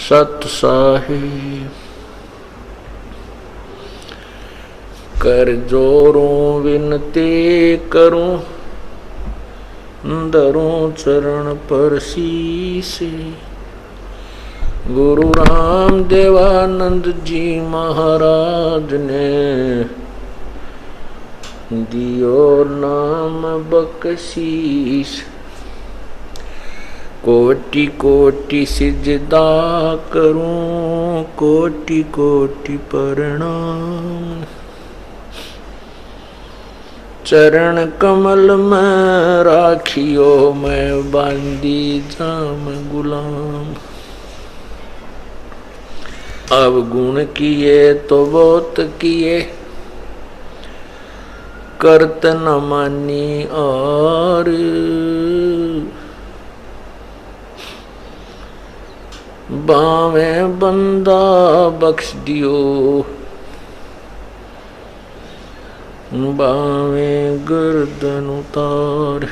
सत साहिब कर जोरों विनती करूं, धरूं चरण पर शीश। गुरु राम देवानंद जी महाराज ने दियो नाम बख्शीश। कोटि कोटि सिजदा करूं, कोटि कोटि प्रणाम। चरण कमल में राखियो, मैं बांदी जाम गुलाम। अब गुण किए तो बहुत किए, करत न मानी और। बावे बंदा बख्श दियो, बावे गर्दन उतार।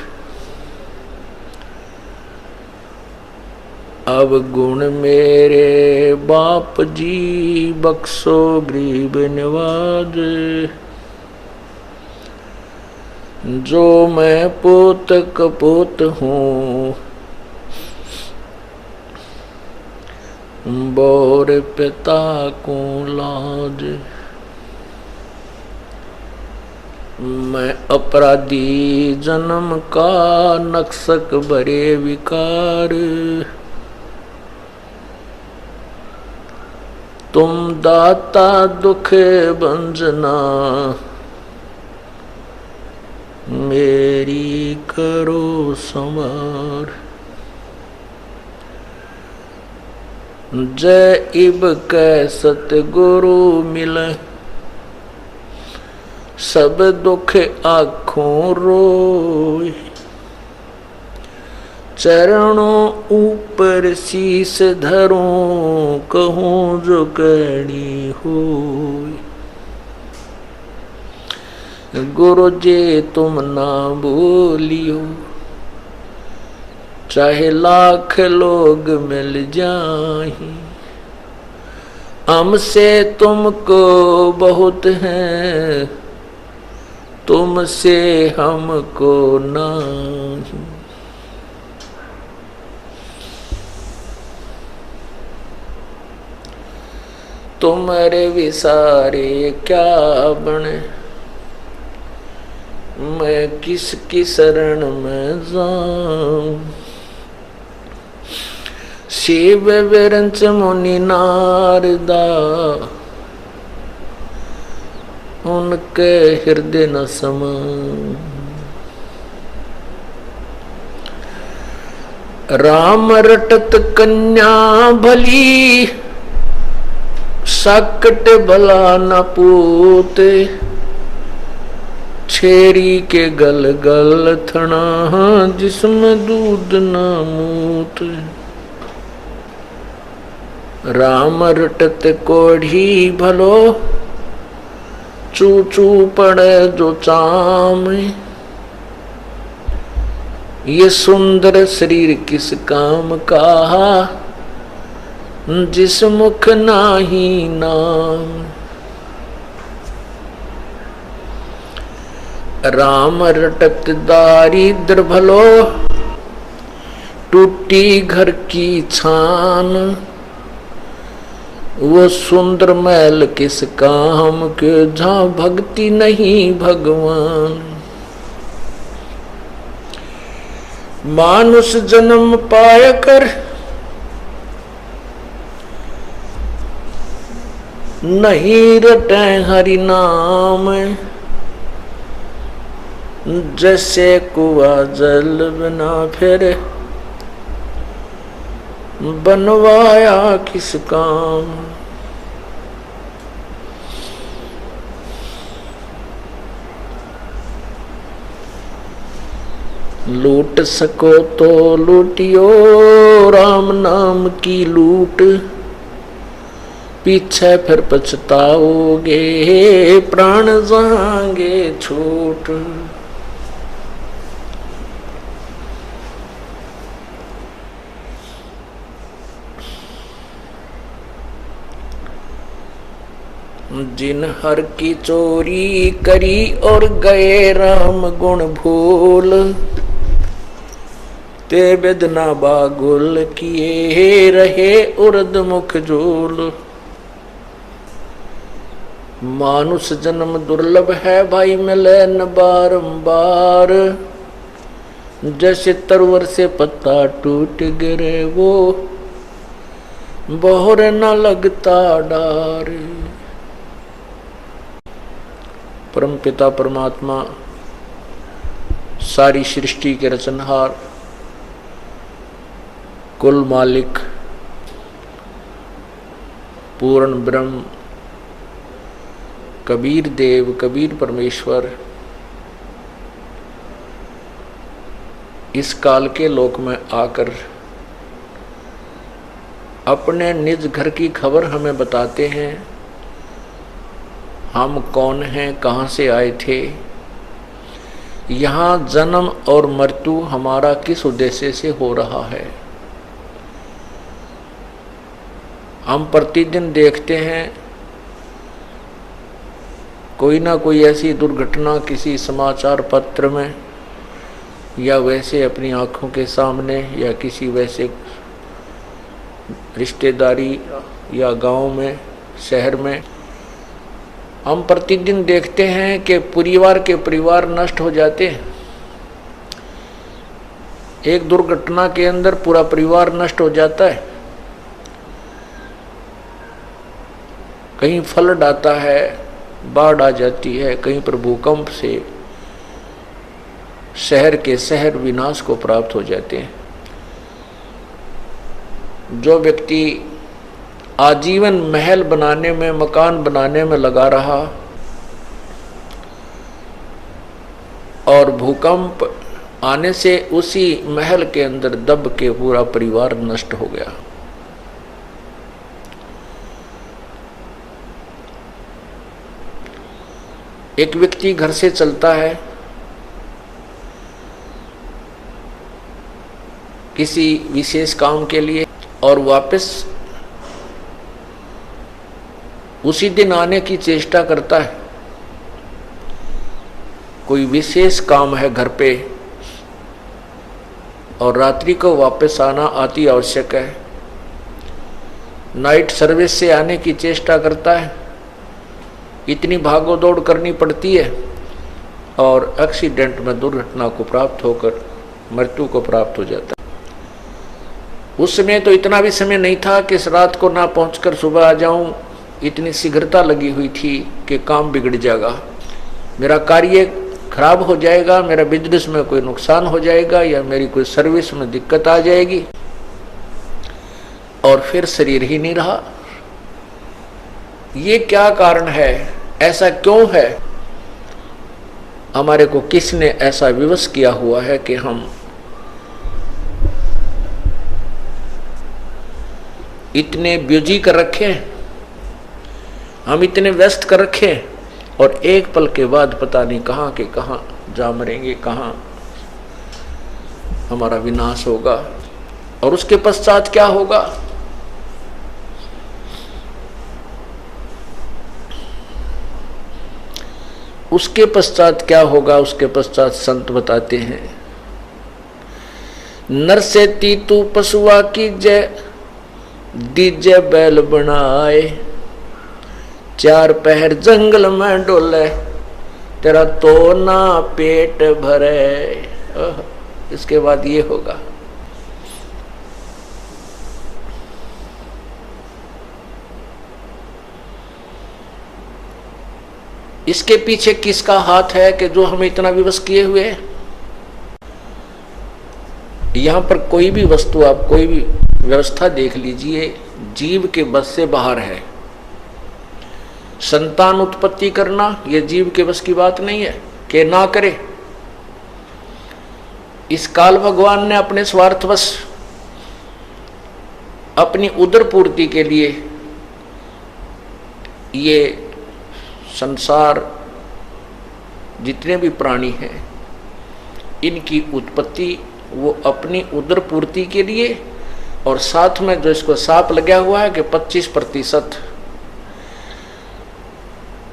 अब गुण मेरे बाप जी, बख्शो गरीब नवाज। जो मैं पोत कपोत हूँ, बोर पिता को लाज। मैं अपराधी जन्म का, नक्सक भरे विकार। तुम दाता दुख भंजना, मेरी करो संवार। जय इब कै सतगुरु मिले, सब दुख आँखों रोय। चरणों ऊपर शीस धरूं, कहूँ जो कहनी होय। गुरु जी तुम ना भूलियो, चाहे लाख लोग मिल जाएं। हमसे तुमको बहुत है, तुमसे हमको नहीं। तुम्हारे विसारे क्या बने, मैं किसकी शरण में जाऊं। शिव विरंच मुनि नारदा, उनके हृदय न समाऊं। राम रटत कन्या भली, साकट भला न पूते। छेरी के गल गल थना, जिसमें दूध न मूत। राम रटत कोढ़ी भलो, चू चू पड़े जो चाम। ये सुंदर शरीर किस काम का, जिस मुख नाही नाम। राम रटत दारिद्र भलो, टूटी घर की छान। वो सुंदर महल किस काम के, जहाँ भक्ति नहीं भगवान। मानुष जन्म पाय कर, नहीं रटे हरि नाम। जैसे कुआ जल बिना फिर, बनवाया किस काम। लूट सको तो लूटियो, राम नाम की लूट। पीछे फिर पछताओगे, प्राण जाएंगे छूट। जिन हर की चोरी करी और गए राम गुण भूल, ते वेदना बागुल किए रहे उर्द मुख झूल। मानुष जन्म दुर्लभ है भाई मिले न बारंबार, जैसे तरवर से पत्ता टूट गिरे वो बहुर न लगता डार। परम पिता परमात्मा सारी सृष्टि के रचनहार, कुल मालिक, पूर्ण ब्रह्म, कबीर देव, कबीर परमेश्वर इस काल के लोक में आकर अपने निज घर की खबर हमें बताते हैं। हम कौन हैं, कहाँ से आए थे, यहाँ जन्म और मृत्यु हमारा किस उद्देश्य से हो रहा है। हम प्रतिदिन देखते हैं कोई ना कोई ऐसी दुर्घटना किसी समाचार पत्र में या वैसे अपनी आंखों के सामने या किसी वैसे रिश्तेदारी या गांव में, शहर में हम प्रतिदिन देखते हैं कि परिवार के परिवार नष्ट हो जाते हैं। एक दुर्घटना के अंदर पूरा परिवार नष्ट हो जाता है। कहीं फ्लड आता है, बाढ़ आ जाती है, कहीं पर भूकंप से शहर के शहर विनाश को प्राप्त हो जाते हैं। जो व्यक्ति आजीवन महल बनाने में, मकान बनाने में लगा रहा और भूकंप आने से उसी महल के अंदर दब के पूरा परिवार नष्ट हो गया। एक व्यक्ति घर से चलता है किसी विशेष काम के लिए और वापस उसी दिन आने की चेष्टा करता है। कोई विशेष काम है घर पे और रात्रि को वापस आना अति आवश्यक है। नाइट सर्विस से आने की चेष्टा करता है। इतनी भागो दौड़ करनी पड़ती है और एक्सीडेंट में दुर्घटना को प्राप्त होकर मृत्यु को प्राप्त हो जाता है। उस समय तो इतना भी समय नहीं था कि इस रात को ना पहुंचकर सुबह आ जाऊं। इतनी शीघ्रता लगी हुई थी कि काम बिगड़ जाएगा, मेरा कार्य खराब हो जाएगा, मेरा बिजनेस में कोई नुकसान हो जाएगा या मेरी कोई सर्विस में दिक्कत आ जाएगी, और फिर शरीर ही नहीं रहा। ये क्या कारण है? ऐसा क्यों है? हमारे को किसने ऐसा विवश किया हुआ है कि हम इतने बिजी कर रखे, हम इतने व्यस्त कर रखे और एक पल के बाद पता नहीं कहाँ के कहाँ जा मरेंगे, कहाँ हमारा विनाश होगा और उसके पश्चात क्या होगा। उसके पश्चात क्या होगा? उसके पश्चात संत बताते हैं, नर से तीतू पशुआ की जय, दीजे बैल बनाए, चार पहर जंगल में डोले, तेरा तो ना पेट भरे। इसके बाद ये होगा। इसके पीछे किसका हाथ है कि जो हमें इतना विवश किए हुए है? यहां पर कोई भी वस्तु, आप कोई भी व्यवस्था देख लीजिए, जीव के बस से बाहर है। संतान उत्पत्ति करना यह जीव के बस की बात नहीं है कि ना करे। इस काल भगवान ने अपने स्वार्थवश, अपनी उदर पूर्ति के लिए ये संसार जितने भी प्राणी हैं इनकी उत्पत्ति वो अपनी उदर पूर्ति के लिए, और साथ में जो इसको साप लगा हुआ है कि 25%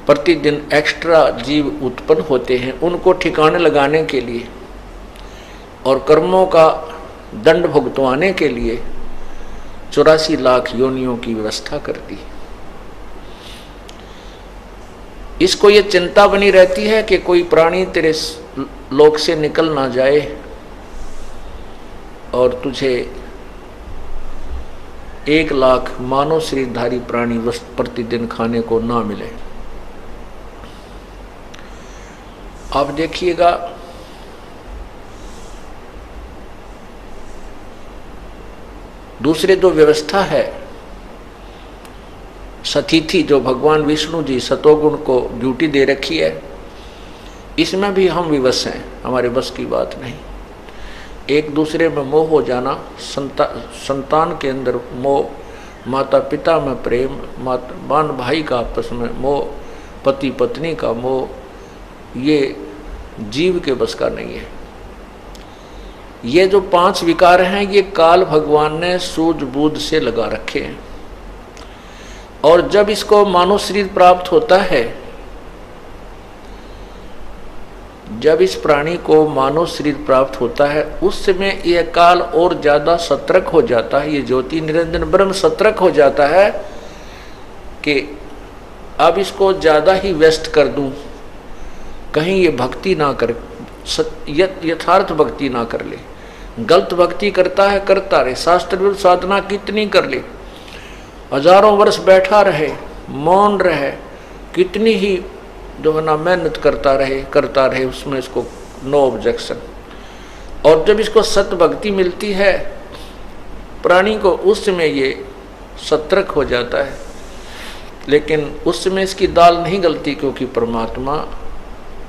प्रतिदिन एक्स्ट्रा जीव उत्पन्न होते हैं, उनको ठिकाने लगाने के लिए और कर्मों का दंड भुगतवाने के लिए 84 लाख योनियों की व्यवस्था कर दी। इसको ये चिंता बनी रहती है कि कोई प्राणी तेरे लोक से निकल ना जाए और तुझे 1 लाख मानव शरीरधारी प्राणी वस्तु प्रतिदिन खाने को ना मिले। आप देखिएगा, दूसरे जो व्यवस्था है सतिथि, जो भगवान विष्णु जी सतोगुण को ड्यूटी दे रखी है, इसमें भी हम विवश हैं, हमारे बस की बात नहीं। एक दूसरे में मोह हो जाना, संतान के अंदर मोह, माता पिता में प्रेम, बहन भाई का आपस में मोह, पति पत्नी का मोह, ये जीव के बस का नहीं है। ये जो 5 विकार हैं, ये काल भगवान ने सूझबूझ से लगा रखे हैं। और जब इसको मानव शरीर प्राप्त होता है, जब इस प्राणी को मानव शरीर प्राप्त होता है, उस समय यह काल और ज्यादा सतर्क हो जाता है, ये ज्योति निरंजन ब्रह्म सतर्क हो जाता है कि अब इसको ज्यादा ही व्यस्त कर दूं, कहीं ये भक्ति ना कर, यथार्थ भक्ति ना कर ले। गलत भक्ति करता है, करता रहे, शास्त्र विरुद्ध साधना कितनी कर ले, हजारों वर्ष बैठा रहे, मौन रहे, कितनी ही जो है ना मेहनत करता रहे, उसमें इसको नो ऑब्जेक्शन। और जब इसको सत्य भक्ति मिलती है प्राणी को, उस समय ये सतर्क हो जाता है। लेकिन उस समय इसकी दाल नहीं गलती, क्योंकि परमात्मा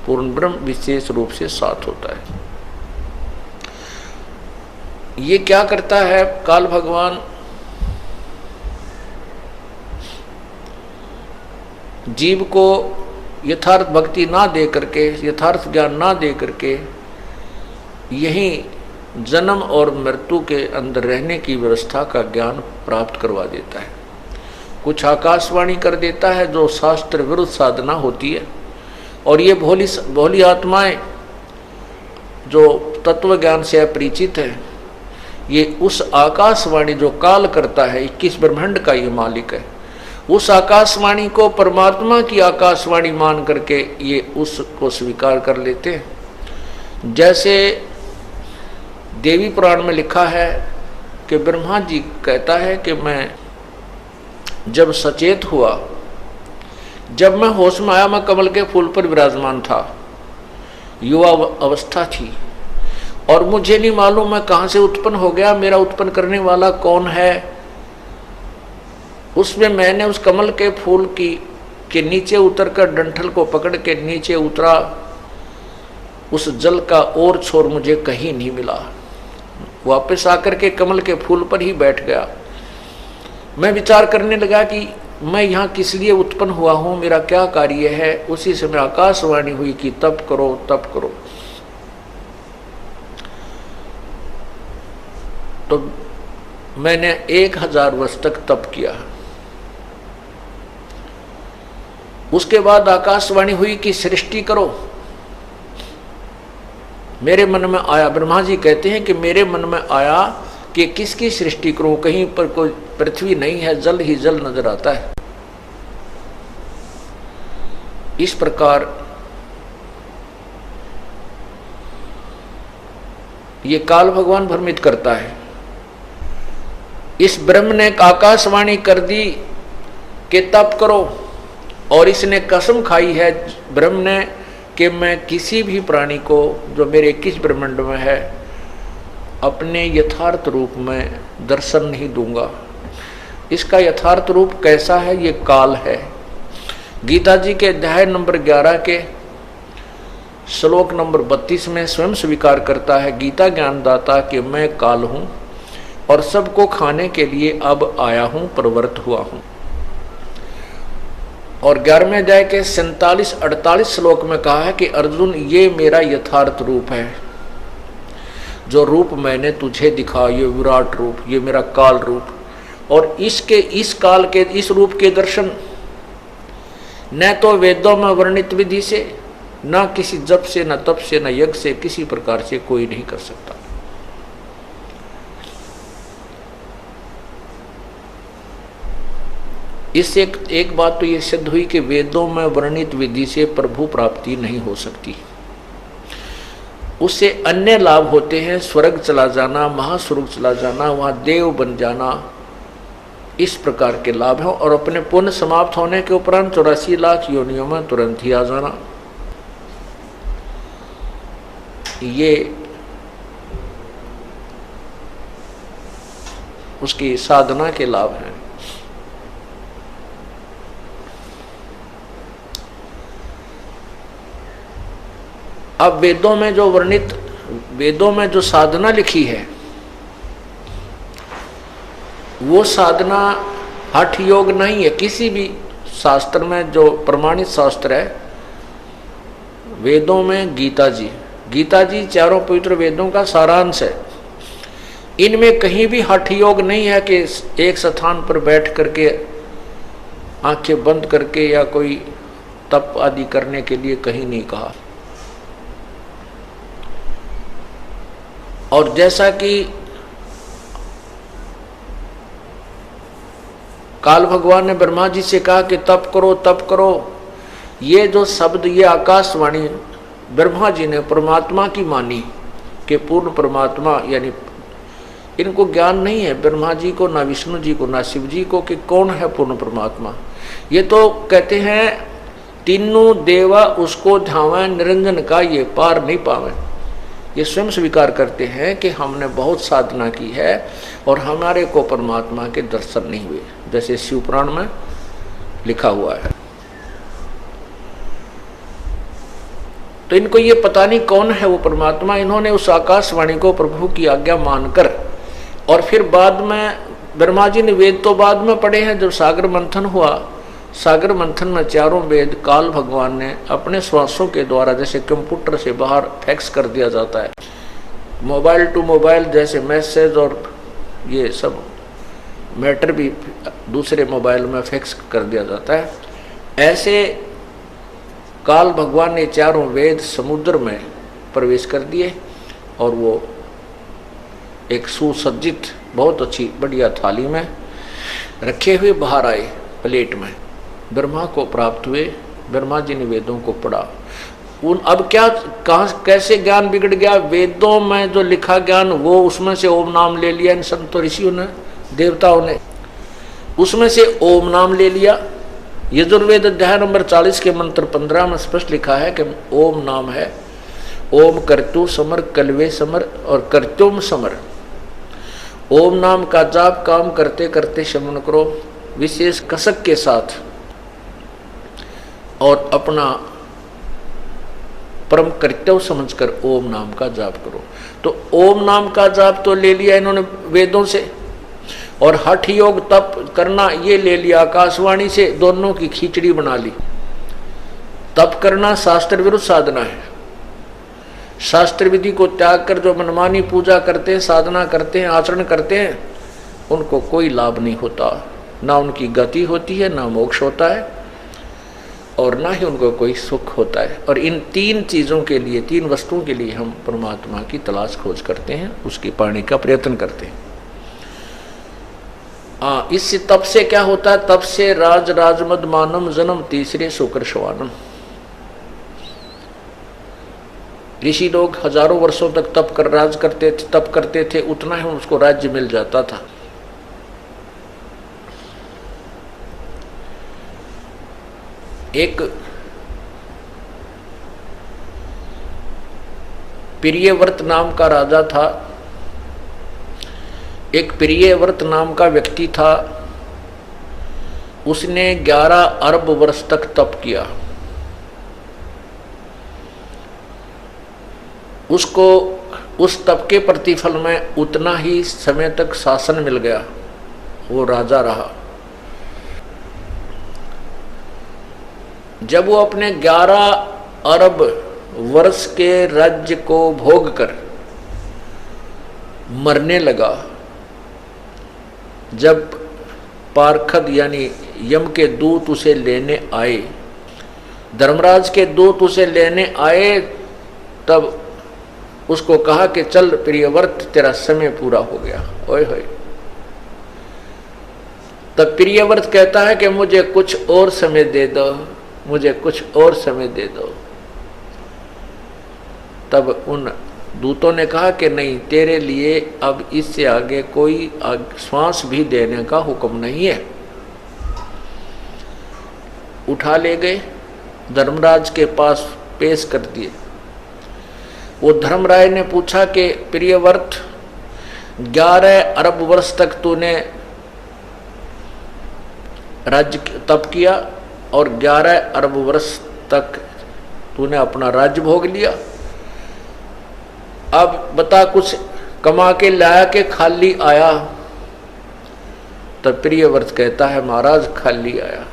पूर्ण ब्रह्म विशेष रूप से साथ होता है। ये क्या करता है काल भगवान, जीव को यथार्थ भक्ति ना दे करके, यथार्थ ज्ञान ना दे करके, यही जन्म और मृत्यु के अंदर रहने की व्यवस्था का ज्ञान प्राप्त करवा देता है। कुछ आकाशवाणी कर देता है जो शास्त्र विरुद्ध साधना होती है, और ये भोली आत्माएं जो तत्व ज्ञान से अपरिचित है, ये उस आकाशवाणी जो काल करता है, 21 ब्रह्मांड का ये मालिक है, उस आकाशवाणी को परमात्मा की आकाशवाणी मान करके ये उसको स्वीकार कर लेते हैं। जैसे देवी पुराण में लिखा है कि ब्रह्मा जी कहता है कि मैं जब सचेत हुआ, जब मैं होश में आया, मैं कमल के फूल पर विराजमान था, युवा अवस्था थी, और मुझे नहीं मालूम मैं कहाँ से उत्पन्न हो गया, मेरा उत्पन्न करने वाला कौन है। उसमें मैंने उस कमल के फूल के नीचे उतरकर डंठल को पकड़ के नीचे उतरा, उस जल का और छोर मुझे कहीं नहीं मिला, वापस आकर के कमल के फूल पर ही बैठ गया। मैं विचार करने लगा कि मैं यहाँ किस लिए उत्पन्न हुआ हूँ, मेरा क्या कार्य है। उसी समय आकाशवाणी हुई कि तप करो, तप करो। तो मैंने 1000 वर्ष तक तप किया। उसके बाद आकाशवाणी हुई कि सृष्टि करो। मेरे मन में आया, ब्रह्मा जी कहते हैं कि मेरे मन में आया कि किसकी सृष्टि करूं, कहीं पर कोई पृथ्वी नहीं है, जल ही जल नजर आता है। इस प्रकार ये काल भगवान भ्रमित करता है। इस ब्रह्म ने आकाशवाणी कर दी कि तप करो, और इसने कसम खाई है ब्रह्म ने कि मैं किसी भी प्राणी को जो मेरे 21 ब्रह्मांड में है अपने यथार्थ रूप में दर्शन नहीं दूंगा। इसका यथार्थ रूप कैसा है, ये काल है। गीता जी के अध्याय नंबर 11 के श्लोक नंबर 32 में स्वयं स्वीकार करता है गीता ज्ञानदाता कि मैं काल हूं और सबको खाने के लिए अब आया हूं, प्रवृत्त हुआ हूं। और 11वें अध्याय के 47-48 श्लोक में कहा है कि अर्जुन, ये मेरा यथार्थ रूप है, जो रूप मैंने तुझे दिखा, ये विराट रूप, ये मेरा काल रूप। और इस काल के इस रूप के दर्शन न तो वेदों में वर्णित विधि से, न किसी जप से, न तप से, न यज्ञ से, किसी प्रकार से कोई नहीं कर सकता। इससे एक बात तो ये सिद्ध हुई कि वेदों में वर्णित विधि से प्रभु प्राप्ति नहीं हो सकती। उससे अन्य लाभ होते हैं, स्वर्ग चला जाना, महास्वर्ग चला जाना, वहां देव बन जाना, इस प्रकार के लाभ हैं। और अपने पुण्य समाप्त होने के उपरांत 84 लाख योनियों में तुरंत ही आ जाना, ये उसकी साधना के लाभ हैं। अब वेदों में जो वर्णित, वेदों में जो साधना लिखी है, वो साधना हठ योग नहीं है। किसी भी शास्त्र में जो प्रमाणित शास्त्र है, वेदों में गीता जी चारों पवित्र वेदों का सारांश है। इनमें कहीं भी हठ योग नहीं है कि एक स्थान पर बैठ करके आंखें बंद करके या कोई तप आदि करने के लिए कहीं नहीं कहा। और जैसा कि काल भगवान ने ब्रह्मा जी से कहा कि तप करो तप करो, ये जो शब्द, ये आकाशवाणी ब्रह्मा जी ने परमात्मा की मानी कि पूर्ण परमात्मा, यानी इनको ज्ञान नहीं है ब्रह्मा जी को, ना विष्णु जी को, ना शिव जी को कि कौन है पूर्ण परमात्मा। ये तो कहते हैं तीनों देवा उसको ध्यावे, निरंजन का ये पार नहीं पावे। ये स्वयं स्वीकार करते हैं कि हमने बहुत साधना की है और हमारे को परमात्मा के दर्शन नहीं हुए, जैसे शिव पुराण में लिखा हुआ है। तो इनको ये पता नहीं कौन है वो परमात्मा। इन्होंने उस आकाशवाणी को प्रभु की आज्ञा मानकर, और फिर बाद में ब्रह्मा जी ने वेद तो बाद में पढ़े हैं। जब सागर मंथन हुआ, सागर मंथन में चारों वेद काल भगवान ने अपने श्वासों के द्वारा, जैसे कंप्यूटर से बाहर फैक्स कर दिया जाता है, मोबाइल टू मोबाइल जैसे मैसेज और ये सब मैटर भी दूसरे मोबाइल में फैक्स कर दिया जाता है, ऐसे काल भगवान ने चारों वेद समुद्र में प्रवेश कर दिए और वो एक सुसज्जित बहुत अच्छी बढ़िया थाली में रखे हुए बाहर आए प्लेट में, ब्रह्मा को प्राप्त हुए। ब्रह्मा जी ने वेदों को पढ़ा। उन अब क्या, कहाँ कैसे ज्ञान बिगड़ गया? वेदों में जो लिखा ज्ञान वो उसमें से ओम नाम ले लिया इन संतों ऋषियों ने, देवताओं ने उसमें से ओम नाम ले लिया। यजुर्वेद अध्याय नंबर 40 के मंत्र 15 में स्पष्ट लिखा है कि ओम नाम है, ओम कर्तु समर कलवे समर और कर्त्युम समर। ओम नाम का जाप काम करते करते शमन करो, विशेष कसक के साथ, और अपना परम कर्तव्य समझकर ओम नाम का जाप करो। तो ओम नाम का जाप तो ले लिया इन्होंने वेदों से, और हठ योग तप करना ये ले लिया आकाशवाणी से, दोनों की खिचड़ी बना ली। तप करना शास्त्र विरुद्ध साधना है। शास्त्र विधि को त्याग कर जो मनमानी पूजा करते हैं, साधना करते हैं, आचरण करते हैं, उनको कोई लाभ नहीं होता, ना उनकी गति होती है, ना मोक्ष होता है, और ना ही उनको कोई सुख होता है। और इन तीन चीज़ों के लिए, तीन वस्तुओं के लिए हम परमात्मा की तलाश खोज करते हैं, उसकी पाने का प्रयत्न करते हैं। इससे तप से क्या होता है? तप से राज राजमद मानम जन्म तीसरे शुक्र श्वानम। ऋषि लोग हजारों वर्षों तक तप कर राज करते थे, तप करते थे, उतना ही उसको राज्य मिल जाता था। एक प्रियव्रत नाम का राजा था, एक प्रियव्रत नाम का व्यक्ति था। उसने 11 अरब वर्ष तक तप किया। उसको उस तप के प्रतिफल में उतना ही समय तक शासन मिल गया, वो राजा रहा। जब वो अपने 11 अरब वर्ष के राज्य को भोग कर मरने लगा, जब पार्षद यानी यम के दूत उसे लेने आए, धर्मराज के दूत उसे लेने आए, तब उसको कहा कि चल प्रियव्रत, तेरा समय पूरा हो गया। ओए होए। तब प्रियव्रत कहता है कि मुझे कुछ और समय दे दो, मुझे कुछ और समय दे दो। तब उन दूतों ने कहा कि नहीं, तेरे लिए अब इससे आगे कोई श्वास भी देने का हुक्म नहीं है। उठा ले गए, धर्मराज के पास पेश कर दिए। वो धर्मराय ने पूछा कि प्रियव्रत, 11 अरब वर्ष तक तूने राज्य तप किया और 11 अरब वर्ष तक तूने अपना राज्य भोग लिया। अब बता, कुछ कमा के लाया के खाली आया? तब प्रियव्रत कहता है, महाराज खाली आया,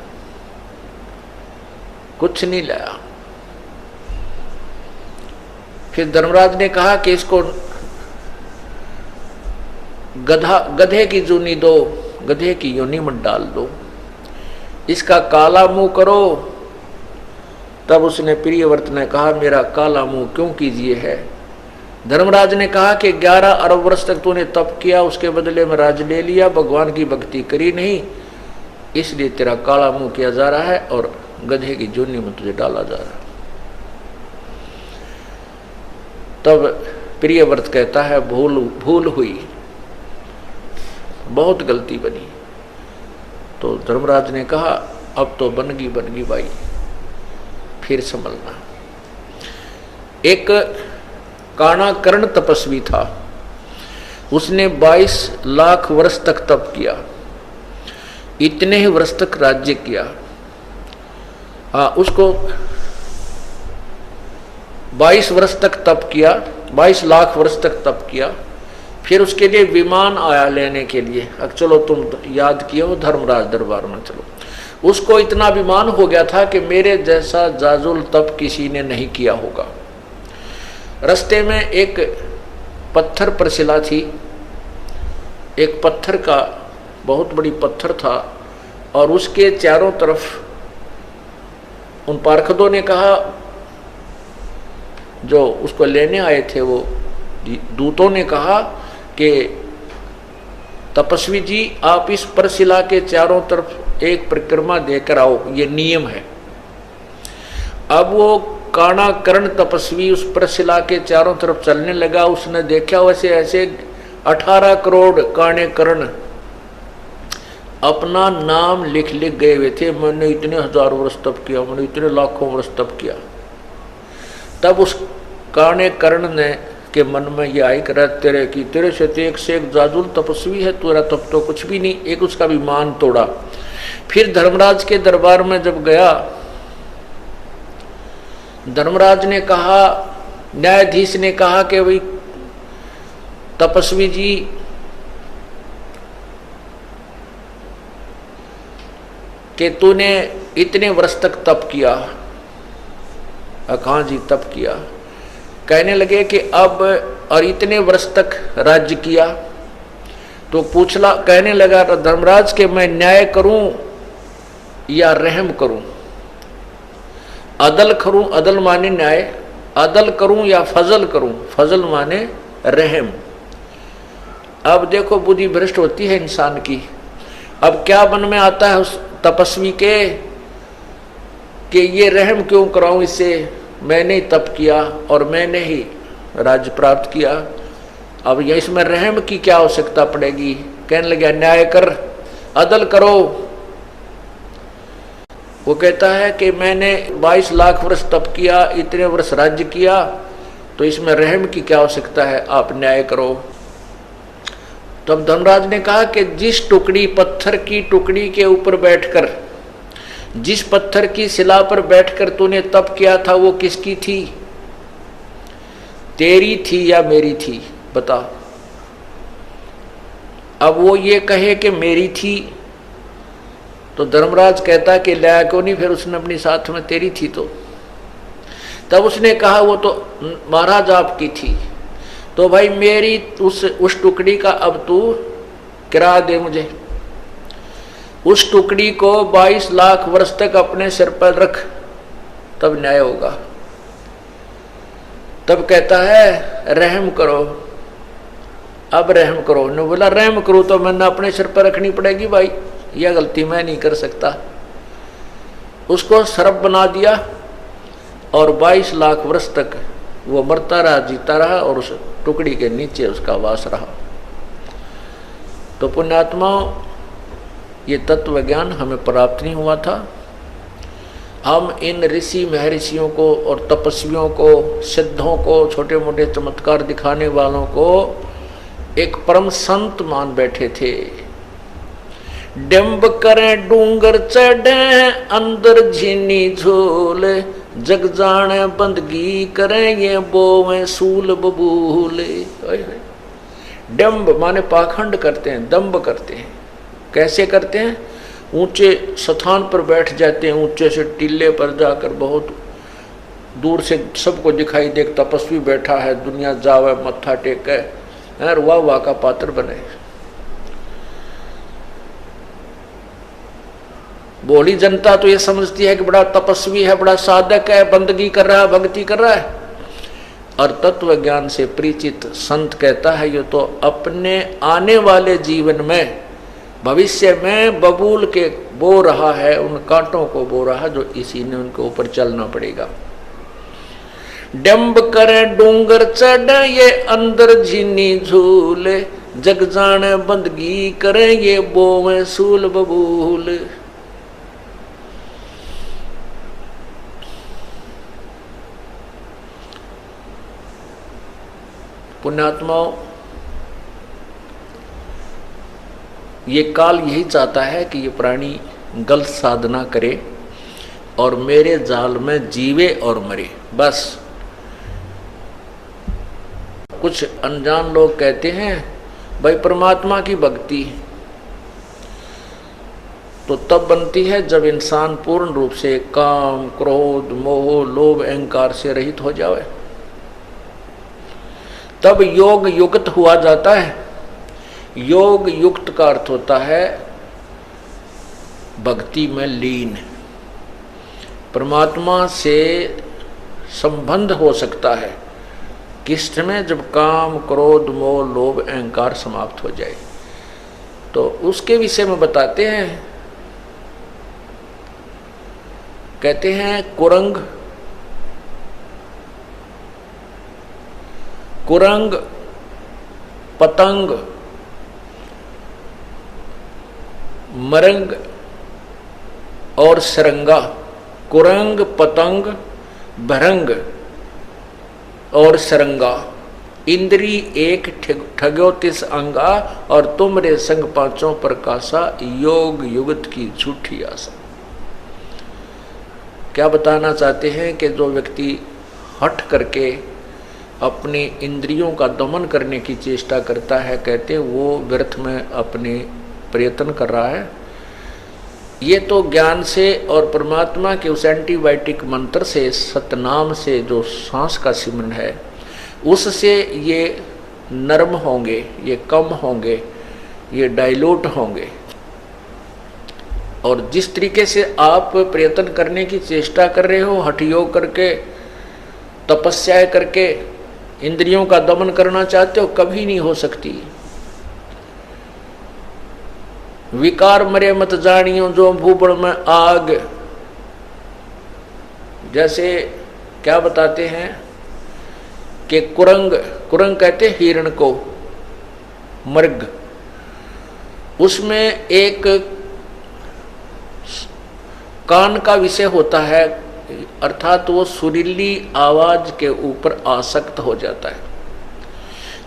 कुछ नहीं लाया। फिर धर्मराज ने कहा कि इसको गधे की जूनी दो, गधे की योनि में डाल दो, इसका काला मुंह करो। तब उसने, प्रियव्रत ने कहा, मेरा काला मुंह क्यों कीजिए है? धर्मराज ने कहा कि 11 अरब वर्ष तक तूने तप किया, उसके बदले में राज ले लिया, भगवान की भक्ति करी नहीं, इसलिए तेरा काला मुंह किया जा रहा है और गधे की जोनी में तुझे डाला जा रहा है। तब प्रियव्रत कहता है, भूल हुई, बहुत गलती बनी। तो धर्मराज ने कहा, अब तो बन गई भाई, फिर संभलना। एक काणा कर्ण तपस्वी था, उसने 22 लाख वर्ष तक तप किया, इतने ही वर्ष तक राज्य किया। उसको 22 वर्ष तक तप किया, 22 लाख वर्ष तक तप किया। फिर उसके लिए विमान आया लेने के लिए। अब चलो, तुम याद किए हो धर्मराज दरबार में, चलो। उसको इतना अभिमान हो गया था कि मेरे जैसा जाजुल तप किसी ने नहीं किया होगा। रास्ते में एक पत्थर पर शिला थी, एक पत्थर का बहुत बड़ी पत्थर था, और उसके चारों तरफ उन पार्षदों ने कहा, जो उसको लेने आए थे, वो दूतों ने कहा कि तपस्वी जी, आप इस परशिला के चारों तरफ एक परिक्रमा देकर आओ, ये नियम है। अब वो काणा कर्ण तपस्वी उस परशिला के चारों तरफ चलने लगा। उसने देखा वैसे ऐसे 18 करोड़ काणे कर्ण अपना नाम लिख गए हुए थे, मैंने इतने हजारों वर्ष तप किया, मैंने इतने लाखों वर्ष तप किया। तब उस काणे कर्ण ने के मन में ये आई कर, तेरे से एक जाजुल तपस्वी है, तेरा तप तो कुछ भी नहीं। एक उसका विमान तोड़ा। फिर धर्मराज के दरबार में जब गया, धर्मराज ने कहा, न्यायाधीश ने कहा कि भाई तपस्वी जी, कि तूने इतने वर्ष तक तप किया। कहाँ जी तप किया? कहने लगे कि अब और इतने वर्ष तक राज्य किया। तो कहने लगा धर्मराज के मैं न्याय करूं या रहम करूं, अदल करूं, अदल माने न्याय, अदल करूं या फजल करूं, फजल माने रहम। अब देखो बुद्धि भ्रष्ट होती है इंसान की। अब क्या मन में आता है उस तपस्वी के कि ये रहम क्यों कराऊं इससे, मैंने ही तप किया और मैंने ही राज्य प्राप्त किया, अब ये इसमें रहम की क्या आवश्यकता पड़ेगी। कहने लगा न्याय कर, अदल करो। वो कहता है कि मैंने 22 लाख वर्ष तप किया, इतने वर्ष राज्य किया, तो इसमें रहम की क्या आवश्यकता है, आप न्याय करो। तब धर्मराज ने कहा कि जिस टुकड़ी, पत्थर की टुकड़ी के ऊपर बैठकर, जिस पत्थर की शिला पर बैठकर तूने तप किया था, वो किसकी थी, तेरी थी या मेरी थी, बता। अब वो ये कहे कि मेरी थी, तो धर्मराज कहता कि लाया क्यों नहीं, फिर उसने अपनी साथ में तेरी थी। तो तब उसने कहा वो तो महाराज आपकी थी। तो भाई मेरी उस टुकड़ी का अब तू किराया दे मुझे। उस टुकड़ी को 22 लाख वर्ष तक अपने सिर पर रख, तब न्याय होगा। तब कहता है रहम करो, अब रहम करो। ने बोला रहम करो तो मैंने अपने सिर पर रखनी पड़ेगी भाई, यह गलती मैं नहीं कर सकता। उसको सर्प बना दिया और 22 लाख वर्ष तक वो मरता रहा, जीता रहा और उस टुकड़ी के नीचे उसका वास रहा। तो पुण्यात्माओं, ये तत्व ज्ञान हमें प्राप्त नहीं हुआ था। हम इन ऋषि महर्षियों को और तपस्वियों को, सिद्धों को, छोटे मोटे चमत्कार दिखाने वालों को एक परम संत मान बैठे थे। डिम्ब करें डूंगर चढ़े अंदर झीनी झोल, जग जाने बंदगी करें ये बोवें सूल बबूल। डिम्ब माने पाखंड करते हैं, दम्ब करते हैं। कैसे करते हैं? ऊंचे स्थान पर बैठ जाते हैं, ऊंचे से टीले पर जाकर बहुत दूर से सबको दिखाई दे तपस्वी बैठा है, दुनिया जावे मत्था टेके और वाह वाह का पात्र बने। भोली जनता तो ये समझती है कि बड़ा तपस्वी है, बड़ा साधक है, बंदगी कर रहा है, भक्ति कर रहा है। और तत्व ज्ञान से परिचित संत कहता है ये तो अपने आने वाले जीवन में, भविष्य में बबूल के बो रहा है, उन कांटों को बो रहा है जो इसी ने उनके ऊपर चलना पड़ेगा। डम्ब करे डूंगर चढ़ ये अंदर झीनी झूल, जग जाने बंदगी करे ये बोवें सूल बबूल। पुण्यात्माओं, ये काल यही चाहता है कि ये प्राणी गलत साधना करे और मेरे जाल में जीवे और मरे। बस कुछ अनजान लोग कहते हैं भाई परमात्मा की भक्ति तो तब बनती है जब इंसान पूर्ण रूप से काम, क्रोध, मोह, लोभ, अहंकार से रहित हो जाए, तब योग युक्त हुआ जाता है। योग युक्त का अर्थ होता है भक्ति में लीन, परमात्मा से संबंध हो सकता है किस में? जब काम, क्रोध, मोह, लोभ, अहंकार समाप्त हो जाए। तो उसके विषय में बताते हैं, कहते हैं कुरंग, कुरंग, पतंग, मरंग और सरंगा। कुरंग, पतंग, भरंग और सरंगा, इंद्री एक ठग्यो तिस अंगा, और तुमरे संग पांचों प्रकाशा, योग युगत की झूठी आशा। क्या बताना चाहते हैं कि जो व्यक्ति हट करके अपनी इंद्रियों का दमन करने की चेष्टा करता है, कहते वो व्यर्थ में अपने प्रयत्न कर रहा है। ये तो ज्ञान से और परमात्मा के उस एंटीबायोटिक मंत्र से, सतनाम से जो सांस का सिमरन है, उससे ये नर्म होंगे, ये कम होंगे, ये डाइल्यूट होंगे। और जिस तरीके से आप प्रयत्न करने की चेष्टा कर रहे हो, हठ योग करके, तपस्या करके इंद्रियों का दमन करना चाहते हो, कभी नहीं हो सकती। विकार मरे मत जानियो जो भूबड़ में आग। जैसे क्या बताते हैं कि कुरंग, कुरंग कहते हिरण को, मृग, उसमें एक कान का विषय होता है, अर्थात वो सुरीली आवाज के ऊपर आसक्त हो जाता है।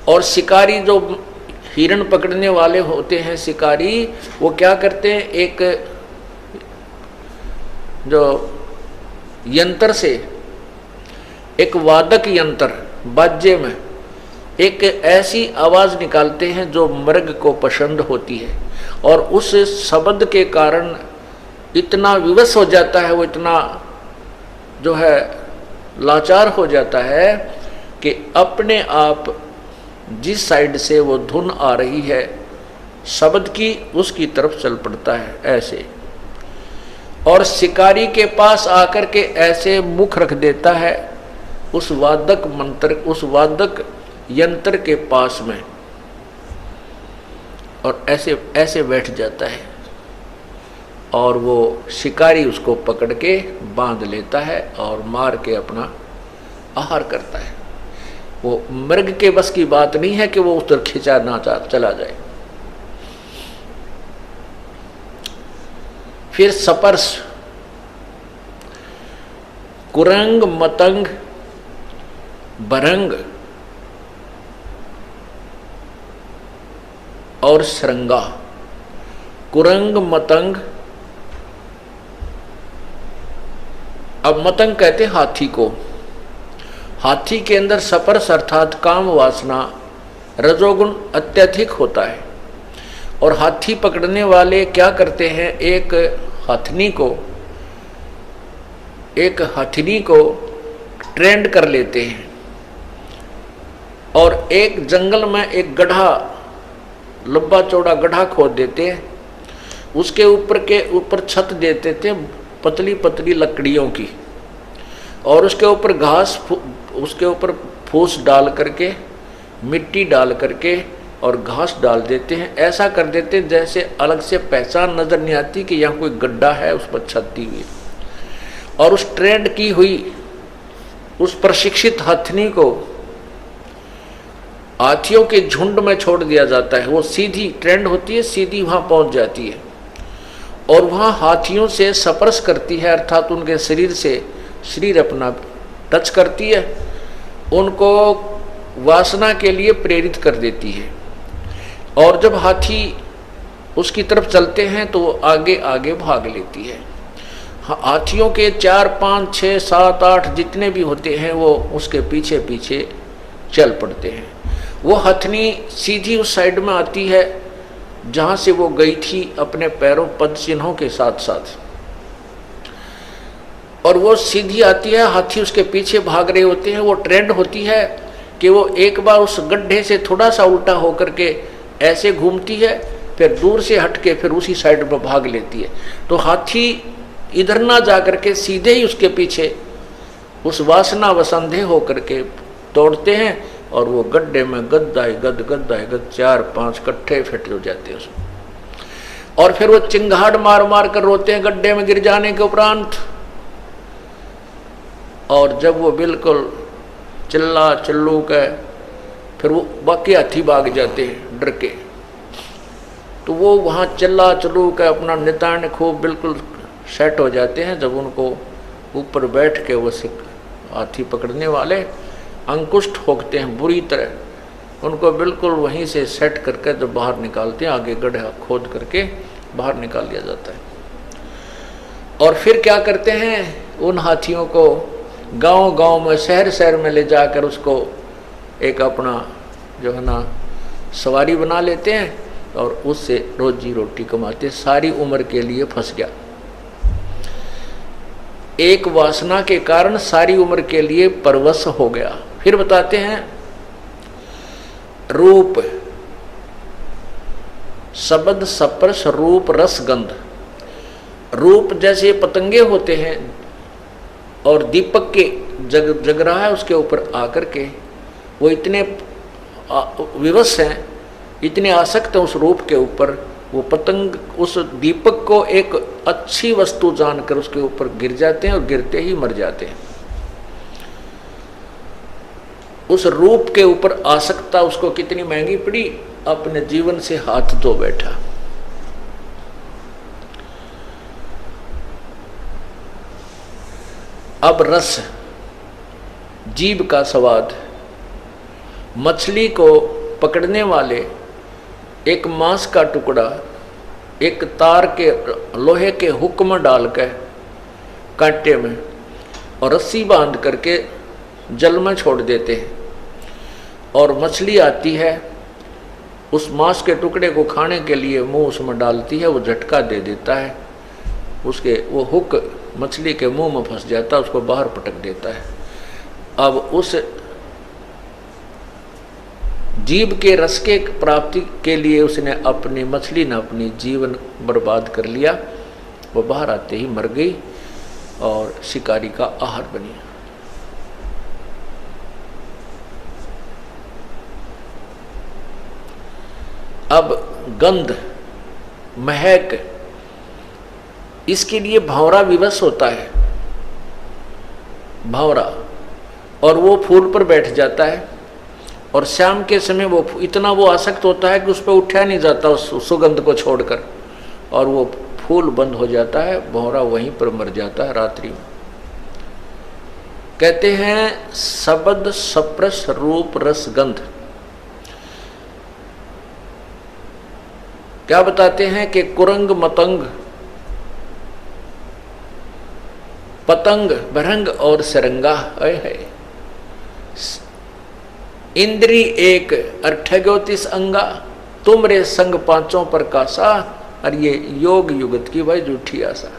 और शिकारी जो हिरण पकड़ने वाले होते हैं, शिकारी, वो क्या करते हैं, एक जो यंत्र से, एक वादक यंत्र, बाजे में एक ऐसी आवाज निकालते हैं जो मृग को पसंद होती है, और उस शब्द के कारण इतना विवश हो जाता है, वो इतना जो है लाचार हो जाता है कि अपने आप जिस साइड से वो धुन आ रही है शब्द की, उसकी तरफ चल पड़ता है ऐसे। और शिकारी के पास आकर के ऐसे मुख रख देता है उस वादक यंत्र के पास में, और ऐसे ऐसे बैठ जाता है, और वो शिकारी उसको पकड़ के बांध लेता है और मार के अपना आहार करता है। वो मृग के बस की बात नहीं है कि वो उस तरफ खिंचा ना चला जाए। फिर सपर्श, कुरंग, मतंग, बरंग और श्रृंगा। कुरंग, मतंग, अब मतंग कहते हाथी को। हाथी के अंदर सपर्श अर्थात काम वासना रजोगुण अत्यधिक होता है, और हाथी पकड़ने वाले क्या करते हैं, एक हथनी को ट्रेंड कर लेते हैं, और एक जंगल में एक गड्ढा, लंबा चौड़ा गड्ढा खोद देते हैं, उसके ऊपर छत देते थे पतली पतली लकड़ियों की, और उसके ऊपर फूस डाल करके, मिट्टी डाल करके और घास डाल देते हैं। ऐसा कर देते हैं जैसे अलग से पहचान नजर नहीं आती कि यहाँ कोई गड्ढा है उस पर छत दी हुई। और उस ट्रेंड की हुई उस प्रशिक्षित हथनी को हाथियों के झुंड में छोड़ दिया जाता है। वो सीधी ट्रेंड होती है, सीधी वहां पहुंच जाती है और वहां हाथियों से स्पर्श करती है, अर्थात उनके शरीर से शरीर अपना टच करती है, उनको वासना के लिए प्रेरित कर देती है। और जब हाथी उसकी तरफ चलते हैं तो वो आगे आगे भाग लेती है। हाथियों के 4, 5, 6, 7, 8 जितने भी होते हैं वो उसके पीछे पीछे चल पड़ते हैं। वो हथनी सीधी उस साइड में आती है जहाँ से वो गई थी अपने पैरों पद चिन्हों के साथ साथ, और वो सीधी आती है, हाथी उसके पीछे भाग रहे होते हैं। वो ट्रेंड होती है कि वो एक बार उस गड्ढे से थोड़ा सा उल्टा होकर के ऐसे घूमती है, फिर दूर से हटके फिर उसी साइड पर भाग लेती है। तो हाथी इधर ना जा करके सीधे ही उसके पीछे उस वासना वसंधे होकर के दौड़ते हैं, और वो गड्ढे में गद्दाई गद 4-5 कट्ठे फिट हो जाते हैं उसमें, और फिर वो चिंगाड़ मार मार कर रोते हैं गड्ढे में गिर जाने के उपरांत। और जब वो बिल्कुल चिल्लू के, फिर वो बाकी हाथी भाग जाते हैं डर के, तो वो वहाँ चिल्लू के अपना नितान खूब बिल्कुल सेट हो जाते हैं। जब उनको ऊपर बैठ के वो हाथी पकड़ने वाले अंकुश ठोकते हैं बुरी तरह, उनको बिल्कुल वहीं से सेट करके जब बाहर निकालते हैं, आगे गड्ढा खोद करके बाहर निकाल लिया जाता है। और फिर क्या करते हैं, उन हाथियों को गांव गांव में शहर में ले जाकर उसको एक अपना जो है ना सवारी बना लेते हैं, और उससे रोजी रोटी कमाते। सारी उम्र के लिए फंस गया, एक वासना के कारण सारी उम्र के लिए परवश हो गया। फिर बताते हैं रूप, शब्द स्पर्श रूप रस गंध। रूप जैसे पतंगे होते हैं और दीपक के जग रहा है उसके ऊपर आकर के वो इतने विवश हैं, इतने आसक्त हैं उस रूप के ऊपर, वो पतंग उस दीपक को एक अच्छी वस्तु जानकर उसके ऊपर गिर जाते हैं और गिरते ही मर जाते हैं। उस रूप के ऊपर आसक्ता उसको कितनी महंगी पड़ी, अपने जीवन से हाथ धो बैठा। अब रस, जीभ का स्वाद। मछली को पकड़ने वाले एक मांस का टुकड़ा एक तार के लोहे के हुक में डालकर कांटे में और रस्सी बांध करके जल में छोड़ देते हैं, और मछली आती है उस मांस के टुकड़े को खाने के लिए मुंह उसमें डालती है, वो झटका दे देता है, उसके वो हुक मछली के मुंह में फंस जाता है, उसको बाहर पटक देता है। अब उस जीव के रस के प्राप्ति के लिए उसने मछली ने अपनी जीवन बर्बाद कर लिया, वो बाहर आते ही मर गई और शिकारी का आहार बनी। अब गंध, महक, इसके लिए भंवरा विवश होता है, भंवरा, और वो फूल पर बैठ जाता है और शाम के समय वो इतना वो आसक्त होता है कि उस पर उठा नहीं जाता उस सुगंध को छोड़कर, और वो फूल बंद हो जाता है, भंवरा वहीं पर मर जाता है रात्रि में। कहते हैं शब्द सप्रस रूप रस गंध। क्या बताते हैं कि कुरंग मतंग पतंग भरंग और सरंगा है, इंद्री एक अठ्ठ्योतीस अंगा, तुमरे संग पांचों पर कासा, और ये योग युगत की भाई झूठी आशा।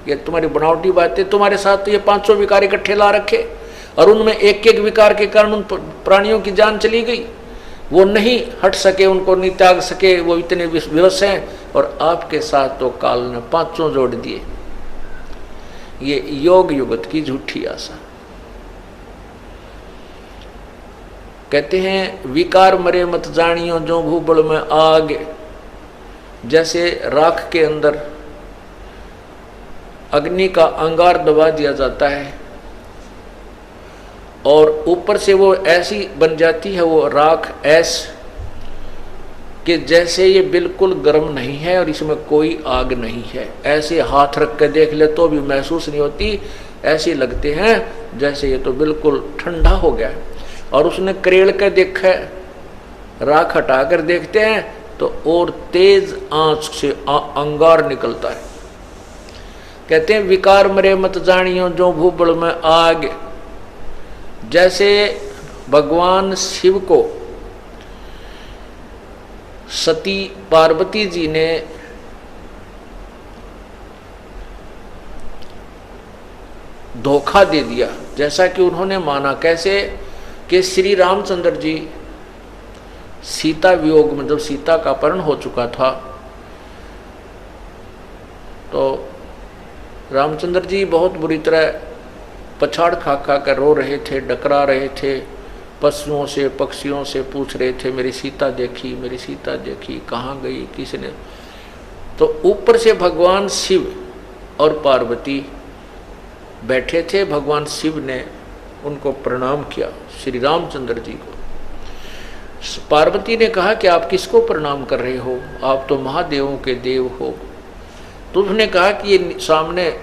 ये तुम्हारी बनावटी बातें, तुम्हारे साथ तो ये पांचों विकार इकट्ठे ला रखे और उनमें एक एक विकार के कारण उन प्राणियों की जान चली गई, वो नहीं हट सके, उनको नहीं त्याग सके, वो इतने विवश हैं, और आपके साथ तो काल ने पांचों जोड़ दिए। ये योग युगत की झूठी आशा। कहते हैं विकार मरे मत जानियो जो भूबल में आग, जैसे राख के अंदर अग्नि का अंगार दबा दिया जाता है और ऊपर से वो ऐसी बन जाती है वो राख ऐस कि जैसे ये बिल्कुल गर्म नहीं है और इसमें कोई आग नहीं है, ऐसे हाथ रख के देख ले तो भी महसूस नहीं होती, ऐसे लगते हैं जैसे ये तो बिल्कुल ठंडा हो गया। और उसने करेड़ के देखा, राख हटा कर देखते हैं तो और तेज आंच से अंगार निकलता है। कहते हैं विकार मरे मत जानियो जो भूबल में आग, जैसे भगवान शिव को सती पार्वती जी ने धोखा दे दिया, जैसा कि उन्होंने माना। कैसे कि श्री रामचंद्र जी सीता वियोग में जब सीता का अपहरण हो चुका था तो रामचंद्र जी बहुत बुरी तरह पछाड़ खा खा कर रो रहे थे, डकरा रहे थे, पशुओं से पक्षियों से पूछ रहे थे मेरी सीता देखी, मेरी सीता देखी, कहाँ गई, किसने। तो ऊपर से भगवान शिव और पार्वती बैठे थे, भगवान शिव ने उनको प्रणाम किया श्री रामचंद्र जी को। पार्वती ने कहा कि आप किसको प्रणाम कर रहे हो, आप तो महादेवों के देव हो। तो उसने कहा कि ये सामने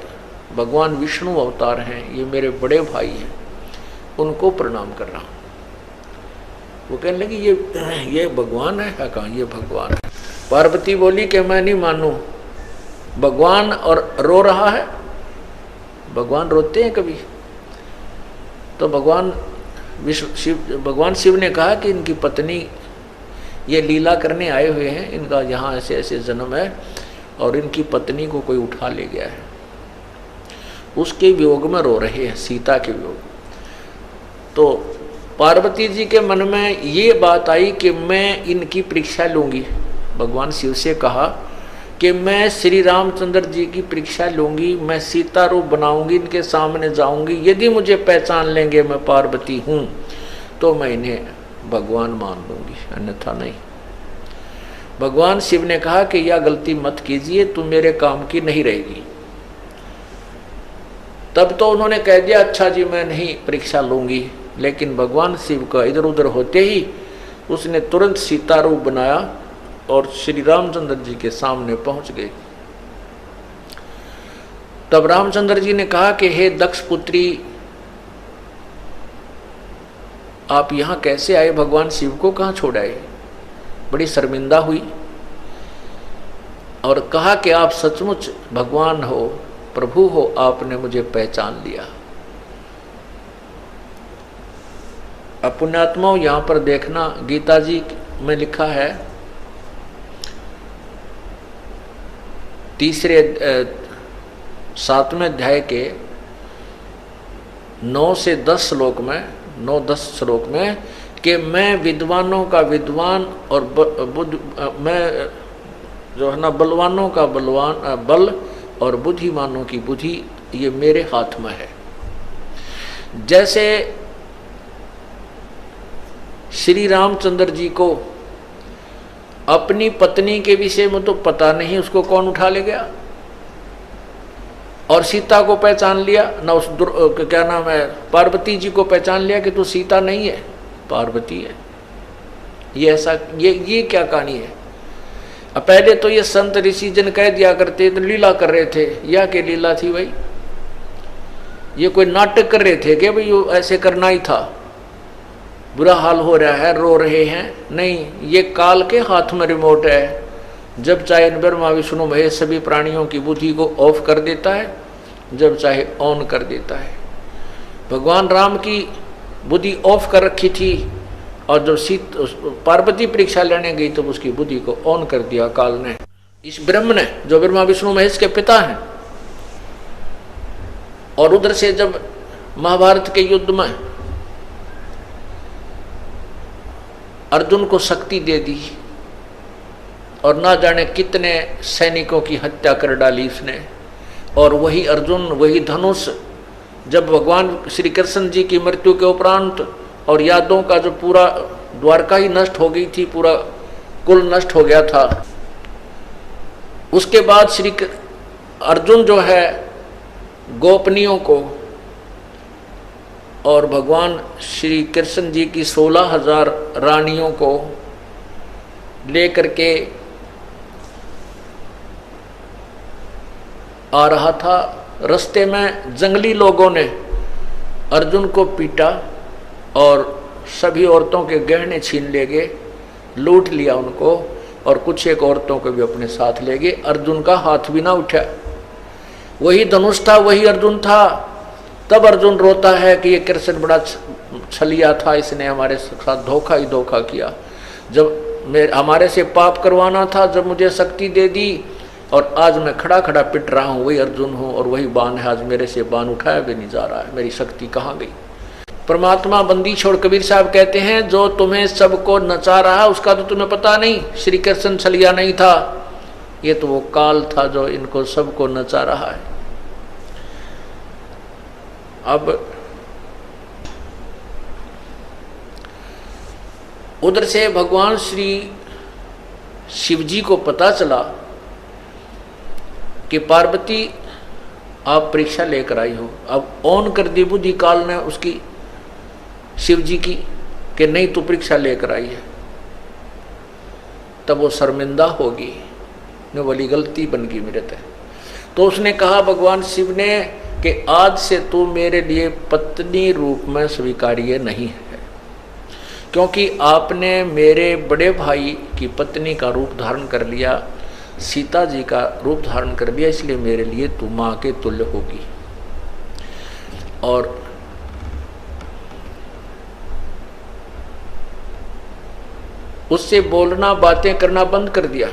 भगवान विष्णु अवतार हैं, ये मेरे बड़े भाई हैं, उनको प्रणाम कर रहा हूँ। वो कहने लगी ये भगवान है? कहाँ ये भगवान है। पार्वती बोली कि मैं नहीं मानूं, भगवान और रो रहा है। भगवान रोते हैं कभी? तो भगवान शिव ने कहा कि इनकी पत्नी ये लीला करने आए हुए हैं, इनका यहाँ ऐसे ऐसे जन्म है और इनकी पत्नी को कोई उठा ले गया है, उसके वियोग में रो रहे हैं, सीता के वियोग। तो पार्वती जी के मन में ये बात आई कि मैं इनकी परीक्षा लूँगी। भगवान शिव से कहा कि मैं श्री रामचंद्र जी की परीक्षा लूँगी, मैं सीता रूप बनाऊँगी, इनके सामने जाऊँगी, यदि मुझे पहचान लेंगे मैं पार्वती हूँ तो मैं इन्हें भगवान मान लूँगी, अन्यथा नहीं। भगवान शिव ने कहा कि यह गलती मत कीजिए, तुम मेरे काम की नहीं रहेगी। तब तो उन्होंने कह दिया अच्छा जी मैं नहीं परीक्षा लूँगी, लेकिन भगवान शिव का इधर उधर होते ही उसने तुरंत सीता रूप बनाया और श्री रामचंद्र जी के सामने पहुंच गए। तब रामचंद्र जी ने कहा कि हे दक्ष पुत्री, आप यहां कैसे आए, भगवान शिव को कहां छोड़ आए? बड़ी शर्मिंदा हुई और कहा कि आप सचमुच भगवान हो, प्रभु हो, आपने मुझे पहचान लिया। अब पुण्यात्माओं यहाँ पर देखना, गीता जी में लिखा है 7वें अध्याय के 9 से 10 श्लोक में, 9-10 श्लोक में कि मैं विद्वानों का विद्वान और मैं जो है ना बलवानों का बलवान बल और बुद्धिमानों की बुद्धि ये मेरे हाथ में है। जैसे श्री रामचंद्र जी को अपनी पत्नी के विषय में तो पता नहीं उसको कौन उठा ले गया, और सीता को पहचान लिया ना, उस क्या नाम है, पार्वती जी को पहचान लिया कि तू सीता नहीं है, पार्वती है। ये ऐसा ये क्या कहानी है? अब पहले तो ये संत ऋषि जन कह दिया करते तो लीला कर रहे थे। या क्या लीला थी भाई? ये कोई नाटक कर रहे थे कि भाई ये ऐसे करना ही था, बुरा हाल हो रहा है, रो रहे हैं? नहीं, ये काल के हाथ में रिमोट है। जब चाहे ब्रह्मा विष्णु महेश सभी प्राणियों की बुद्धि को ऑफ कर देता है, जब चाहे ऑन कर देता है। भगवान राम की बुद्धि ऑफ कर रखी थी, और जब पार्वती परीक्षा लेने गई तो उसकी बुद्धि को ऑन कर दिया काल ने, इस ब्रह्म ने, जो ब्रह्मा विष्णु महेश के पिता हैं। और उधर से जब महाभारत के युद्ध में अर्जुन को शक्ति दे दी और ना जाने कितने सैनिकों की हत्या कर डाली इसने, और वही अर्जुन, वही धनुष, जब भगवान श्री कृष्ण जी की मृत्यु के उपरांत और यादों का जो पूरा द्वारका ही नष्ट हो गई थी, पूरा कुल नष्ट हो गया था, उसके बाद श्री अर्जुन जो है गोपनियों को और भगवान श्री कृष्ण जी की 16,000 रानियों को लेकर के आ रहा था। रास्ते में जंगली लोगों ने अर्जुन को पीटा और सभी औरतों के गहने छीन ले गए, लूट लिया उनको, और कुछ एक औरतों को भी अपने साथ ले गए। अर्जुन का हाथ भी ना उठा। वही धनुष था, वही अर्जुन था। तब अर्जुन रोता है कि ये कृष्ण बड़ा छलिया था, इसने हमारे साथ धोखा ही धोखा किया। जब हमारे से पाप करवाना था, जब मुझे शक्ति दे दी, और आज मैं खड़ा खड़ा पिट रहा हूँ, वही अर्जुन हूँ और वही बाण है, आज मेरे से बाण उठाया भी नहीं जा रहा है, मेरी शक्ति कहाँ गई? परमात्मा बंदी छोड़, कबीर साहब कहते हैं, जो तुम्हें सबको नचा रहा उसका तो तुम्हें पता नहीं। श्री कृष्ण छलिया नहीं था, ये तो वो काल था जो इनको सबको नचा रहा है। अब उधर से भगवान श्री शिव जी को पता चला कि पार्वती आप परीक्षा लेकर आई हो। अब ऑन कर दी बुद्धि काल ने उसकी, शिव जी की, कि नहीं तू परीक्षा लेकर आई है। तब वो शर्मिंदा होगी, ने बोली गलती बन गई मेरे से। तो उसने कहा भगवान शिव ने कि आज से तू मेरे लिए पत्नी रूप में स्वीकार्य नहीं है, क्योंकि आपने मेरे बड़े भाई की पत्नी का रूप धारण कर लिया, सीता जी का रूप धारण कर लिया, इसलिए मेरे लिए तू माँ के तुल्य होगी। और उससे बोलना, बातें करना बंद कर दिया।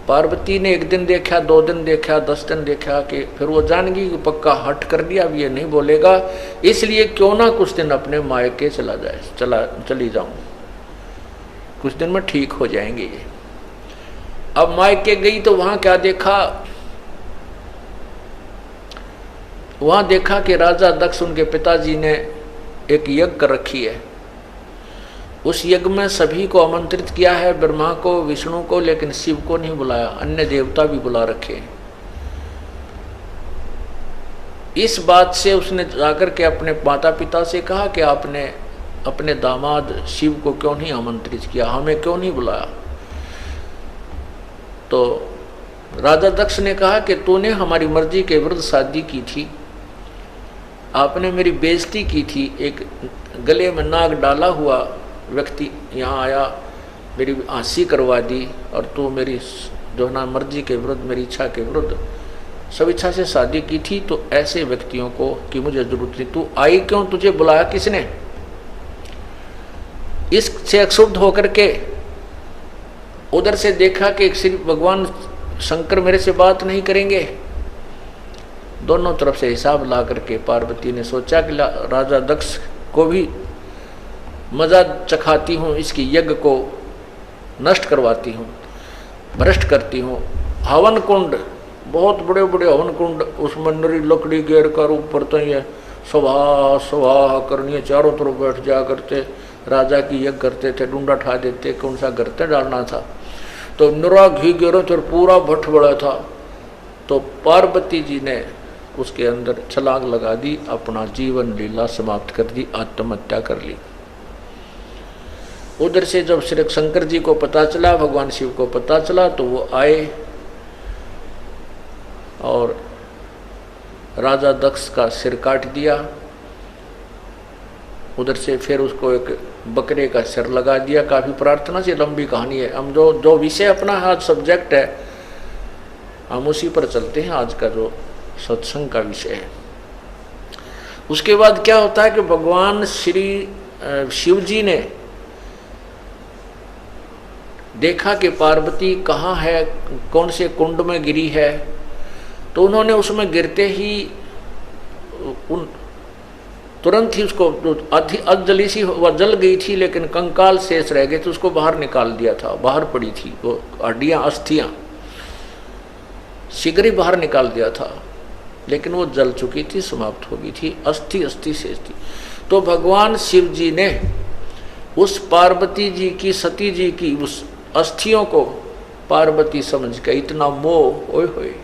पार्वती ने 1 दिन देखा, 2 दिन देखा, 10 दिन देखा, कि फिर वो जान गई कि पक्का हट कर दिया, अब ये नहीं बोलेगा, इसलिए क्यों ना कुछ दिन अपने मायके चली जाऊं, कुछ दिन में ठीक हो जाएंगे ये। अब मायके गई तो वहां क्या देखा? वहां देखा कि राजा दक्ष, उनके पिताजी ने एक यज्ञ कर रखी है। उस यज्ञ में सभी को आमंत्रित किया है, ब्रह्मा को, विष्णु को, लेकिन शिव को नहीं बुलाया। अन्य देवता भी बुला रखे। इस बात से उसने जाकर के अपने माता पिता से कहा कि आपने अपने दामाद शिव को क्यों नहीं आमंत्रित किया, हमें क्यों नहीं बुलाया? तो राजा दक्ष ने कहा कि तूने हमारी मर्जी के विरुद्ध शादी की थी, आपने मेरी बेइज्जती की थी। एक गले में नाग डाला हुआ व्यक्ति यहाँ आया, मेरी हंसी करवा दी, और तू मेरी जो ना मर्जी के विरुद्ध, मेरी इच्छा के विरुद्ध सब इच्छा से शादी की थी। तो ऐसे व्यक्तियों को कि मुझे जरूरत नहीं, तू आई क्यों, तुझे बुलाया किसने? इससे अक्षुब्ध होकर के उधर से देखा कि श्री भगवान शंकर मेरे से बात नहीं करेंगे। दोनों तरफ से हिसाब ला करके पार्वती ने सोचा कि राजा दक्ष को भी मजा चखाती हूँ, इसकी यज्ञ को नष्ट करवाती हूँ, भ्रष्ट करती हूँ, हवन कुंड, बहुत बड़े बड़े हवन कुंड, उसमें नरी लकड़ी घेर कर ऊपर तो ये सभा सभा करनी है, चारों तरफ बैठ जा करते, राजा की यज्ञ करते थे, डूंडा ठा देते, कौन सा गर्ते डालना था, तो नरा घी घेरो तो पूरा भट्ट बड़ा था। तो पार्वती जी ने उसके अंदर छलांग लगा दी, अपना जीवन लीला समाप्त कर दी, आत्महत्या कर ली। उधर से जब श्री शंकर जी को पता चला, भगवान शिव को पता चला, तो वो आए और राजा दक्ष का सिर काट दिया। उधर से फिर उसको एक बकरे का सिर लगा दिया। काफ़ी प्रार्थना से लंबी कहानी है। हम जो विषय अपना आज सब्जेक्ट है, हम उसी पर चलते हैं, आज का जो सत्संग का विषय है। उसके बाद क्या होता है कि भगवान श्री शिव जी ने देखा कि पार्वती कहाँ है, कौन से कुंड में गिरी है, तो उन्होंने उसमें गिरते ही तुरंत ही उसको अधजली सी वह जल गई थी, लेकिन कंकाल शेष रह गए थे, उसको बाहर निकाल दिया था, बाहर पड़ी थी वो हड्डियाँ, अस्थियाँ शीघ्र ही बाहर निकाल दिया था, लेकिन वो जल चुकी थी, समाप्त हो गई थी, अस्थि शेष थी। तो भगवान शिव जी ने उस पार्वती जी की, सती जी की उस अस्थियों को पार्वती समझ के इतना मोह, ओए होए,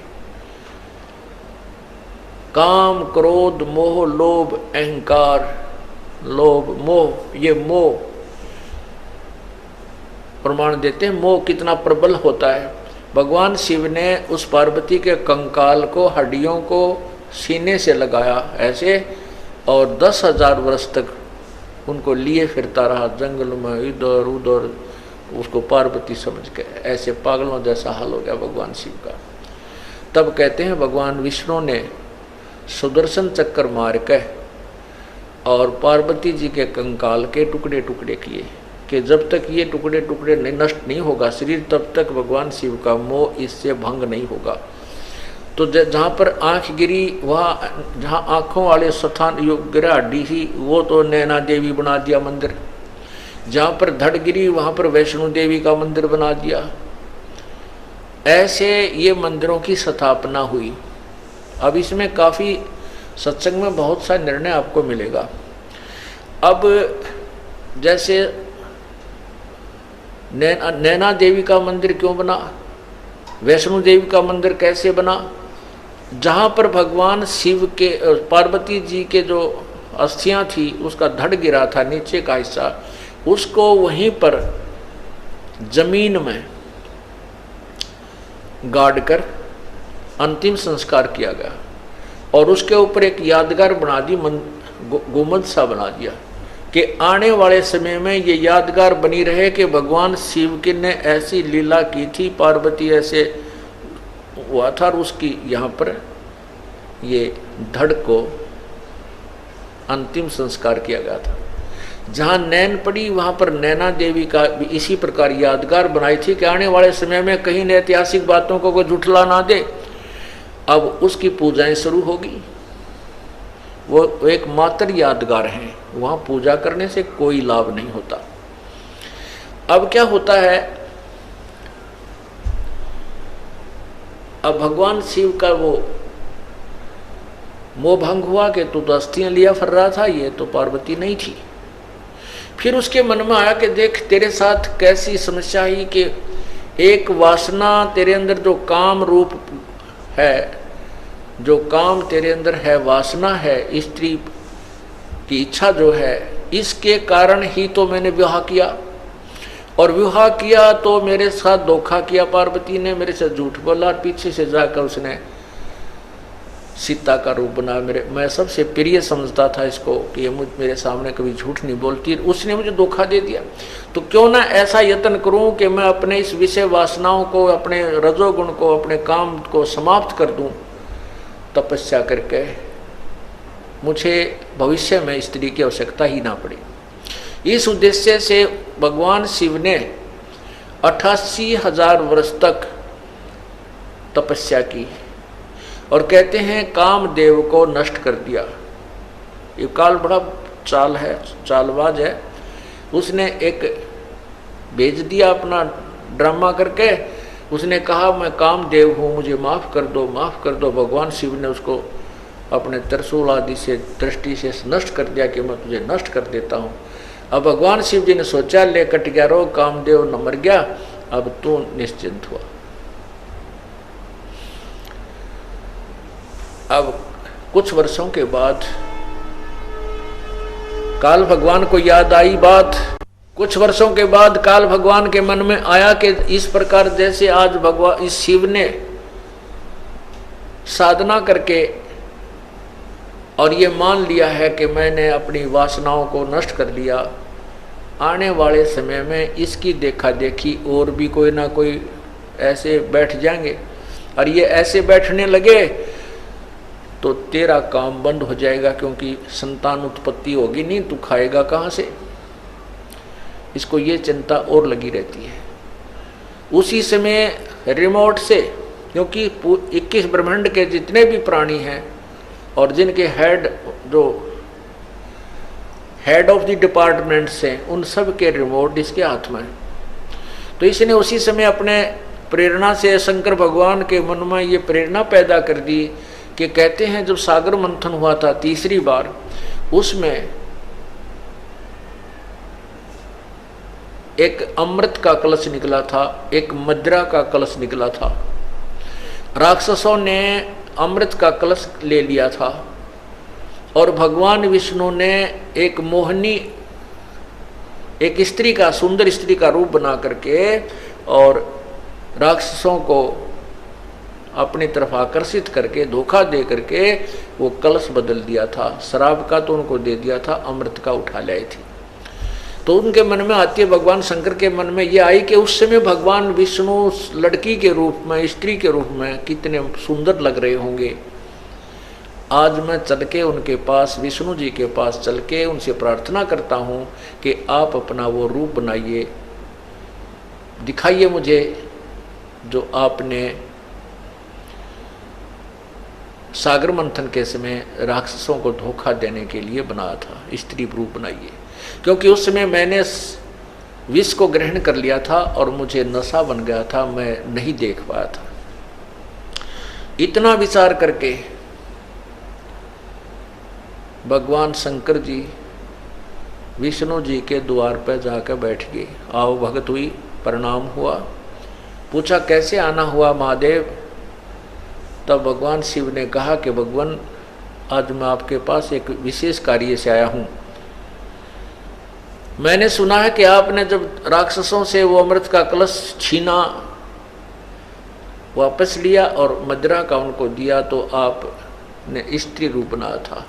काम क्रोध मोह लोभ अहंकार, लोभ मोह, ये मोह प्रमाण देते हैं मोह कितना प्रबल होता है। भगवान शिव ने उस पार्वती के कंकाल को, हड्डियों को सीने से लगाया ऐसे, और 10,000 वर्ष तक उनको लिए फिरता रहा जंगल में, इधर उधर, उसको पार्वती समझ के। ऐसे पागलों जैसा हाल हो गया भगवान शिव का। तब कहते हैं भगवान विष्णु ने सुदर्शन चक्कर मार के और पार्वती जी के कंकाल के टुकड़े टुकड़े किए कि जब तक ये टुकड़े टुकड़े नष्ट नहीं होगा शरीर, तब तक भगवान शिव का मोह इससे भंग नहीं होगा। तो जहाँ पर आँख गिरी, वहाँ जहाँ आँखों वाले स्थान गिरा हड्डी ही, वो तो नैना देवी बना दिया मंदिर। जहाँ पर धड़ गिरी, वहाँ पर वैष्णो देवी का मंदिर बना दिया। ऐसे ये मंदिरों की स्थापना हुई। अब इसमें काफ़ी सत्संग में बहुत सा निर्णय आपको मिलेगा। अब जैसे नैना देवी का मंदिर क्यों बना, वैष्णो देवी का मंदिर कैसे बना, जहाँ पर भगवान शिव के, पार्वती जी के जो अस्थियाँ थी, उसका धड़ गिरा था नीचे का हिस्सा, उसको वहीं पर जमीन में गाड़ कर अंतिम संस्कार किया गया, और उसके ऊपर एक यादगार बना दी, गुम्बद सा बना दिया कि आने वाले समय में ये यादगार बनी रहे कि भगवान शिव की ने ऐसी लीला की थी, पार्वती ऐसे हुआ था, और उसकी यहाँ पर ये धड़ को अंतिम संस्कार किया गया था। जहाँ नैन पड़ी, वहाँ पर नैना देवी का भी इसी प्रकार यादगार बनाई थी कि आने वाले समय में कहीं न ऐतिहासिक बातों को कोई झुठला ना दे। अब उसकी पूजाएं शुरू होगी। वो एक मात्र यादगार हैं, वहाँ पूजा करने से कोई लाभ नहीं होता। अब क्या होता है, अब भगवान शिव का वो मोह भंग हुआ कि तू तो अस्थियां लिया फिर रहा था, ये तो पार्वती नहीं थी। फिर उसके मन में आया कि देख तेरे साथ कैसी समस्या ही कि एक वासना तेरे अंदर, जो काम रूप है, जो काम तेरे अंदर है, वासना है, स्त्री की इच्छा जो है, इसके कारण ही तो मैंने विवाह किया, और विवाह किया तो मेरे साथ धोखा किया पार्वती ने, मेरे से झूठ बोला, पीछे से जाकर उसने सीता का रूप बना। मैं सबसे प्रिय समझता था इसको कि ये मेरे सामने कभी झूठ नहीं बोलती, उसने मुझे धोखा दे दिया। तो क्यों ना ऐसा यत्न करूं कि मैं अपने इस विषय वासनाओं को, अपने रजोगुण को, अपने काम को समाप्त कर दूं, तपस्या करके मुझे भविष्य में स्त्री की आवश्यकता ही ना पड़े। इस उद्देश्य से भगवान शिव ने 88,000 वर्ष तक तपस्या की, और कहते हैं कामदेव को नष्ट कर दिया। ये काल बड़ा चाल है, चालबाज है। उसने एक भेज दिया अपना ड्रामा करके उसने कहा मैं कामदेव हूँ, मुझे माफ़ कर दो, माफ़ कर दो। भगवान शिव ने उसको अपने त्रिशूल आदि से दृष्टि से नष्ट कर दिया कि मैं तुझे नष्ट कर देता हूँ। अब भगवान शिव जी ने सोचा ले कट गया रो, कामदेव न मर गया, अब तू निश्चिंत हुआ। अब कुछ वर्षों के बाद काल भगवान को याद आई बात। कुछ वर्षों के बाद काल भगवान के मन में आया कि इस प्रकार जैसे आज भगवान इस शिव ने साधना करके और ये मान लिया है कि मैंने अपनी वासनाओं को नष्ट कर लिया, आने वाले समय में इसकी देखा देखी और भी कोई ना कोई ऐसे बैठ जाएंगे, और ये ऐसे बैठने लगे तो तेरा काम बंद हो जाएगा, क्योंकि संतान उत्पत्ति होगी नहीं, तू खाएगा कहाँ से। इसको ये चिंता और लगी रहती है। उसी समय रिमोट से, क्योंकि 21 ब्रह्मांड के जितने भी प्राणी हैं और जिनके हेड ऑफ द डिपार्टमेंट्स हैं, उन सब के रिमोट इसके हाथ में है। तो इसने उसी समय अपने प्रेरणा से शंकर भगवान के मन में ये प्रेरणा पैदा कर दी कि कहते हैं जब सागर मंथन हुआ था तीसरी बार, उसमें एक अमृत का कलश निकला था, एक मदिरा का कलश निकला था। राक्षसों ने अमृत का कलश ले लिया था और भगवान विष्णु ने एक मोहनी, एक स्त्री का, सुंदर स्त्री का रूप बना करके और राक्षसों को अपनी तरफ आकर्षित करके धोखा दे करके वो कलश बदल दिया था। शराब का तो उनको दे दिया था, अमृत का उठा लाए थे। तो उनके मन में आती है, भगवान शंकर के मन में ये आई कि उस समय भगवान विष्णु लड़की के रूप में, स्त्री के रूप में कितने सुंदर लग रहे होंगे। आज मैं चल के उनके पास, विष्णु जी के पास चल के उनसे प्रार्थना करता हूँ कि आप अपना वो रूप बनाइए, दिखाइए मुझे जो आपने सागर मंथन के समय राक्षसों को धोखा देने के लिए बनाया था, स्त्री रूप बनाइए। क्योंकि उस समय मैंने विष को ग्रहण कर लिया था और मुझे नशा बन गया था, मैं नहीं देख पाया था। इतना विचार करके भगवान शंकर जी विष्णु जी के द्वार पर जाकर बैठ गए। आओ भगत हुई, प्रणाम हुआ, पूछा कैसे आना हुआ महादेव। तब भगवान शिव ने कहा कि भगवान आज मैं आपके पास एक विशेष कार्य से आया हूँ। मैंने सुना है कि आपने जब राक्षसों से वो अमृत का कलश छीना, वापस लिया और मदिरा का उनको दिया, तो आपने स्त्री रूप बनाया था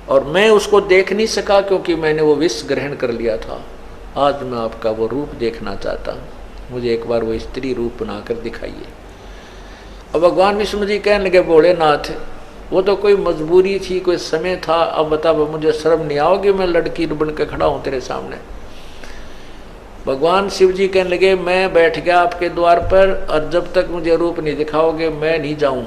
और मैं उसको देख नहीं सका क्योंकि मैंने वो विष ग्रहण कर लिया था। आज मैं आपका वो रूप देखना चाहता हूँ, मुझे एक बार वो स्त्री रूप बनाकर दिखाइए। अब भगवान विष्णु जी कहने लगे भोलेनाथ, वो तो कोई मजबूरी थी, कोई समय था, अब बता मुझे शर्म नहीं आओगी, मैं लड़की बन के खड़ा हूँ तेरे सामने। भगवान शिव जी कहने लगे मैं बैठ गया आपके द्वार पर और जब तक मुझे रूप नहीं दिखाओगे मैं नहीं जाऊं।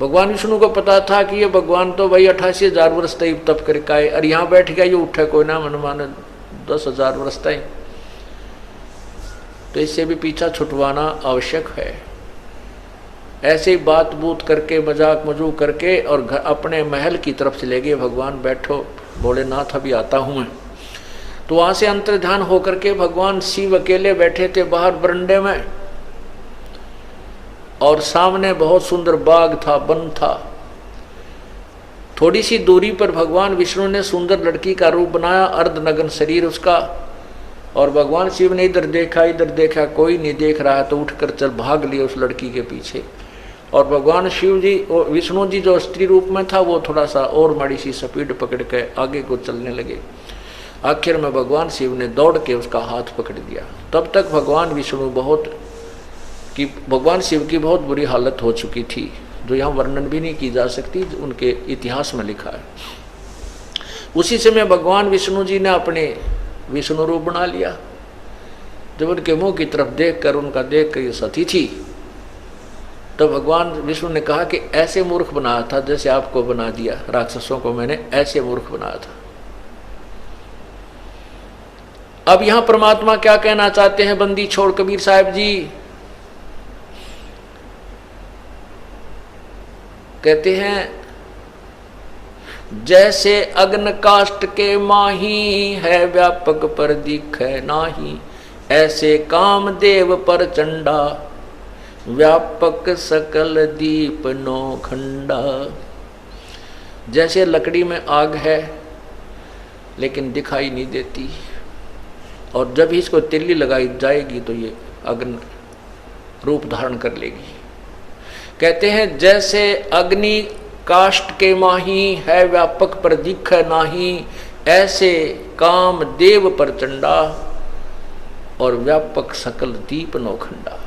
भगवान विष्णु को पता था कि ये भगवान तो भाई 88,000 वर्ष तक तप करके आए और यहाँ बैठ गया, ये उठे कोई ना मन माने 10,000 वर्ष तक, तो इससे भी पीछा छुटवाना आवश्यक है। ऐसे ही बात बूत करके मजाक मजूक करके और अपने महल की तरफ चले गए। भगवान बैठो भोलेनाथ अभी आता हूँ मैं। तो वहाँ से अंतर्ध्यान होकर के भगवान शिव अकेले बैठे थे बाहर बरंडे में और सामने बहुत सुंदर बाग था, वन था। थोड़ी सी दूरी पर भगवान विष्णु ने सुंदर लड़की का रूप बनाया, अर्धनग्न शरीर उसका, और भगवान शिव ने इधर देखा, कोई नहीं देख रहा है तो उठकर चल भाग लिए उस लड़की के पीछे। और भगवान शिव जी और विष्णु जी जो स्त्री रूप में था वो थोड़ा सा और माड़ी सी स्पीड पकड़ के आगे को चलने लगे। आखिर में भगवान शिव ने दौड़ के उसका हाथ पकड़ दिया। तब तक भगवान शिव की बहुत बुरी हालत हो चुकी थी, जो यहाँ वर्णन भी नहीं की जा सकती, उनके इतिहास में लिखा है। उसी समय भगवान विष्णु जी ने अपने विष्णु रूप बना लिया। जब उनके मुंह की तरफ देखकर ये सती थी, तो भगवान विष्णु ने कहा कि ऐसे मूर्ख बनाया था जैसे आपको बना दिया, राक्षसों को मैंने ऐसे मूर्ख बनाया था। अब यहां परमात्मा क्या कहना चाहते हैं बंदी छोड़ कबीर साहब जी? कहते हैं जैसे अग्न काष्ठ के माही है व्यापक पर दिखे नाही, ऐसे कामदेव पर चंडा व्यापक सकल दीप नो खंडा। जैसे लकड़ी में आग है लेकिन दिखाई नहीं देती, और जब ही इसको तिल्ली लगाई जाएगी तो ये अग्नि रूप धारण कर लेगी। कहते हैं जैसे अग्नि काष्ठ के माही है व्यापक पर दिखे नाही, ऐसे काम देव पर चंडा और व्यापक सकल दीप नौखंडा।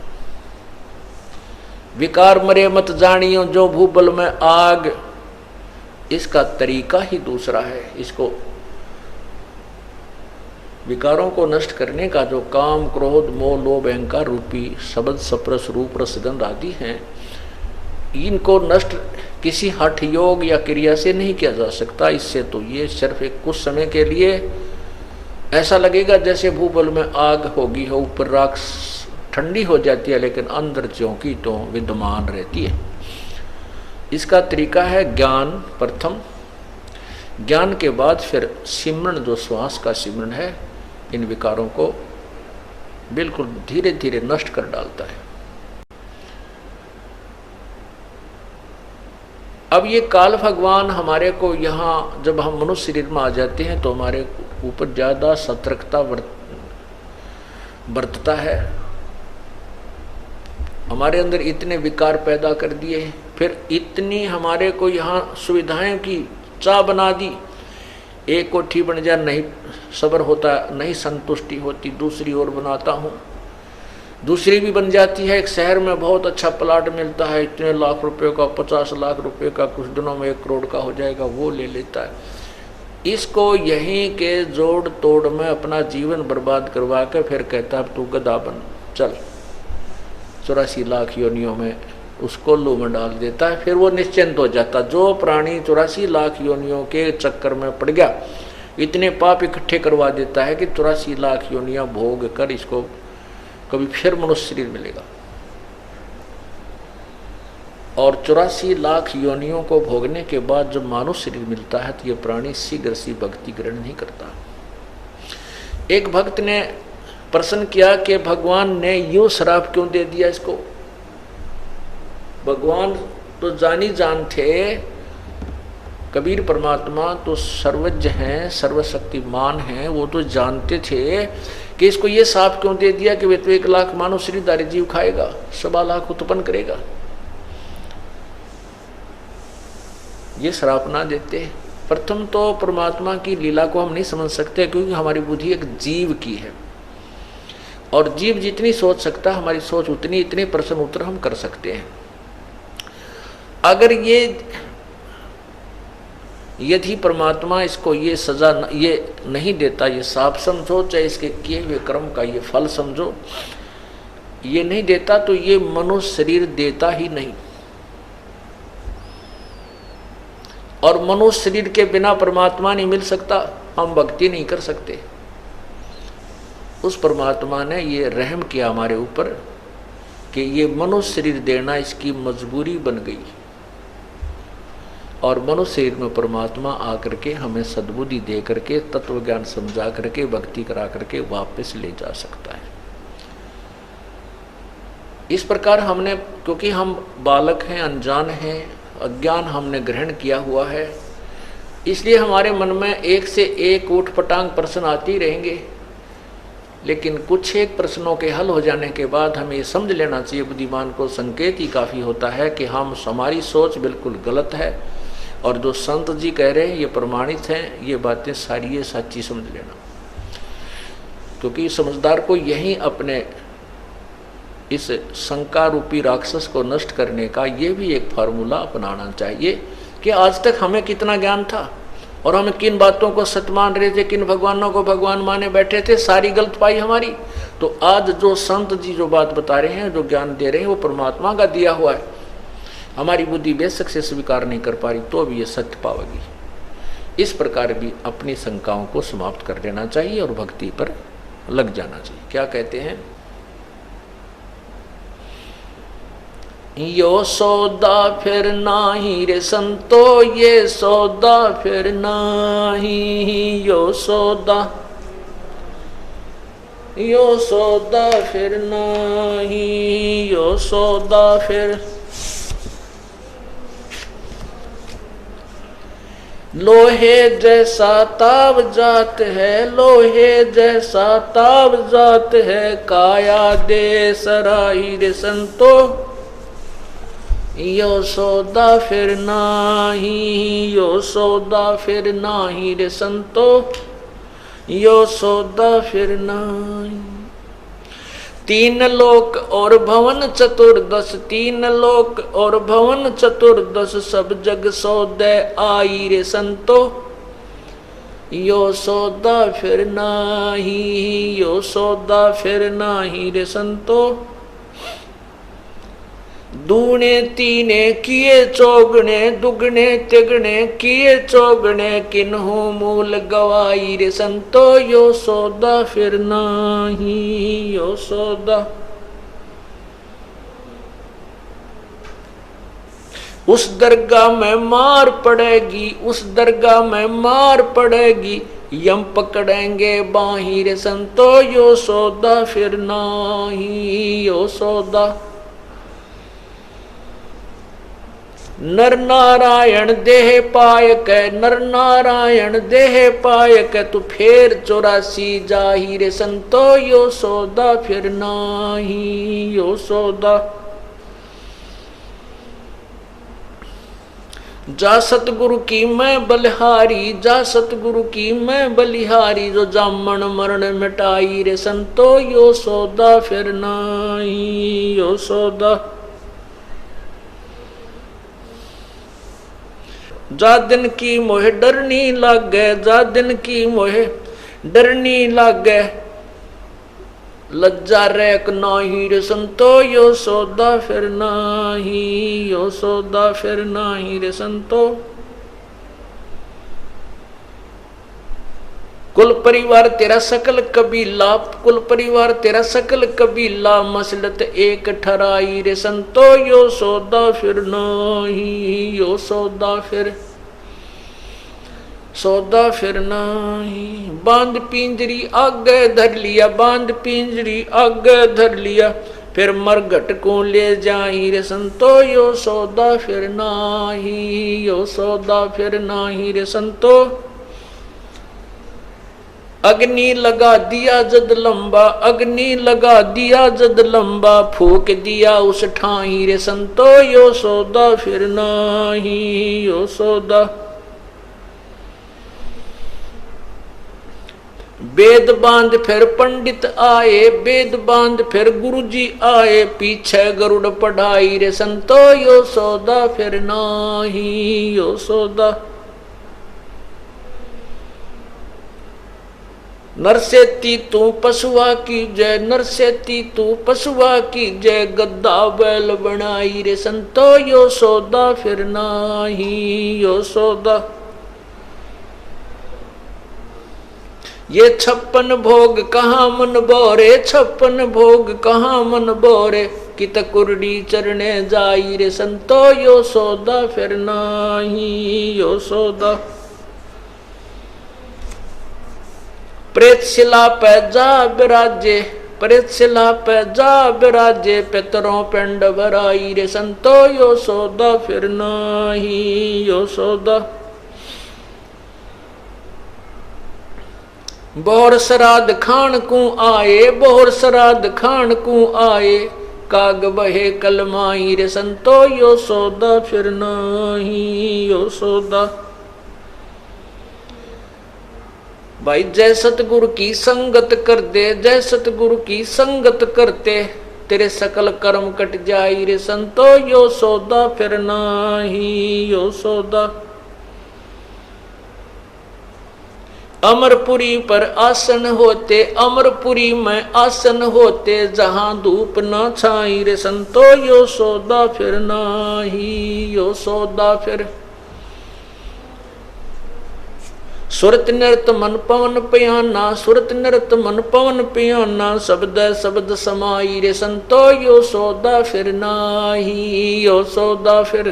विकार मरे मत जानियो जो भूबल में आग, इसका तरीका ही दूसरा है। इसको विकारों को नष्ट करने का जो काम क्रोध मोह लोभ अहंकार रूपी शब्द सप्रस रूप रसगंध आदि हैं, इनको नष्ट किसी हठ योग या क्रिया से नहीं किया जा सकता। इससे तो ये सिर्फ एक कुछ समय के लिए ऐसा लगेगा जैसे भूबल में आग होगी हो, ऊपर राख ठंडी हो जाती है लेकिन अंदर चौंकी तो विद्यमान रहती है। इसका तरीका है ज्ञान प्रथम, ज्ञान के बाद फिर सिमरण, जो श्वास का सिमरण है, इन विकारों को बिल्कुल धीरे धीरे नष्ट कर डालता है। अब ये काल भगवान हमारे को यहाँ जब हम मनुष्य शरीर में आ जाते हैं तो हमारे ऊपर ज़्यादा सतर्कता बरतता है। हमारे अंदर इतने विकार पैदा कर दिए, फिर इतनी हमारे को यहाँ सुविधाएं की चाह बना दी। एक कोठी बन जाए नहीं सब्र होता, नहीं संतुष्टि होती, दूसरी ओर बनाता हूँ, दूसरी भी बन जाती है। एक शहर में बहुत अच्छा प्लाट मिलता है, इतने लाख रुपए का, 50 लाख रुपए का, कुछ दिनों में 1 करोड़ का हो जाएगा, वो ले लेता है। इसको यहीं के जोड़ तोड़ में अपना जीवन बर्बाद करवा कर फिर कहता है तू गधा बन चल, 84 लाख योनियों में उसको लू में डाल देता है। फिर वो निश्चिंत हो जाता। जो प्राणी 84 लाख योनियों के चक्कर में पड़ गया, इतने पाप इकट्ठे करवा देता है कि 84 लाख योनियां भोग कर इसको कभी फिर मनुष्य शरीर मिलेगा। और 84 लाख योनियों को भोगने के बाद जब मानव शरीर मिलता है तो ये प्राणी शीघ्र सी भक्ति ग्रहण नहीं करता। एक भक्त ने प्रश्न किया कि भगवान ने यूं श्राप क्यों दे दिया इसको? भगवान तो जानी जान थे, कबीर परमात्मा तो सर्वज्ञ हैं, सर्वशक्तिमान हैं, वो तो जानते थे कि इसको ये श्राप क्यों दे दिया कि वे तो 1 लाख मानव शरीरधारी जीव खाएगा, 1.25 लाख उत्पन्न करेगा। ये श्राप ना देते। प्रथम तो परमात्मा की लीला को हम नहीं समझ सकते क्योंकि हमारी बुद्धि एक जीव की है, और जीव जितनी सोच सकता है हमारी सोच उतनी, इतने प्रश्न उत्तर हम कर सकते हैं। अगर यदि परमात्मा इसको ये सजा ये नहीं देता, ये साफ समझो, चाहे इसके किए हुए कर्म का ये फल समझो, ये नहीं देता तो ये मनुष्य शरीर देता ही नहीं। और मनुष्य शरीर के बिना परमात्मा नहीं मिल सकता, हम भक्ति नहीं कर सकते। उस परमात्मा ने ये रहम किया हमारे ऊपर कि ये मनुष्य शरीर देना इसकी मजबूरी बन गई, और मनुष्य शरीर में परमात्मा आकर के हमें सद्बुद्धि दे करके, तत्व ज्ञान समझा करके, भक्ति करा करके वापस ले जा सकता है। इस प्रकार हमने, क्योंकि हम बालक हैं, अनजान हैं, अज्ञान हमने ग्रहण किया हुआ है, इसलिए हमारे मन में एक से एक ऊटपटांग प्रश्न आते ही रहेंगे। लेकिन कुछ एक प्रश्नों के हल हो जाने के बाद हमें ये समझ लेना चाहिए, बुद्धिमान को संकेत ही काफ़ी होता है कि हमारी सोच बिल्कुल गलत है, और जो संत जी कह रहे हैं ये प्रमाणित हैं, ये बातें सारी ये सच्ची समझ लेना। क्योंकि समझदार को यही अपने इस शंका रूपी राक्षस को नष्ट करने का ये भी एक फार्मूला अपनाना चाहिए कि आज तक हमें कितना ज्ञान था और हम किन बातों को सत्य मान रहे थे, किन भगवानों को भगवान माने बैठे थे, सारी गलत पाई हमारी। तो आज जो संत जी जो बात बता रहे हैं, जो ज्ञान दे रहे हैं, वो परमात्मा का दिया हुआ है। हमारी बुद्धि बेशक से स्वीकार नहीं कर पा रही तो भी ये सत्य पावेगी। इस प्रकार भी अपनी शंकाओं को समाप्त कर देना चाहिए और भक्ति पर लग जाना चाहिए। क्या कहते हैं? यो सौदा फिर नाही रे संतो, ये सौदा फिर नाही। यो सौदा फिर नाही, यो सौदा फिर। लोहे जैसा ताव जात है, लोहे जैसा ताव जात है, काया दे सराही रे संतो, यो सौदा फिर नाही, यो सौदा फिर नाही रे संतो, यो सौदा फिर नाही। तीन लोक और भवन चतुर्दश, तीन लोक और भवन चतुर्दश, सब जग सौदे आई रे संतो, यो सौदा फिर नाही, यो सौदा फिर नाही रे संतो। दूने तीने किए चौगने, दुगने तिगने किए चौगने, किन्हू मूल गवाई रे संतो, यो सौदा फिर नाही, यो सौदा। उस दरगाह में मार पड़ेगी, उस दरगाह में मार पड़ेगी, यम पकड़ेंगे बाही रे संतो, यो सौदा फिर नाही, यो सौदा। नर नारायण देह पायक, नर नारायण देह पायक, तू फेर 84 जाही रे संतो, यो सौदा फिर नाही, यो सौदा। जा सतगुरु की मैं बलिहारी, जा सतगुरु की मैं बलिहारी, जो जामन मरण मिटाई रे संतो, यो सौदा फिर नाही, यो सौदा। जा दिन की मोहे डरनी लागे, जा दिन की मोहे डरनी लागे, लज्जा रेक नाही रे संतो, यो सौदा फिर नाही, यो सौदा फिर नाही रे संतो। कुल परिवार तेरा सकल कबीला, कुल परिवार तेरा सकल कबीला, मसलत एक ठराई रे संतो, यो सौदा फिर नाही, यो सौदा फिर, सौदा फिर नाही। बांध पिंजरी आगे धर लिया, बांध पिंजरी आगे धर लिया, फिर मरघट को ले जाई रे संतो, यो सौदा फिर नाही, यो सौदा फिर नाही रे संतो। अग्नि लगा दिया जद लंबा, अग्नि लगा दिया जद लंबा, फूक दिया उस ठाई रे संतो, यो सौदा फिर नाही, यो सौदा। वेद बांध फिर पंडित आए, वेद बांध फिर गुरुजी आए, पीछे गरुड़ पढ़ाई रे संतो, यो सौदा फिर नाही, यो सौदा। नरसेती तू पशुआ की जय, नरसेती तू पशुआ की जय, गद्दा बैल बनाई रे संतो, यो सौदा फिर नाही, यो सौदा। ये 56 भोग कहाँ मन बोरे, 56 भोग कहाँ मन बोरे, कित कुरडी चरणे जाई रे संतो, यो सौदा फिर नाही, यो सौदा। प्रेत शिला पे जा विराजे, प्रेत शिला पे जा विराजे, पितरों पिंड भराई रे संतो, यो सौदा फिर नाही, यो सौदा। बोहर श्राद्ध खान को आए, बोहर श्राद्ध खान को आए, काग बहे कलमाई रे संतो, यो सौदा फिर नाही, यो सौदा। भाई जय सतगुरु की संगत कर दे, जय सतगुरु की संगत करते, तेरे सकल कर्म कट जाई रे संतो, यो सौदा फिर नाही, यो सौदा। अमरपुरी पर आसन होते, अमरपुरी में आसन होते, जहां धूप न छाई रे संतो, यो सौदा फिर नाही, यो सौदा फिर। सुरत नृत मन पवन पियाना, सुरत नृत मन पवन पियाना, शब्द शब्द समाई रे संतो यो सौदा फिर नाही, यो सौदा फिर।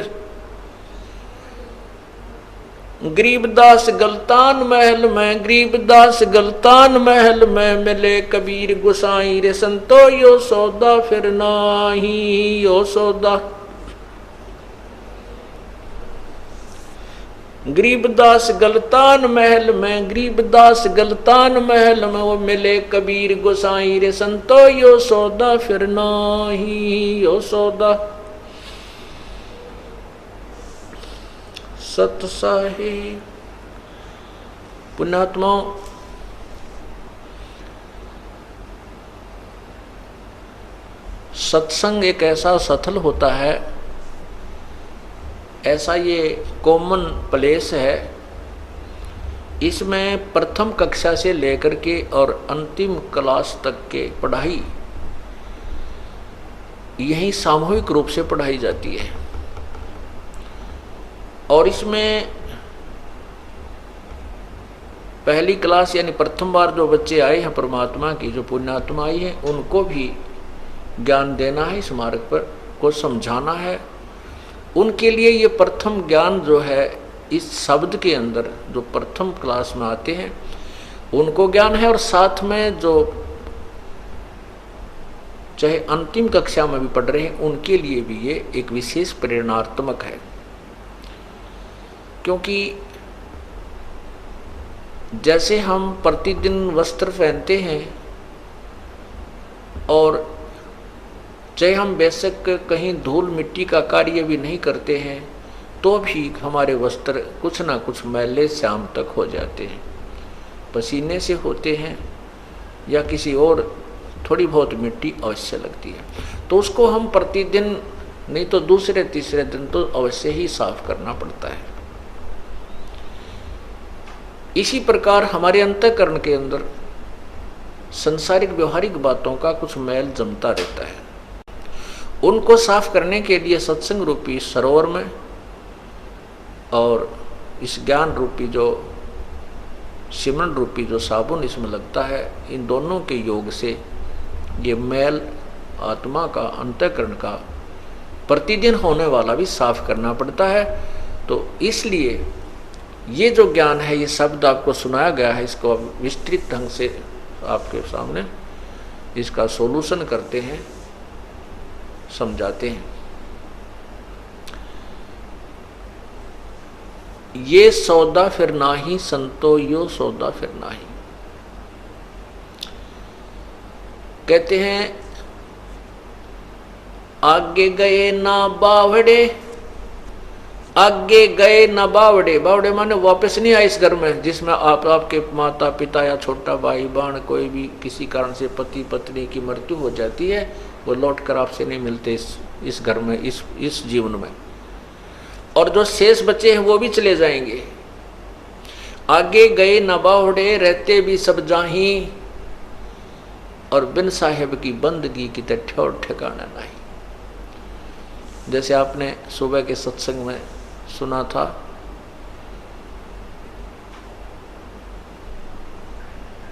गरीबदास गलतान महल में, गरीबदास गलतान महल में, मिले कबीर गुसाई रे संतो यो सौदा फिर नाही, यो सौदा। गरीबदास गलतान महल में, गरीबदास गलतान महल में, वो मिले कबीर गोसाई रे संतो यो सौदा फिर नाही, यो सौदा। सत साहिब पुण्यात्माओं, सत्संग एक ऐसा सथल होता है, ऐसा ये कॉमन प्लेस है, इसमें प्रथम कक्षा से लेकर के और अंतिम क्लास तक के पढ़ाई यही सामूहिक रूप से पढ़ाई जाती है। और इसमें पहली क्लास यानी प्रथम बार जो बच्चे आए हैं परमात्मा की, जो पुण्यात्मा आई है, उनको भी ज्ञान देना है, इस मार्ग पर को समझाना है। उनके लिए ये प्रथम ज्ञान जो है, इस शब्द के अंदर जो प्रथम क्लास में आते हैं उनको ज्ञान है, और साथ में जो चाहे अंतिम कक्षा में भी पढ़ रहे हैं उनके लिए भी ये एक विशेष प्रेरणात्मक है। क्योंकि जैसे हम प्रतिदिन वस्त्र पहनते हैं और चाहे हम बेशक कहीं धूल मिट्टी का कार्य भी नहीं करते हैं तो भी हमारे वस्त्र कुछ ना कुछ मैले शाम तक हो जाते हैं, पसीने से होते हैं या किसी और थोड़ी बहुत मिट्टी अवश्य लगती है। तो उसको हम प्रतिदिन नहीं तो दूसरे तीसरे दिन तो अवश्य ही साफ करना पड़ता है। इसी प्रकार हमारे अंतःकरण के अंदर संसारिक व्यवहारिक बातों का कुछ मैल जमता रहता है। उनको साफ करने के लिए सत्संग रूपी सरोवर में और इस ज्ञान रूपी जो सिमरन रूपी जो साबुन इसमें लगता है, इन दोनों के योग से ये मैल आत्मा का अंतःकरण का प्रतिदिन होने वाला भी साफ करना पड़ता है। तो इसलिए ये जो ज्ञान है, ये शब्द आपको सुनाया गया है, इसको विस्तृत ढंग से आपके सामने इसका सॉल्यूशन करते हैं, समझाते हैं। ये सौदा फिर नाही संतो यो सौदा फिर नाही। कहते हैं आगे गए ना बावड़े, आगे गए ना बावड़े। बावड़े माने वापस नहीं आए इस घर में जिसमें आपके माता पिता या छोटा भाई बहन कोई भी किसी कारण से पति पत्नी की मृत्यु हो जाती है, वो लौट कर आपसे नहीं मिलते इस घर में, इस जीवन में। और जो शेष बच्चे हैं वो भी चले जाएंगे। आगे गए न बावड़े, रहते भी सब जाही, और बिन साहेब की बंदगी की ठौर ठिकाना नहीं। जैसे आपने सुबह के सत्संग में सुना था,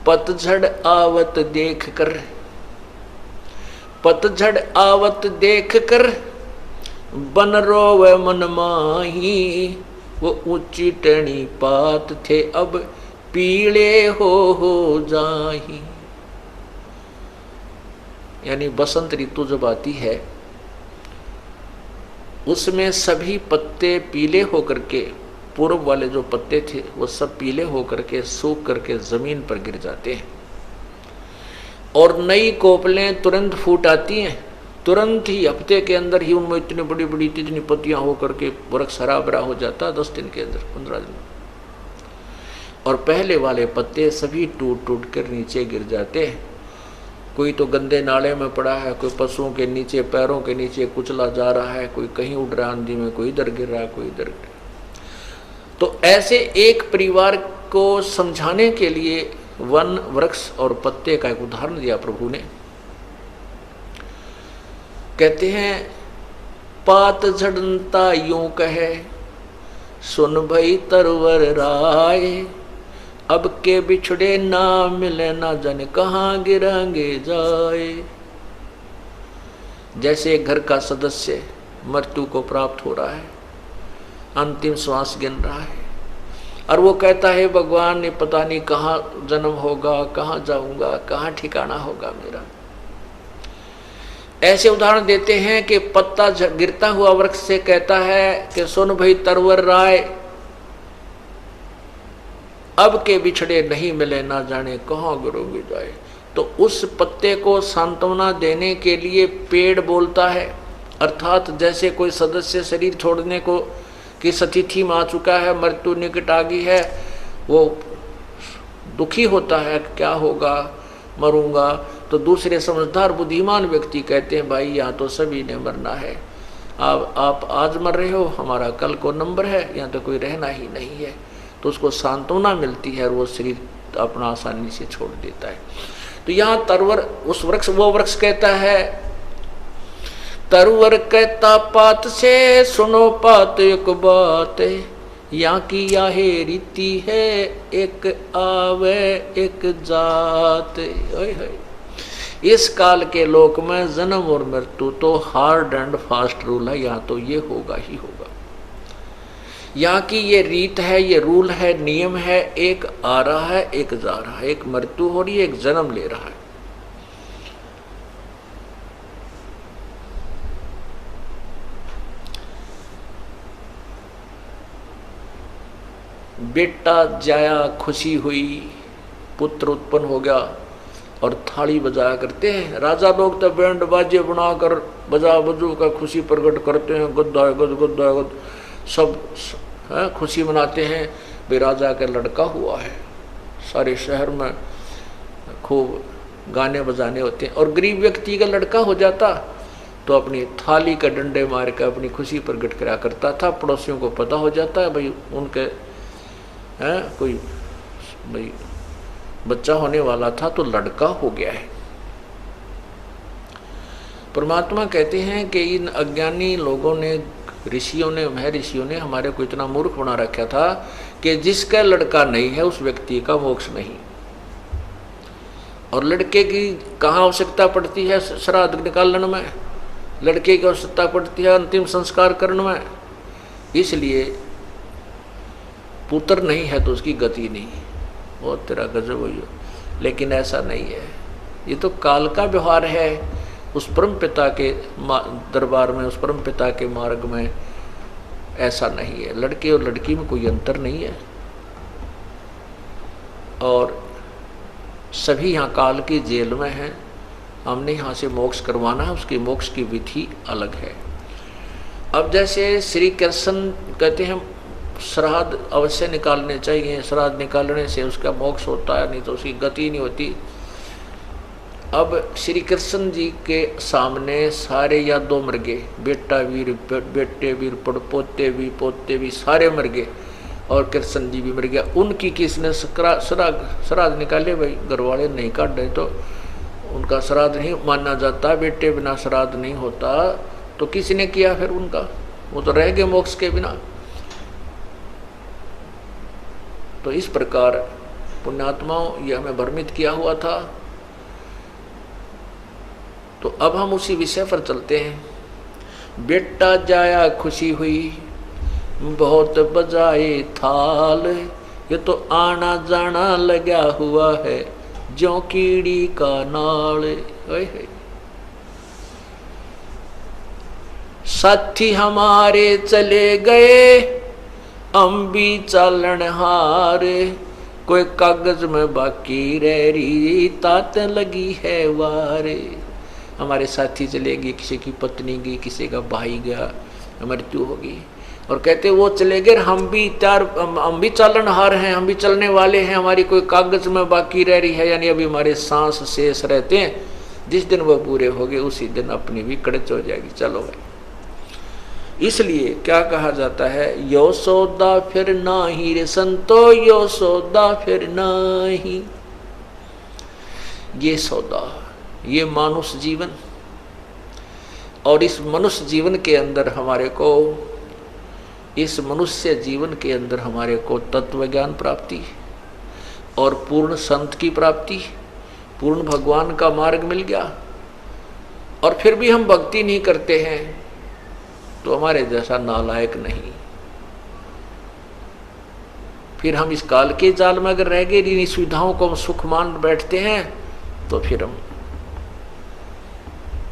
पतझड़ आवत देख कर, पतझड़ आवत देख कर बन रोवे मन माही, वो ऊंची टहनी पात थे अब पीले हो जाही। यानी बसंत ऋतु जब आती है उसमें सभी पत्ते पीले होकर के, पूर्व वाले जो पत्ते थे वो सब पीले होकर के सूख करके जमीन पर गिर जाते हैं, और नई कोपलें तुरंत फूट आती हैं। तुरंत ही हफ्ते के अंदर ही उनमें इतनी बड़ी बड़ी इतनी पत्तियां होकर के वृक्ष हरा भरा हो जाता है, 10 दिन के अंदर, 15 दिन। और पहले वाले पत्ते सभी टूट टूट कर नीचे गिर जाते हैं। कोई तो गंदे नाले में पड़ा है, कोई पशुओं के नीचे पैरों के नीचे कुचला जा रहा है, कोई कहीं उड़ रहा आंधी में, कोई इधर गिर रहा है, कोई इधर गिर रहा है। तो ऐसे एक परिवार को समझाने के लिए वन वृक्ष और पत्ते का एक उदाहरण दिया प्रभु ने। कहते हैं पात झड़ता यूं कहे, सुन भई तरवर राय, अब के बिछड़े ना मिले ना जाने कहाँ गिरेंगे जाए। जैसे एक घर का सदस्य मृत्यु को प्राप्त हो रहा है, अंतिम श्वास गिन रहा है, और वो कहता है भगवान ने पता नहीं कहाँ जन्म होगा, कहाँ जाऊंगा, कहाँ ठिकाना होगा मेरा। ऐसे उदाहरण देते हैं कि पत्ता गिरता हुआ वृक्ष से कहता है कि सुन भाई तरवर राय, अब के बिछड़े नहीं मिले ना जाने कहाँ गिरोगे जाए। तो उस पत्ते को सांत्वना देने के लिए पेड़ बोलता है, अर्थात जैसे कोई सदस्य शरीर छोड़ने को की स्थिति में आ चुका है, मृत्यु निकट आ गई है, वो दुखी होता है क्या होगा, मरूंगा। तो दूसरे समझदार बुद्धिमान व्यक्ति कहते हैं भाई यहाँ तो सभी ने मरना है, आप आज मर रहे हो, हमारा कल को नंबर है, यहाँ तो कोई रहना ही नहीं है। तो उसको सांत्वना मिलती है और वो शरीर अपना आसानी से छोड़ देता है। तो यहाँ तरवर उस वृक्ष, वो वृक्ष कहता है, तरवर कहता पात से सुनो पात एक बात, यहाँ की याहे रीति है एक आवे एक जात। इस काल के लोक में जन्म और मृत्यु तो हार्ड एंड फास्ट रूल है, यहाँ तो ये होगा ही होगा। यहाँ की ये रीत है, ये रूल है, नियम है, एक आ रहा है एक जा रहा है, एक मृत्यु हो रही है एक जन्म ले रहा है। बेटा जाया खुशी हुई, पुत्र उत्पन्न हो गया और थाली बजाया करते हैं। राजा लोग तो बैंड बाजे बनाकर बजा बजू का खुशी प्रकट करते हैं, गुद्दा गुद गुद्दा गुद, सब खुशी मनाते हैं भाई राजा का लड़का हुआ है। सारे शहर में खूब गाने बजाने होते हैं। और गरीब व्यक्ति का लड़का हो जाता तो अपनी थाली का डंडे मार कर अपनी खुशी प्रकट करा करता था। पड़ोसियों को पता हो जाता है भाई उनके कोई भाई बच्चा होने वाला था तो लड़का हो गया है। परमात्मा कहते हैं कि इन अज्ञानी लोगों ने, ऋषियों ने, महर्षियों ने हमारे को इतना मूर्ख बना रखा था कि जिसका लड़का नहीं है उस व्यक्ति का मोक्ष नहीं। और लड़के की कहाँ आवश्यकता पड़ती है? श्राद्ध निकालने में। लड़के की आवश्यकता पड़ती है अंतिम संस्कार करने में। इसलिए पुत्र नहीं है तो उसकी गति नहीं, बहुत तेरा गजब हुई हो। लेकिन ऐसा नहीं है, ये तो काल का व्यवहार है। उस परम पिता के दरबार में, उस परम पिता के मार्ग में ऐसा नहीं है। लड़के और लड़की में कोई अंतर नहीं है। और सभी यहाँ काल की जेल में हैं। हमने यहाँ से मोक्ष करवाना है, उसकी मोक्ष की विधि अलग है। अब जैसे श्री कृष्ण कहते हैं श्राद्ध अवश्य निकालने चाहिए, श्राद्ध निकालने से उसका मोक्ष होता है, नहीं तो उसकी गति नहीं होती। अब श्री कृष्ण जी के सामने सारे यादव मर गए, बेटा वीर, बेटे वीर, पोते भी, पोते भी, सारे मर गए और कृष्ण जी भी मर गया। उनकी किसने श्राद्ध निकाले? भाई घर वाले नहीं काट रहे तो उनका श्राद्ध नहीं माना जाता। बेटे बिना श्राद्ध नहीं होता तो किसने किया फिर उनका? वो तो रह गए मोक्ष के बिना। तो इस प्रकार पुण्यात्माओं ये हमें भ्रमित किया हुआ था। तो अब हम उसी विषय पर चलते हैं। बेटा जाया खुशी हुई, बहुत बजाए थाल, ये तो आना जाना लगा हुआ है ज्यों कीड़ी का नाल। साथी हमारे चले गए, हम भी चालन हारे, कोई कागज में बाकी रह रही, तात लगी है वारे। हमारे साथी चले गए, किसी की पत्नी गई, किसी का भाई गया, मृत्यु होगी। और कहते वो चले गए, हम भी चालन हार हैं, हम भी चलने वाले हैं, हमारी कोई कागज में बाकी रह रही है, यानी अभी हमारे सांस शेष रहते हैं। जिस दिन वो पूरे हो गए उसी दिन अपनी भी कड़च हो जाएगी। चलो भाई, इसलिए क्या कहा जाता है, यो सौदा फिर नाही रे संतो, यो सौदा फिर नाही। ये सौदा, ये मानुष जीवन, और इस मनुष्य जीवन के अंदर हमारे को, इस मनुष्य जीवन के अंदर हमारे को तत्व ज्ञान प्राप्ति, और पूर्ण संत की प्राप्ति, पूर्ण भगवान का मार्ग मिल गया, और फिर भी हम भक्ति नहीं करते हैं, तो हमारे जैसा नालायक नहीं। फिर हम इस काल के जाल में अगर रह गए, इन सुविधाओं को हम सुख मान बैठते हैं, तो फिर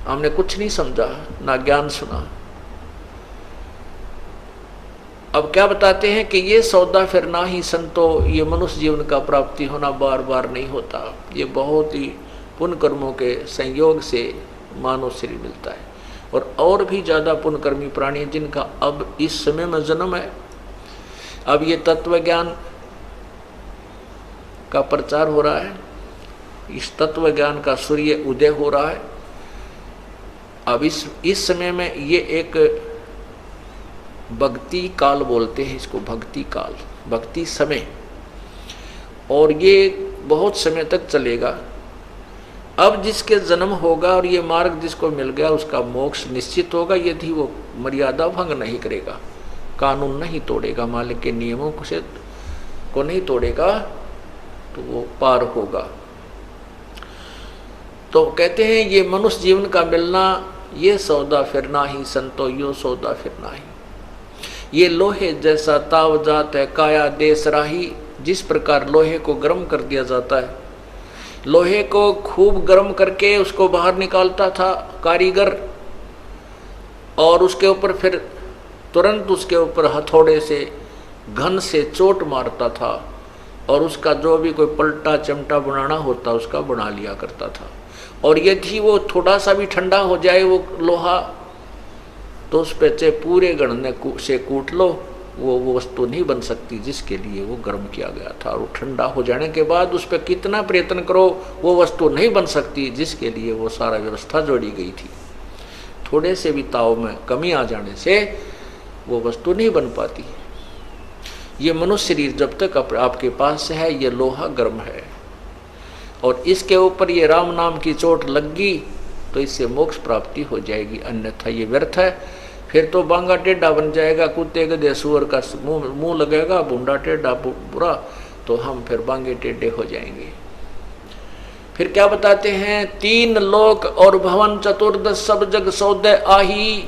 हमने कुछ नहीं समझा, ना ज्ञान सुना। अब क्या बताते हैं कि ये सौदा फिर ना ही संतो, ये मनुष्य जीवन का प्राप्ति होना बार बार नहीं होता, ये बहुत ही पुण्य कर्मों के संयोग से मानव शरीर मिलता है। और भी ज़्यादा पुण्यकर्मी प्राणी जिनका अब इस समय में जन्म है। अब ये तत्व ज्ञान का प्रचार हो रहा है, इस तत्व ज्ञान का सूर्य उदय हो रहा है। अब इस समय में ये एक भक्ति काल बोलते हैं इसको, भक्ति काल, भक्ति समय, और ये बहुत समय तक चलेगा। अब जिसके जन्म होगा और ये मार्ग जिसको मिल गया, उसका मोक्ष निश्चित होगा, यदि वो मर्यादा भंग नहीं करेगा, कानून नहीं तोड़ेगा, मालिक के नियमों को नहीं तोड़ेगा, तो वो पार होगा। तो कहते हैं ये मनुष्य जीवन का मिलना, ये सौदा फिर ना ही संतो, यो सौदा फिर ना ही। ये लोहे जैसा ताव जात है, काया देश राही। जिस प्रकार लोहे को गर्म कर दिया जाता है, लोहे को खूब गर्म करके उसको बाहर निकालता था कारीगर, और उसके ऊपर फिर तुरंत उसके ऊपर हथौड़े से घन से चोट मारता था, और उसका जो भी कोई पलटा चिमटा बनाना होता उसका बना लिया करता था। और यदि वो थोड़ा सा भी ठंडा हो जाए वो लोहा, तो उस पे चाहे पूरे गणने से कूट लो, वो वस्तु नहीं बन सकती जिसके लिए वो गर्म किया गया था। और वो ठंडा हो जाने के बाद उस पर कितना प्रयत्न करो, वो वस्तु नहीं बन सकती जिसके लिए वो सारा व्यवस्था जोड़ी गई थी। थोड़े से भी ताव में कमी आ जाने से वो वस्तु नहीं बन पाती। ये मनुष्य शरीर जब तक आपके पास है, ये लोहा गर्म है, और इसके ऊपर ये राम नाम की चोट लग गई तो इससे मोक्ष प्राप्ति हो जाएगी, अन्यथा ये व्यर्थ है। फिर तो बांगा टेढ़ा बन जाएगा, कुत्ते गधे सुअर का मुंह लगेगा, बूंदा टेढ़ा बुरा, तो हम फिर बांगे टेढ़े हो जाएंगे। फिर क्या बताते हैं, 3 लोक और भवन चतुर्दश सब जग सौदे आही।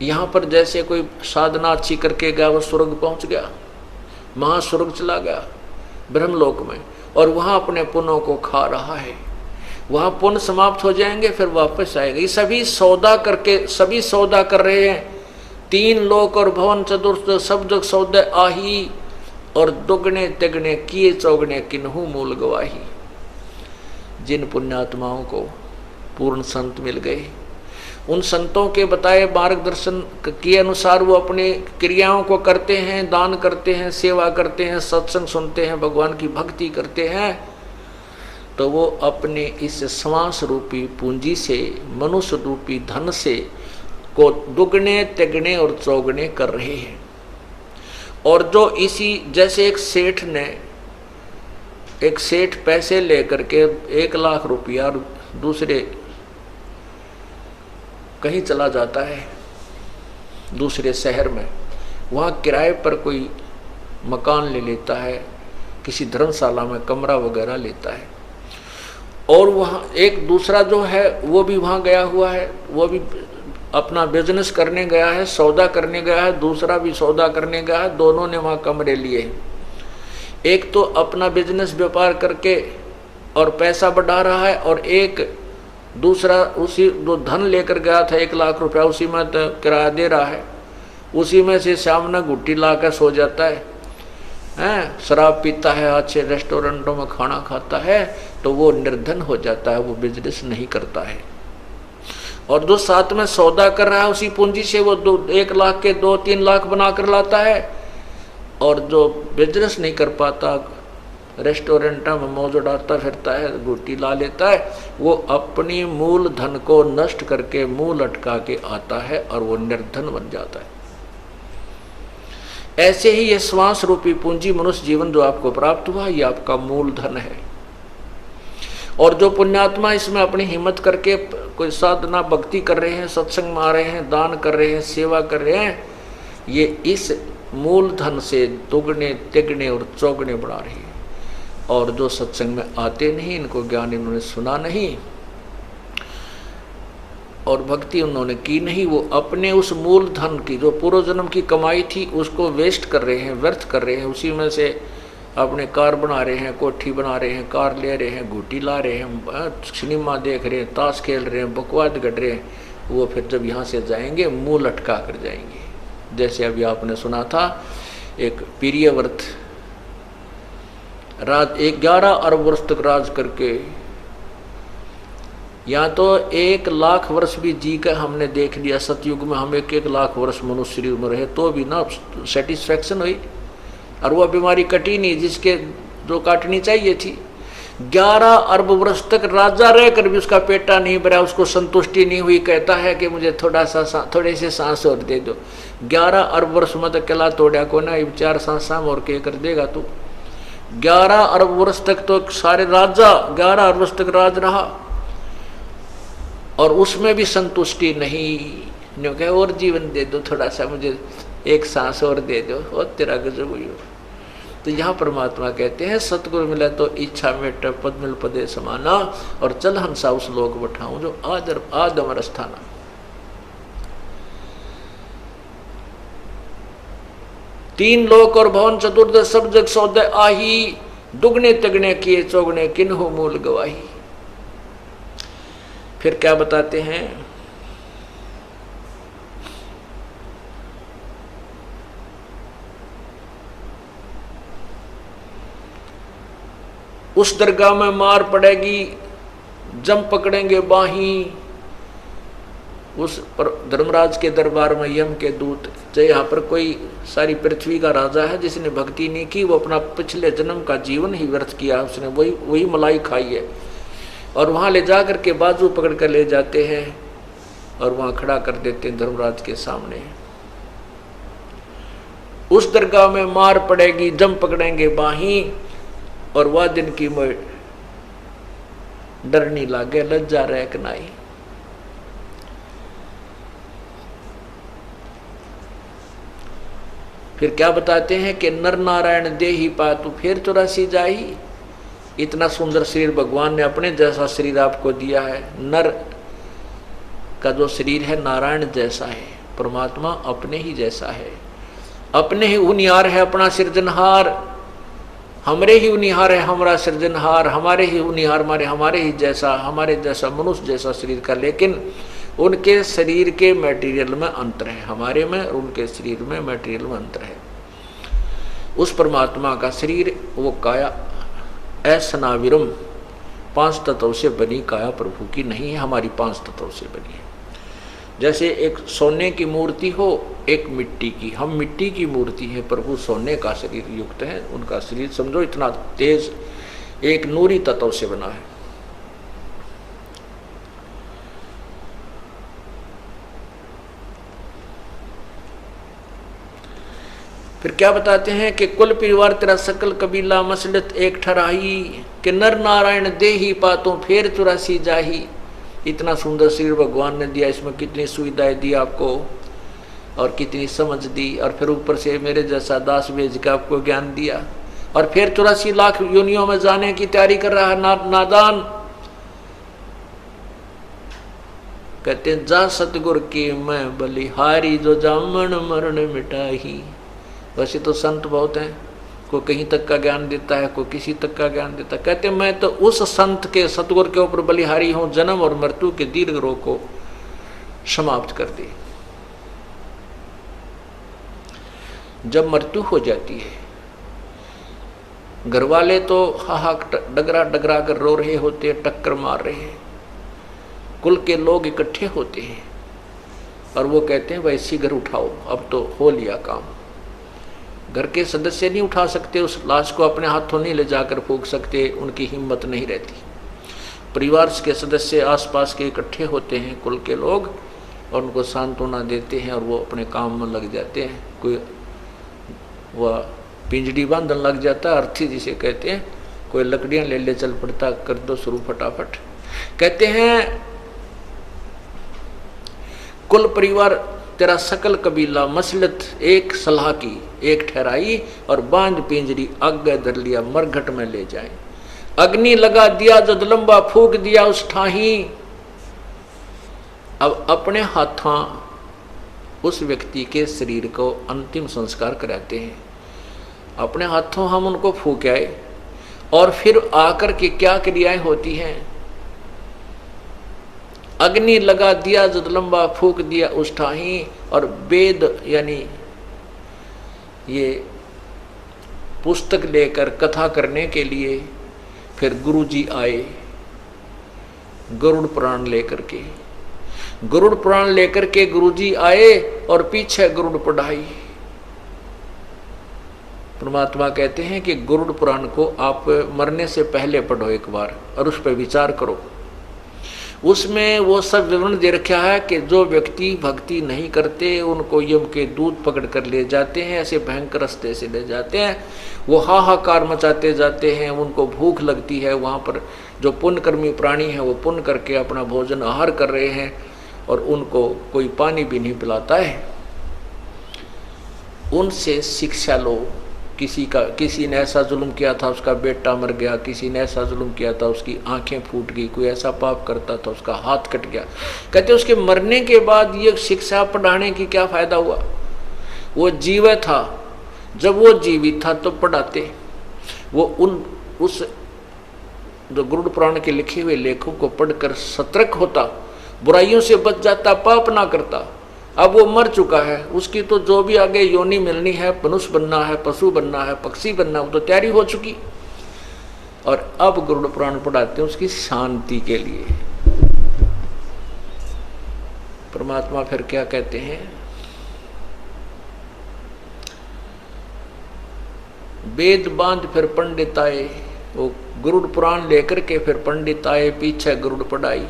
यहां पर जैसे कोई साधना अच्छी करके गया, वो स्वर्ग पहुंच गया, महास्वर्ग चला गया ब्रह्मलोक में, और वहां अपने पुण्यों को खा रहा है। वहां पुण्य समाप्त हो जाएंगे, फिर वापस आएगा। ये सभी सौदा करके, सभी सौदा कर रहे हैं। 3 लोक और भवन चतुर्थ सब जग सौदे आही, और दुगने तिगने किए चौगने किन्हू मूल गवाही। जिन पुण्यात्माओं को पूर्ण संत मिल गए, उन संतों के बताए मार्गदर्शन के अनुसार वो अपनी क्रियाओं को करते हैं, दान करते हैं, सेवा करते हैं, सत्संग सुनते हैं, भगवान की भक्ति करते हैं, तो वो अपने इस श्वास रूपी पूंजी से, मनुष्य रूपी धन से को दुगने तिगने और चौगने कर रहे हैं। और जो इसी जैसे एक सेठ पैसे लेकर के 1 लाख रुपया दूसरे कहीं चला जाता है, दूसरे शहर में, वहाँ किराए पर कोई मकान ले लेता है, किसी धर्मशाला में कमरा वगैरह लेता है, और वहाँ एक दूसरा जो है वो भी वहाँ गया हुआ है, वो भी अपना बिजनेस करने गया है, सौदा करने गया है, दूसरा भी सौदा करने गया है, दोनों ने वहाँ कमरे लिए। एक तो अपना बिजनेस व्यापार करके और पैसा बढ़ा रहा है, और एक दूसरा उसी जो धन लेकर गया था 1 लाख रुपया, उसी में तो किराया दे रहा है, उसी में से सामने गुट्टी ला कर सो जाता है, शराब पीता है, अच्छे रेस्टोरेंटों में खाना खाता है, तो वो निर्धन हो जाता है, वो बिजनेस नहीं करता है। और जो साथ में सौदा कर रहा है उसी पूंजी से वो 1 लाख के 2-3 लाख बना कर लाता है, और जो बिजनेस नहीं कर पाता, रेस्टोरेंट में मौज उड़ाता फिरता है, गुट्टी ला लेता है, वो अपनी मूल धन को नष्ट करके मुंह लटका के आता है और वो निर्धन बन जाता है। ऐसे ही ये श्वास रूपी पूंजी मनुष्य जीवन जो आपको प्राप्त हुआ, ये आपका मूल धन है। और जो पुण्यात्मा इसमें अपनी हिम्मत करके कोई साधना भक्ति कर रहे हैं, सत्संग में आ रहे हैं, दान कर रहे हैं, सेवा कर रहे हैं, ये इस मूलधन से दुगने तिगने और चौगने बढ़ा रही है। और जो सत्संग में आते नहीं, इनको ज्ञान इन्होंने सुना नहीं और भक्ति उन्होंने की नहीं, वो अपने उस मूलधन की जो पूर्व जन्म की कमाई थी उसको वेस्ट कर रहे हैं, व्यर्थ कर रहे हैं। उसी में से अपने कार बना रहे हैं, कोठी बना रहे हैं, कार ले रहे हैं, घूटी ला रहे हैं, सिनेमा देख रहे हैं, ताश खेल रहे हैं, बकवाद गढ़ रहे हैं। वो फिर जब यहाँ से जाएंगे मुंह लटका कर जाएंगे। जैसे अभी आपने सुना था, एक प्रियव्रत राज 11 अरब वर्ष तक राज करके, या तो 1 लाख वर्ष भी जी कर हमने देख लिया। सतयुग में हम 1 लाख वर्ष मनुष्य शरीर में रहे तो भी ना सेटिस्फैक्शन हुई, और वह बीमारी कटी नहीं जिसके जो काटनी चाहिए थी। 11 अरब वर्ष तक राजा रहकर भी उसका पेटा नहीं भरा, उसको संतुष्टि नहीं हुई। कहता है कि मुझे थोड़े से सांस और दे दो। 11 अरब वर्ष में तो किला तोड़ा को ना, 4 सांसा और के कर देगा तू। 11 अरब वर्ष तक तो सारे राजा 11 अरब वर्ष तक राज रहा और उसमें भी संतुष्टि नहीं। ने कहा और जीवन दे दो, थोड़ा सा मुझे 1 सांस और दे दो, और तेरा गजब हुई हो। तो यहाँ परमात्मा कहते हैं सतगुरु मिला तो इच्छा मेट पद मिल पदे समाना, और चल हंसा उस लोक बठाऊं जो आदम स्थाना। तीन लोक और भवन चतुर्दश सब जग सौदे आही, दुगने तगने किए चौगने किन्हु मूल गवाही। फिर क्या बताते हैं, उस दरगाह में मार पड़ेगी, जम पकड़ेंगे बाही। उस पर धर्मराज के दरबार में यम के दूत, चाहे यहाँ पर कोई सारी पृथ्वी का राजा है जिसने भक्ति नहीं की, वो अपना पिछले जन्म का जीवन ही व्यर्थ किया, उसने वही मलाई खाई है। और वहाँ ले जा कर के बाजू पकड़ कर ले जाते हैं और वहाँ खड़ा कर देते हैं धर्मराज के सामने। उस दरगाह में मार पड़ेगी, जम पकड़ेंगे बाही, और वह दिन की डर नहीं लागे, लज्जा रैक नाई। फिर क्या बताते हैं कि नर नारायण देही पातु फिर 84 जाही। इतना सुंदर शरीर भगवान ने अपने जैसा शरीर आपको दिया है। नर का जो शरीर है नारायण जैसा है, परमात्मा अपने ही जैसा है, अपने ही उनियार है, अपना सृजनहार। हमरे ही उनिहार है हमारा सृजनहार, हमारे ही उनिहार हमारे ही जैसा, हमारे जैसा मनुष्य जैसा शरीर का। लेकिन उनके शरीर के मटेरियल में अंतर है, हमारे में और उनके शरीर में मटेरियल में अंतर है। उस परमात्मा का शरीर वो काया ऐसनाविरम 5 तत्वों से बनी काया प्रभु की नहीं है, हमारी 5 तत्वों से बनी है। जैसे एक सोने की मूर्ति हो, एक मिट्टी की, हम मिट्टी की मूर्ति है, प्रभु सोने का शरीर युक्त है। उनका शरीर समझो इतना तेज, एक नूरी तत्व से बना है। फिर क्या बताते हैं कि कुल परिवार तेरा सकल कबीला मसलत एक ठराही, कि नर नारायण देही पातों फेर 84 जाही। इतना सुंदर शरीर भगवान ने दिया, इसमें कितनी सुविधाएं दी आपको और कितनी समझ दी, और फिर ऊपर से मेरे जैसा दास भेज के आपको ज्ञान दिया, और फिर 84 लाख योनियों में जाने की तैयारी कर रहा है नादान। कहते हैं जा सतगुर की मैं बलिहारी, जो जामन मरण मिटाही। वैसे तो संत बहुत हैं, कोई कहीं तक का ज्ञान देता है, कोई किसी तक का ज्ञान देता है। कहते हैं मैं तो उस संत के सतगुर के ऊपर बलिहारी हूं, जन्म और मृत्यु के दीर्घ रोग को समाप्त कर दी। जब मृत्यु हो जाती है, घर वाले तो हाहाक डगरा डगरा कर रो रहे होते हैं, टक्कर मार रहे हैं, कुल के लोग इकट्ठे होते हैं और वो कहते हैं वैसी घर उठाओ, अब तो हो लिया काम। घर के सदस्य नहीं उठा सकते, उस लाश को अपने हाथों नहीं ले जाकर फूंक सकते, उनकी हिम्मत नहीं रहती। परिवार के सदस्य आसपास के इकट्ठे होते हैं, कुल के लोग, और उनको सांत्वना देते हैं और वो अपने काम में लग जाते हैं। कोई वह पिंजड़ी बांधन लग जाता है, अर्थी जिसे कहते हैं, कोई लकड़ियां ले ले चल पड़ता, कर दो शुरू फटाफट। कहते हैं कुल परिवार तेरा सकल कबीला मसलत एक सलाह की, एक ठहराई और बांध पिंजरी आगे धर लिया, मरघट में ले जाए। अग्नि लगा दिया जद लंबा फूक दिया उस ठाही। अब अपने हाथों उस व्यक्ति के शरीर को अंतिम संस्कार कराते हैं, अपने हाथों हम उनको फूक आए और फिर आकर के क्या क्रियाएं होती हैं। अग्नि लगा दिया जद लंबा फूक दिया उस ठाही, और वेद यानी ये पुस्तक लेकर कथा करने के लिए फिर गुरुजी आए गरुड़ पुराण लेकर के। गरुड़ पुराण लेकर के गुरुजी आए और पीछे गरुड़ पढ़ाई। परमात्मा कहते हैं कि गरुड़ पुराण को आप मरने से पहले पढ़ो एक बार और उस पर विचार करो। उसमें वो सब विवरण दे रखा है कि जो व्यक्ति भक्ति नहीं करते उनको यम के दूत पकड़ कर ले जाते हैं, ऐसे भयंकर रास्ते से ले जाते हैं। वो हाहाकार मचाते जाते हैं, उनको भूख लगती है। वहाँ पर जो पुण्यकर्मी प्राणी हैं वो पुण्य करके अपना भोजन आहार कर रहे हैं और उनको कोई पानी भी नहीं पिलाता है। उनसे शिक्षा लो। किसी ने ऐसा जुल्म किया था उसका बेटा मर गया, किसी ने ऐसा जुल्म किया था उसकी आंखें फूट गई, कोई ऐसा पाप करता था उसका हाथ कट गया। कहते उसके मरने के बाद ये शिक्षा पढ़ाने की क्या फायदा हुआ। वो जीवित था, जब वो जीवित था तो पढ़ाते। वो उस जो गरुड़ पुराण के लिखे हुए लेखों को पढ़कर सतर्क होता, बुराइयों से बच जाता, पाप ना करता। अब वो मर चुका है, उसकी तो जो भी आगे योनि मिलनी है, मनुष्य बनना है, पशु बनना है, पक्षी बनना है, वो तो तैयारी हो चुकी। और अब गरुड़ पुराण पढ़ाते हैं उसकी शांति के लिए। परमात्मा फिर क्या कहते हैं, वेद बांध फिर पंडित आए। वो गरुड़ पुराण लेकर के फिर पंडित आए, पीछे गरुड़ पढ़ाई।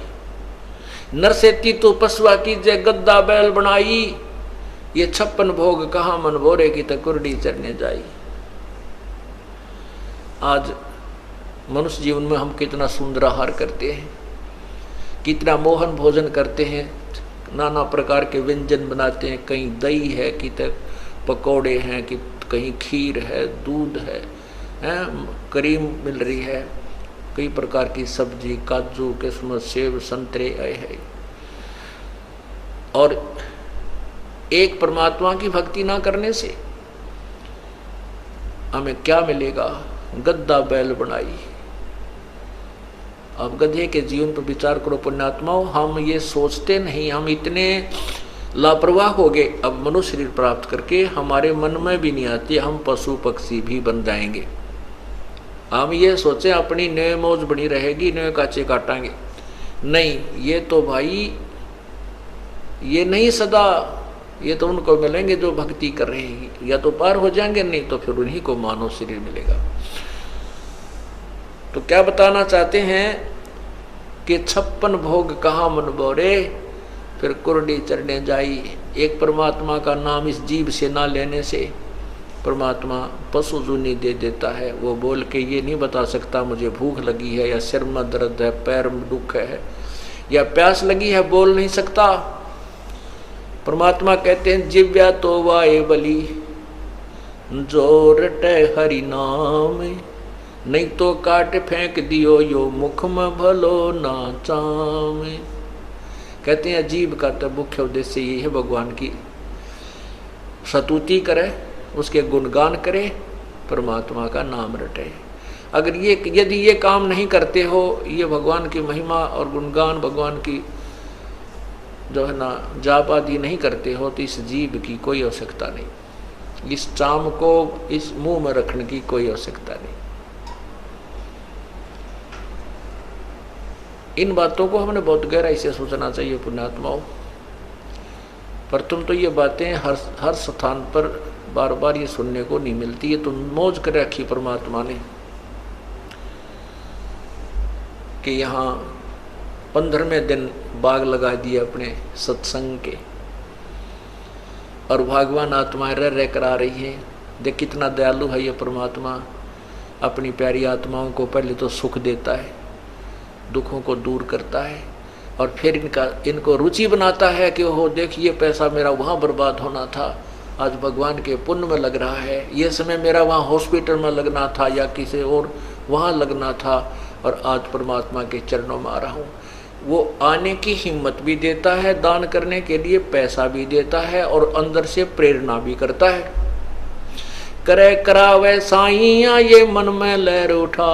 नरसेती तो पशुआ की जय गद्दा बैल बनाई, ये 56 भोग कहाँ मन बोरे की तकुरडी चढ़ने जाई। आज मनुष्य जीवन में हम कितना सुंदर आहार करते हैं, कितना मोहन भोजन करते हैं, नाना प्रकार के व्यंजन बनाते हैं। कहीं दही है, कि तक पकौड़े हैं, कि कहीं खीर है, दूध है, क्रीम मिल रही है, कई प्रकार की सब्जी, काजू, किस्मत, सेब, संतरे आए हैं। और एक परमात्मा की भक्ति ना करने से हमें क्या मिलेगा। गद्दा बैल बनाई। अब गधे के जीवन पर विचार करो पुण्यात्माओं। हम ये सोचते नहीं, हम इतने लापरवाह हो गए। अब मनुष्य शरीर प्राप्त करके हमारे मन में भी नहीं आती हम पशु पक्षी भी बन जाएंगे। हम ये सोचे अपनी नए मौज बनी रहेगी, नए काचे काटांगे। नहीं, ये तो भाई ये नहीं सदा, ये तो उनको मिलेंगे जो भक्ति कर रहे हैं, या तो पार हो जाएंगे, नहीं तो फिर उन्हीं को मानव शरीर मिलेगा। तो क्या बताना चाहते हैं कि 56 भोग कहाँ मन बोरे, फिर कुरडी चढ़ने जाई। एक परमात्मा का नाम इस जीव से ना लेने से परमात्मा पशु जुनी दे देता है। वो बोल के ये नहीं बता सकता मुझे भूख लगी है, या सिर में दर्द है, पैर में दुख है, या प्यास लगी है, बोल नहीं सकता। परमात्मा कहते हैं जिव्या तो वाए बली जो रटे हरि नाम, नहीं तो काट फेंक दियो यो मुख में भलो ना चाम। कहते हैं जीव का तो मुख्य उद्देश्य ये है भगवान की स्तुति करे, उसके गुणगान करे, परमात्मा का नाम रटे। अगर यदि ये काम नहीं करते हो, ये भगवान की महिमा और गुणगान, भगवान की जो है ना जाप आदि नहीं करते हो, तो इस जीव की कोई आवश्यकता नहीं, इस चाम को इस मुंह में रखने की कोई आवश्यकता नहीं। इन बातों को हमने बहुत गहराई से सोचना चाहिए पुण्यात्माओं। पर तुम तो ये बातें हर स्थान पर बार बार ये सुनने को नहीं मिलती है। तो मौज कर रखी परमात्मा ने कि यहाँ 15वें दिन बाग लगा दिए अपने सत्संग के, और भगवान आत्माएं रह कर आ रही है। देख कितना दयालु है ये परमात्मा, अपनी प्यारी आत्माओं को पहले तो सुख देता है, दुखों को दूर करता है, और फिर इनको रुचि बनाता है कि हो देखिए पैसा मेरा वहाँ बर्बाद होना था, आज भगवान के पुण्य में लग रहा है, ये समय मेरा वहाँ हॉस्पिटल में लगना था या किसी और वहाँ लगना था, और आज परमात्मा के चरणों में आ रहा हूँ। वो आने की हिम्मत भी देता है, दान करने के लिए पैसा भी देता है और अंदर से प्रेरणा भी करता है। करे करावे साइया ये मन में लहर उठा,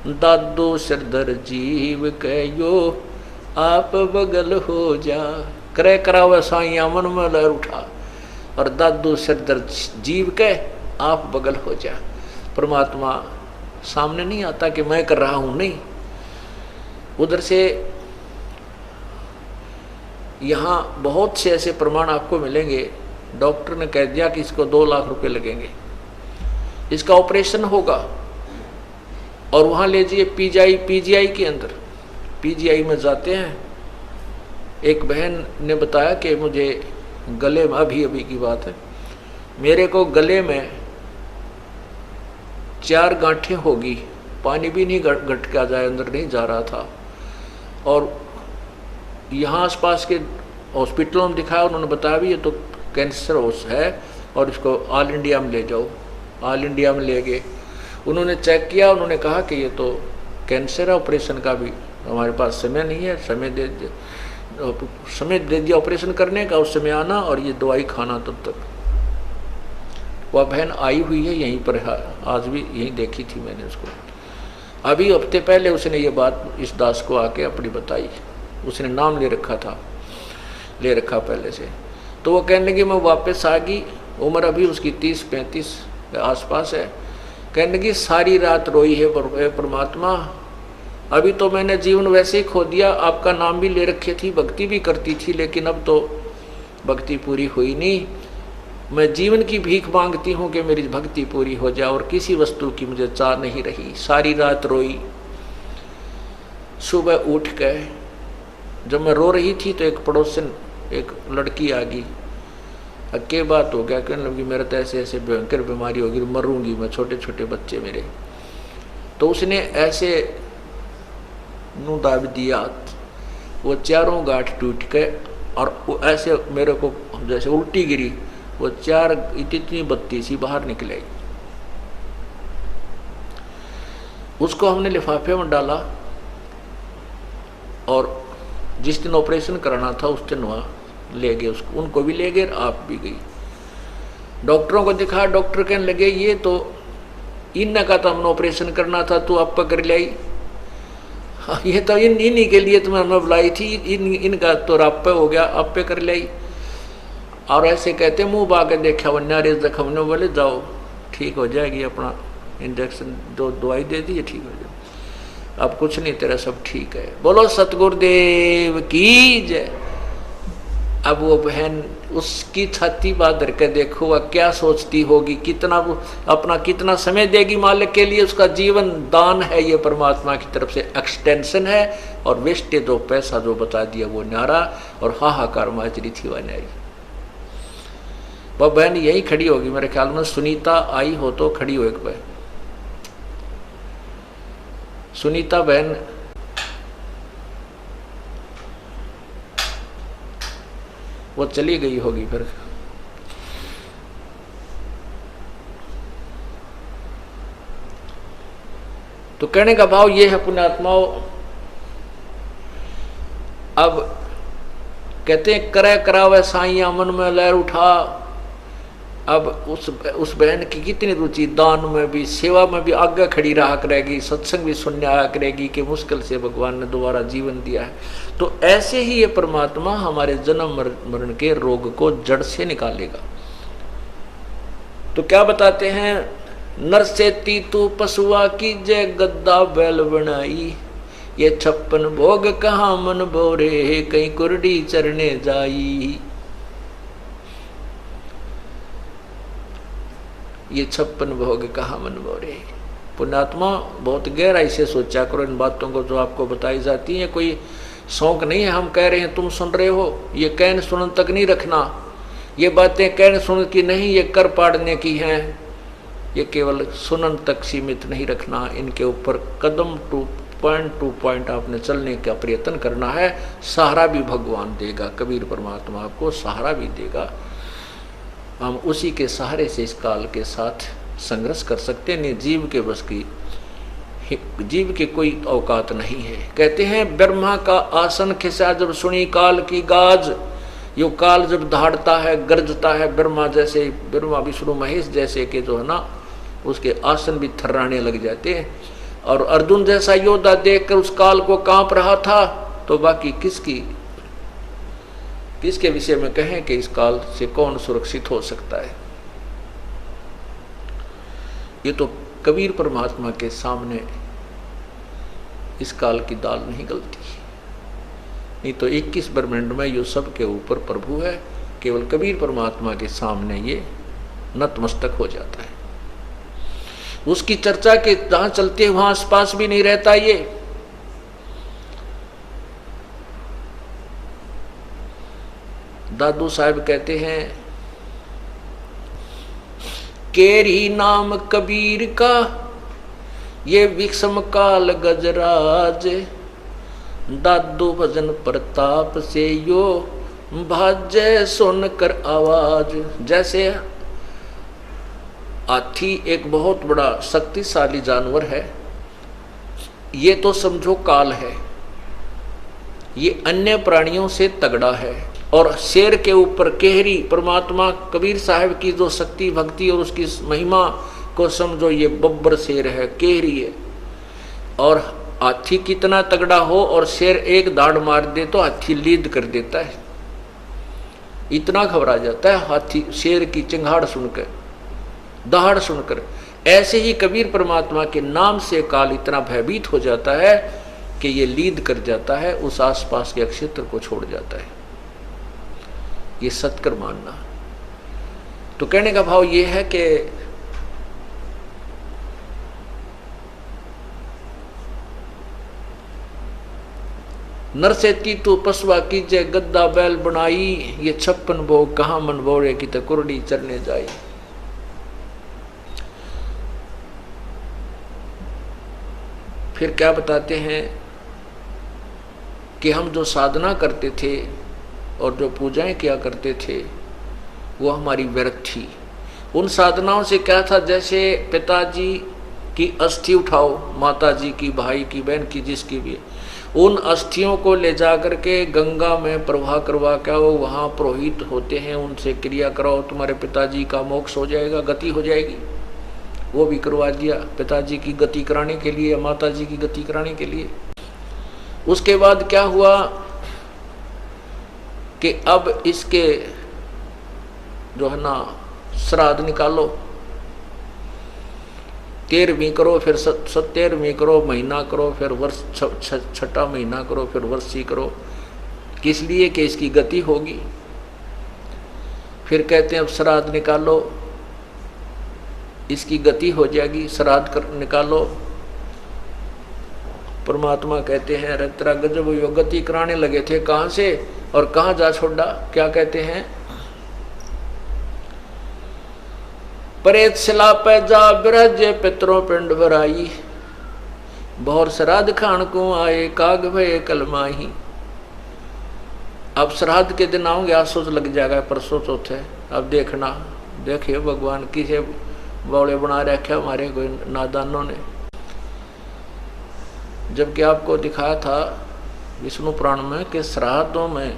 दादू सिरदर जीव कहो आप बगल हो जा। करे करावे साइया मन में लहर उठा और दादू सिरदर जीव के आप बगल हो जा। परमात्मा सामने नहीं आता कि मैं कर रहा हूं, नहीं, उधर से यहाँ बहुत से ऐसे प्रमाण आपको मिलेंगे। डॉक्टर ने कह दिया कि इसको 2 लाख रुपए लगेंगे, इसका ऑपरेशन होगा, और वहाँ ले जाइए पीजीआई के अंदर। पीजीआई में जाते हैं, एक बहन ने बताया कि मुझे गले में, अभी की बात है, मेरे को गले में 4 गांठें होगी, पानी भी नहीं घट के आ जाए, अंदर नहीं जा रहा था। और यहाँ आसपास के हॉस्पिटलों में दिखाया, उन्होंने बताया भी ये तो कैंसर है और इसको ऑल इंडिया में ले जाओ। ऑल इंडिया में ले गए, उन्होंने चेक किया, उन्होंने कहा कि ये तो कैंसर है, ऑपरेशन का भी हमारे पास समय नहीं है, समय दे दिया ऑपरेशन करने का, उस समय आना और ये दवाई खाना तब तक। वह बहन आई हुई है यहीं पर, आज भी यहीं देखी थी मैंने उसको। अभी हफ्ते पहले उसने ये बात इस दास को आके अपनी बताई, उसने नाम ले रखा पहले से। तो वो कहने लगी मैं वापस आ गई, उम्र अभी उसकी 30-35 के आसपास है। कहने लगी सारी रात रोई है परमात्मा, अभी तो मैंने जीवन वैसे ही खो दिया, आपका नाम भी ले रखे थी, भक्ति भी करती थी, लेकिन अब तो भक्ति पूरी हुई नहीं। मैं जीवन की भीख मांगती हूँ कि मेरी भक्ति पूरी हो जाए, और किसी वस्तु की मुझे चाह नहीं रही। सारी रात रोई, सुबह उठ गए, जब मैं रो रही थी तो एक पड़ोसन, एक लड़की आ गई, अक्के बात हो गया, कहने लगी मेरा तो ऐसे ऐसे भयंकर बीमारी होगी, मरूंगी मैं, छोटे छोटे बच्चे मेरे। तो उसने ऐसे नू दाब दिया, वो 4 गांठ टूट गए और वो ऐसे मेरे को जैसे उल्टी गिरी, वो 4 इतनी बत्ती सी बाहर निकले। उसको हमने लिफाफे में डाला और जिस दिन ऑपरेशन कराना था उस दिन वहाँ ले गए उसको, उनको भी ले गए, आप भी गई। डॉक्टरों को दिखा, डॉक्टर कहने लगे ये तो इनने का तो हमने ऑपरेशन करना था, तू आप कर लाई, ये तो इन्हीं के लिए तुम्हें हमने बुलाई थी, इनका तो रापे हो गया, आप पे कर लाई। और ऐसे कहते मुंह बाके देखा वो नारे जख्म ने, बोले जाओ ठीक हो जाएगी, अपना इंजेक्शन दो दवाई दे दी, ठीक हो जाए, अब कुछ नहीं, तेरा सब ठीक है। बोलो सतगुरुदेव की जय। अब वो बहन उसकी छाती बांध के देखो वह क्या सोचती होगी, कितना अपना कितना समय देगी मालिक के लिए। उसका जीवन दान है, ये परमात्मा की तरफ से एक्सटेंशन है, और वेस्टे जो पैसा जो बता दिया वो न्यारा, और हाहाकार माजरी थी वह न्यारी। वह बहन यही खड़ी होगी मेरे ख्याल में, सुनीता आई हो तो खड़ी हो एक बहन, सुनीता बहन वो चली गई होगी फिर। तो कहने का भाव ये है पुण्यात्माओं, अब कहते हैं करे करावे साइया मन में लहर उठा। अब उस बहन की कितनी रुचि, दान में भी, सेवा में भी आगे खड़ी रहा करेगी, सत्संग भी सुनने आया करेगी कि मुश्किल से भगवान ने दोबारा जीवन दिया है। तो ऐसे ही ये परमात्मा हमारे जन्म मरण के रोग को जड़ से निकालेगा। तो क्या बताते हैं, नर से तीतू पशुआ की जय गद्दा बैल बनाई, ये 56 भोग कहाँ मन बोरे, कहीं कुरडी चरने जाई। ये 56 भोग कहाँ मन बोरे। पुण्यात्मा बहुत गहराई से सोचा करो इन बातों को जो आपको बताई जाती है। कोई शौक नहीं है, हम कह रहे हैं तुम सुन रहे हो, ये कहन सुनन तक नहीं रखना। ये बातें कहन सुन की नहीं, ये कर पाड़ने की हैं। ये केवल सुनन तक सीमित नहीं रखना, इनके ऊपर कदम टू पॉइंट टू पॉइंट आपने चलने का प्रयत्न करना है। सहारा भी भगवान देगा, कबीर परमात्मा आपको सहारा भी देगा। हम उसी के सहारे से इस काल के साथ संघर्ष कर सकते नहीं। जीव के बस की, जीव के कोई औकात नहीं है। कहते हैं ब्रह्मा का आसन खिसा जब सुनी काल की गाज। यो काल जब दहाड़ता है, गरजता है, ब्रह्मा जैसे, ब्रह्मा विष्णु महेश जैसे के जो है ना, उसके आसन भी थर्राने लग जाते हैं। और अर्जुन जैसा योद्धा देखकर उस काल को कांप रहा था, तो बाकी किसके विषय में कहें कि इस काल से कौन सुरक्षित हो सकता है। ये तो कबीर परमात्मा के सामने इस काल की दाल नहीं गलती, नहीं तो 21 ब्रह्मांड में यो सब के ऊपर प्रभु है। केवल कबीर परमात्मा के सामने ये नतमस्तक हो जाता है। उसकी चर्चा के जहां चलते हैं वहां आसपास भी नहीं रहता ये। दादू साहब कहते हैं केरी नाम कबीर का ये विषम काल गजराज। दादू भजन प्रताप से यो भाजय सुनकर आवाज। जैसे हाथी एक बहुत बड़ा शक्तिशाली जानवर है, ये तो समझो काल है, ये अन्य प्राणियों से तगड़ा है। और शेर के ऊपर केहरी परमात्मा कबीर साहब की जो शक्ति भक्ति और उसकी महिमा को समझो, ये बब्बर शेर है, केहरी है। और हाथी कितना तगड़ा हो और शेर एक दाड़ मार दे तो हाथी लीद कर देता है, इतना घबरा जाता है हाथी शेर की चिंगाड़ सुनकर, दहाड़ सुनकर। ऐसे ही कबीर परमात्मा के नाम से काल इतना भयभीत हो जाता है कि ये लीद कर जाता है, उस आसपास के क्षेत्र को छोड़ जाता है। ये सत्कर मानना। तो कहने का भाव ये है कि नर से तीतु पशुआ कीजे गद्दा बैल बनाई। ये 56 भोग कहाँ मन बोरे की तो कुरडी चरने जाई। फिर क्या बताते हैं कि हम जो साधना करते थे और जो पूजाएं किया करते थे वो हमारी व्यर्थ थी। उन साधनाओं से क्या था, जैसे पिताजी की अस्थि उठाओ, माता जी की, भाई की, बहन की, जिसकी भी, उन अस्थियों को ले जा करके गंगा में प्रवाह करवा के आओ, वहाँ पुरोहित होते हैं, उनसे क्रिया कराओ, तुम्हारे पिताजी का मोक्ष हो जाएगा, गति हो जाएगी। वो भी करवा दिया पिताजी की गति कराने के लिए, माता जी की गति कराने के लिए। उसके बाद क्या हुआ कि अब इसके जो है ना श्राद्ध निकालो, 13वीं करो, फिर 17वीं करो, महीना करो, फिर वर्ष 6ठा महीना करो, फिर वर्षी करो। किस लिए कि इसकी गति होगी। फिर कहते हैं अब श्राद्ध निकालो, इसकी गति हो जाएगी, श्राद्ध कर निकालो। परमात्मा कहते हैं अरे तेरा गजब यो गति कराने लगे थे, कहाँ से और कहाँ जा छोड़ा। क्या कहते हैं, प्रेत शिला पे जा बिरज पितरों पिंड भराई। बहुर श्राद्ध खान को आए काग भय कलमाही। अब श्राद्ध के दिन आओगे, आज सोच लग जाएगा परसों चौथे। अब देखना, देखिए भगवान किसे बौले बना रखे हमारे कोई नादानों ने। जबकि आपको दिखाया था विष्णु पुराण में कि श्राद्धों में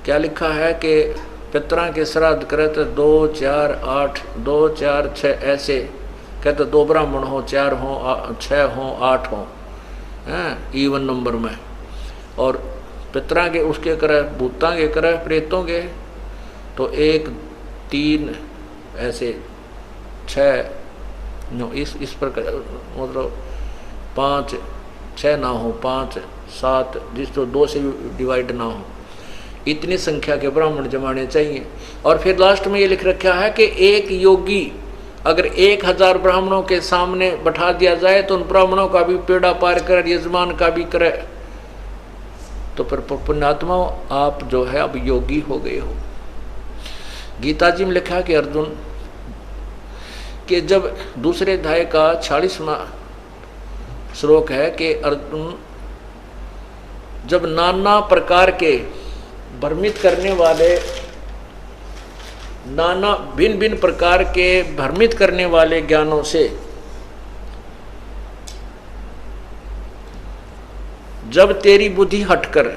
क्या लिखा है कि पितरा के श्राद्ध करे तो 2, 4, 8, 2, 4, 6 ऐसे कहते, 2 ब्राह्मण हो, 4 हो, 6 हो, 8 हो, इवन नंबर में। और पितरा के उसके करे, भूता के करे, प्रेतों के तो 1, 3 ऐसे 6 इस पर मतलब 5, 6 ना हो, 5, 7 जिस तो 2 से डिवाइड ना हो, इतनी संख्या के ब्राह्मण जमाने चाहिए। और फिर लास्ट में ये लिख रखा है कि एक योगी अगर 1000 ब्राह्मणों के सामने बैठा दिया जाए तो उन ब्राह्मणों का भी पेड़ा पार कर, यजमान का भी करे, तो फिर पुण्यात्मा आप जो है अब योगी हो गए हो। गीता जी में लिखा कि अर्जुन कि जब दूसरे अध्याय का 40वां श्लोक है कि अर्जुन जब नाना प्रकार के भ्रमित करने वाले, नाना भिन्न भिन्न प्रकार के भ्रमित करने वाले ज्ञानों से जब तेरी बुद्धि हटकर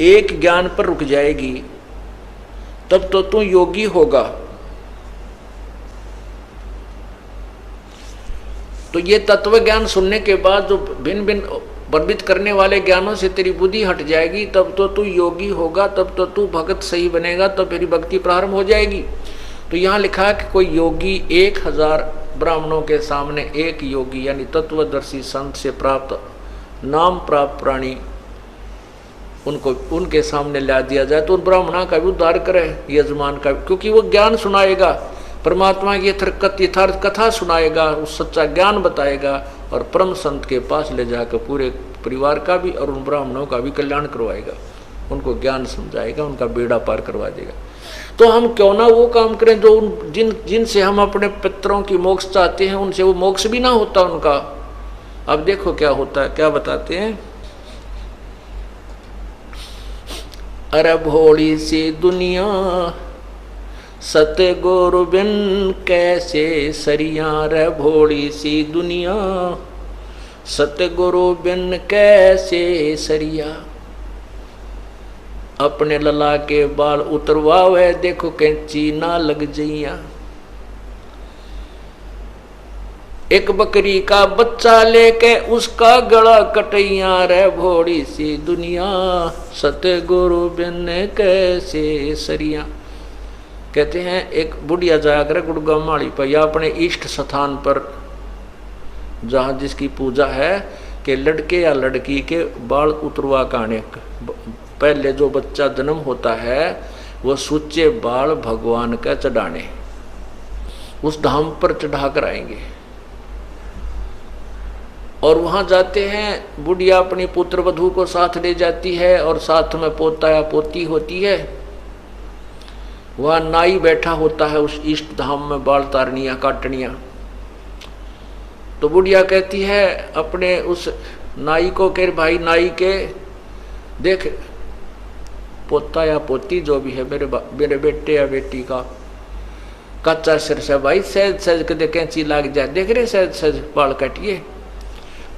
एक ज्ञान पर रुक जाएगी तब तो तू योगी होगा। तो ये तत्व ज्ञान सुनने के बाद जो भिन्न भिन्न भ्रमित करने वाले ज्ञानों से तेरी बुद्धि हट जाएगी तब तो तू योगी होगा, तब तो तू भगत सही बनेगा, तब तेरी भक्ति प्रारंभ हो जाएगी। तो यहाँ लिखा है कि कोई योगी 1000 ब्राह्मणों के सामने एक योगी यानी तत्वदर्शी संत से प्राप्त नाम प्राप्त प्राणी उनको उनके सामने ला दिया जाए तो उन ब्राह्मणों का भी उद्धार करे, यजमान का, क्योंकि वो ज्ञान सुनाएगा, परमात्मा की यथार्थ कथा सुनाएगा, उस सच्चा ज्ञान बताएगा और परम संत के पास ले जाकर पूरे परिवार का भी और उन ब्राह्मणों का भी कल्याण करवाएगा, उनको ज्ञान समझाएगा, उनका बेड़ा पार करवा देगा। तो हम क्यों ना वो काम करें जो जिनसे हम अपने पितरों की मोक्ष चाहते हैं, उनसे वो मोक्ष भी ना होता उनका। अब देखो क्या होता है, क्या बताते हैं। अरे भोली सी दुनिया सतगुरु बिन कैसे सरिया, रे भोली सी दुनिया सतगुरु बिन कैसे सरिया। अपने लला के बाल उतरवावे देखो कैंची ना लग जइया। एक बकरी का बच्चा लेके उसका गला कटैया, रे भोड़ी सी दुनिया सतगुरु बिन कैसे सरिया। कहते हैं एक बुढ़िया जाया करे गुड़गांव माड़ी पर या अपने इष्ट स्थान पर जहाँ जिसकी पूजा है कि लड़के या लड़की के बाल उतरवा काने, पहले जो बच्चा जन्म होता है वो सूचे बाल भगवान का चढ़ाने उस धाम पर चढ़ा कर आएंगे। और वहां जाते हैं, बुढ़िया अपनी पुत्र वधू को साथ ले जाती है और साथ में पोता या पोती होती है। वहां नाई बैठा होता है उस इष्ट धाम में बाल तारनिया काटनिया। तो बुढ़िया कहती है अपने उस नाई को, कह भाई नाई के देख पोता या पोती जो भी है मेरे बेटे या बेटी का कच्चा सिर से भाई सहज सहज के कैंची लाग जाए, देख रहे सहज सहज बाल काटिए।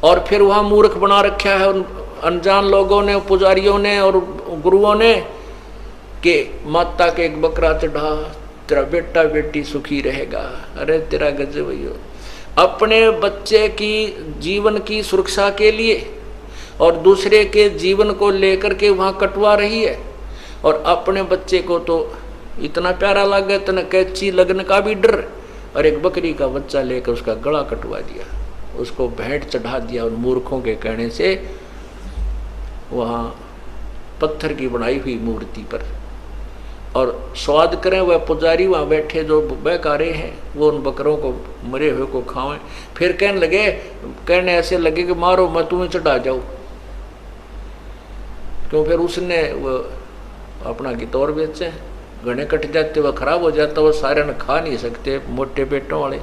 और फिर वहां मूर्ख बना रखा है उन अनजान लोगों ने, पुजारियों ने और गुरुओं ने कि माता के एक बकरा चढ़ा तेरा बेटा बेटी सुखी रहेगा। अरे तेरा गजब भैया, अपने बच्चे की जीवन की सुरक्षा के लिए और दूसरे के जीवन को लेकर के वहां कटवा रही है। और अपने बच्चे को तो इतना प्यारा लगा, इतना कैची लगने का भी डर, और एक बकरी का बच्चा लेकर उसका गला कटवा दिया, उसको भेंट चढ़ा दिया उन मूर्खों के कहने से वहाँ पत्थर की बनाई हुई मूर्ति पर। और स्वाद करें वह पुजारी वहाँ बैठे जो बेकारे हैं वो उन बकरों को मरे हुए को खावें। फिर कहने ऐसे लगे कि मारो मैं तुम्हें चढ़ा जाऊँ, क्यों फिर उसने वो अपना गितौर बेचे, घने कट जाते, वह खराब हो जाता, वो सारे न खा नहीं सकते मोटे पेटों वाले।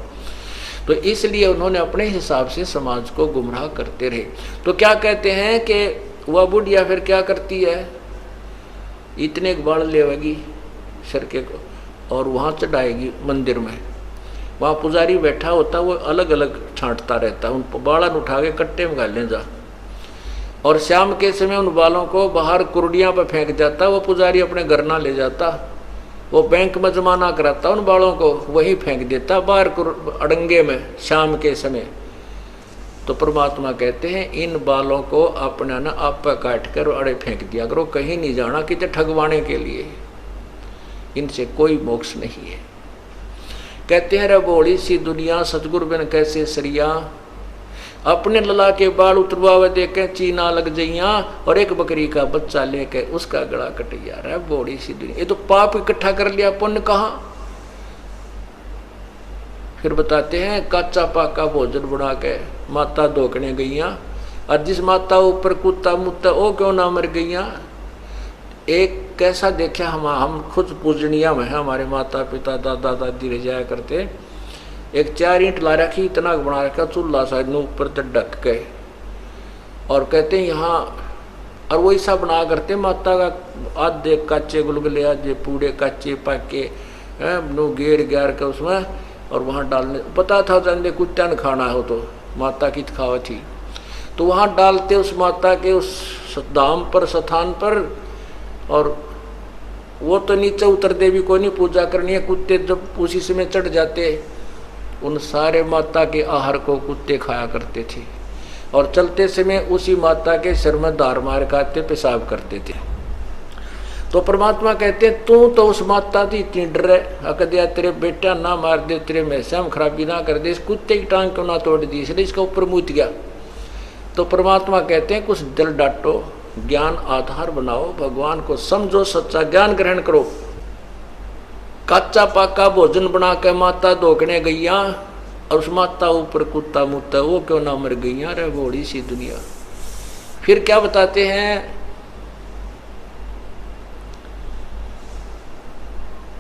तो इसलिए उन्होंने अपने हिसाब से समाज को गुमराह करते रहे। तो क्या कहते हैं कि वह बुढ़िया फिर क्या करती है, इतने बाल लेवेगी सिर के को और वहाँ चढ़ाएगी मंदिर में। वहाँ पुजारी बैठा होता, वो अलग अलग छांटता रहता, उन बालन उठा के कट्टे में गाल ले जा, और शाम के समय उन बालों को बाहर कुर्डियाँ पर फेंक जाता। वो पुजारी अपने घर ना ले जाता, वो बैंक में जमा ना कराता, उन बालों को वहीं फेंक देता बाहर अड़ंगे में शाम के समय। तो परमात्मा कहते हैं इन बालों को अपना ना आप काट कर अड़े फेंक दिया करो, कहीं नहीं जाना कि ठगवाने के लिए, इनसे कोई मोक्ष नहीं है। कहते हैं रे बोली सी दुनिया सतगुरु बिन कैसे सरिया, अपने लला के बाल उतरवावे देखे चीना लग जइया, और एक बकरी का बच्चा लेके उसका गला कटिया। रे बोली सी दुनिया, ये तो पाप इकट्ठा कर लिया, पुण्य कहाँ। फिर बताते हैं कच्चा पाका भोजन बना के माता धोकने गईया, और जिस माता ऊपर कुत्ता मुत्ता वो क्यों ना मर गईया। एक कैसा देखा हम खुद पूजनिया में है, हमारे माता पिता दादा दादी रह जाया करते, एक 4 ईंट ला रखी, इतना बना रखा चूल्हा सा ऊपर तक ढक के, और कहते हैं यहाँ, और वो ऐसा बना करते माता का आधे कच्चे गुलगुले आधे पूरे कच्चे पके नो गेर ग्यार के उसमें, और वहाँ डालने पता था जाने कुत्ता न खाना हो तो माता की खावा थी, तो वहाँ डालते उस माता के उस धाम पर स्थान पर, और वो तो नीचे उतरते भी कोई नहीं, पूजा करनी है, कुत्ते जब उसी समय चढ़ जाते, उन सारे माता के आहार को कुत्ते खाया करते थे, और चलते समय उसी माता के सिर में धार मार खाते पेशाब करते थे। तो परमात्मा कहते हैं तू तो उस माता की इतनी डर है, हक दिया तेरे बेटा ना मार दे, तेरे मैसा में खराबी ना कर दे, इस कुत्ते की टांग क्यों ना तोड़ दी, इसलिए इसका ऊपर मूत गया। तो परमात्मा कहते हैं कुछ दिल डांटो, ज्ञान आधार बनाओ, भगवान को समझो, सच्चा ज्ञान ग्रहण करो। कच्चा पाका भोजन बना के माता धोकने गईया, और उस माता ऊपर कुत्ता मुत्ता, वो क्यों ना मर गईया रे बड़ी सी दुनिया। फिर क्या बताते हैं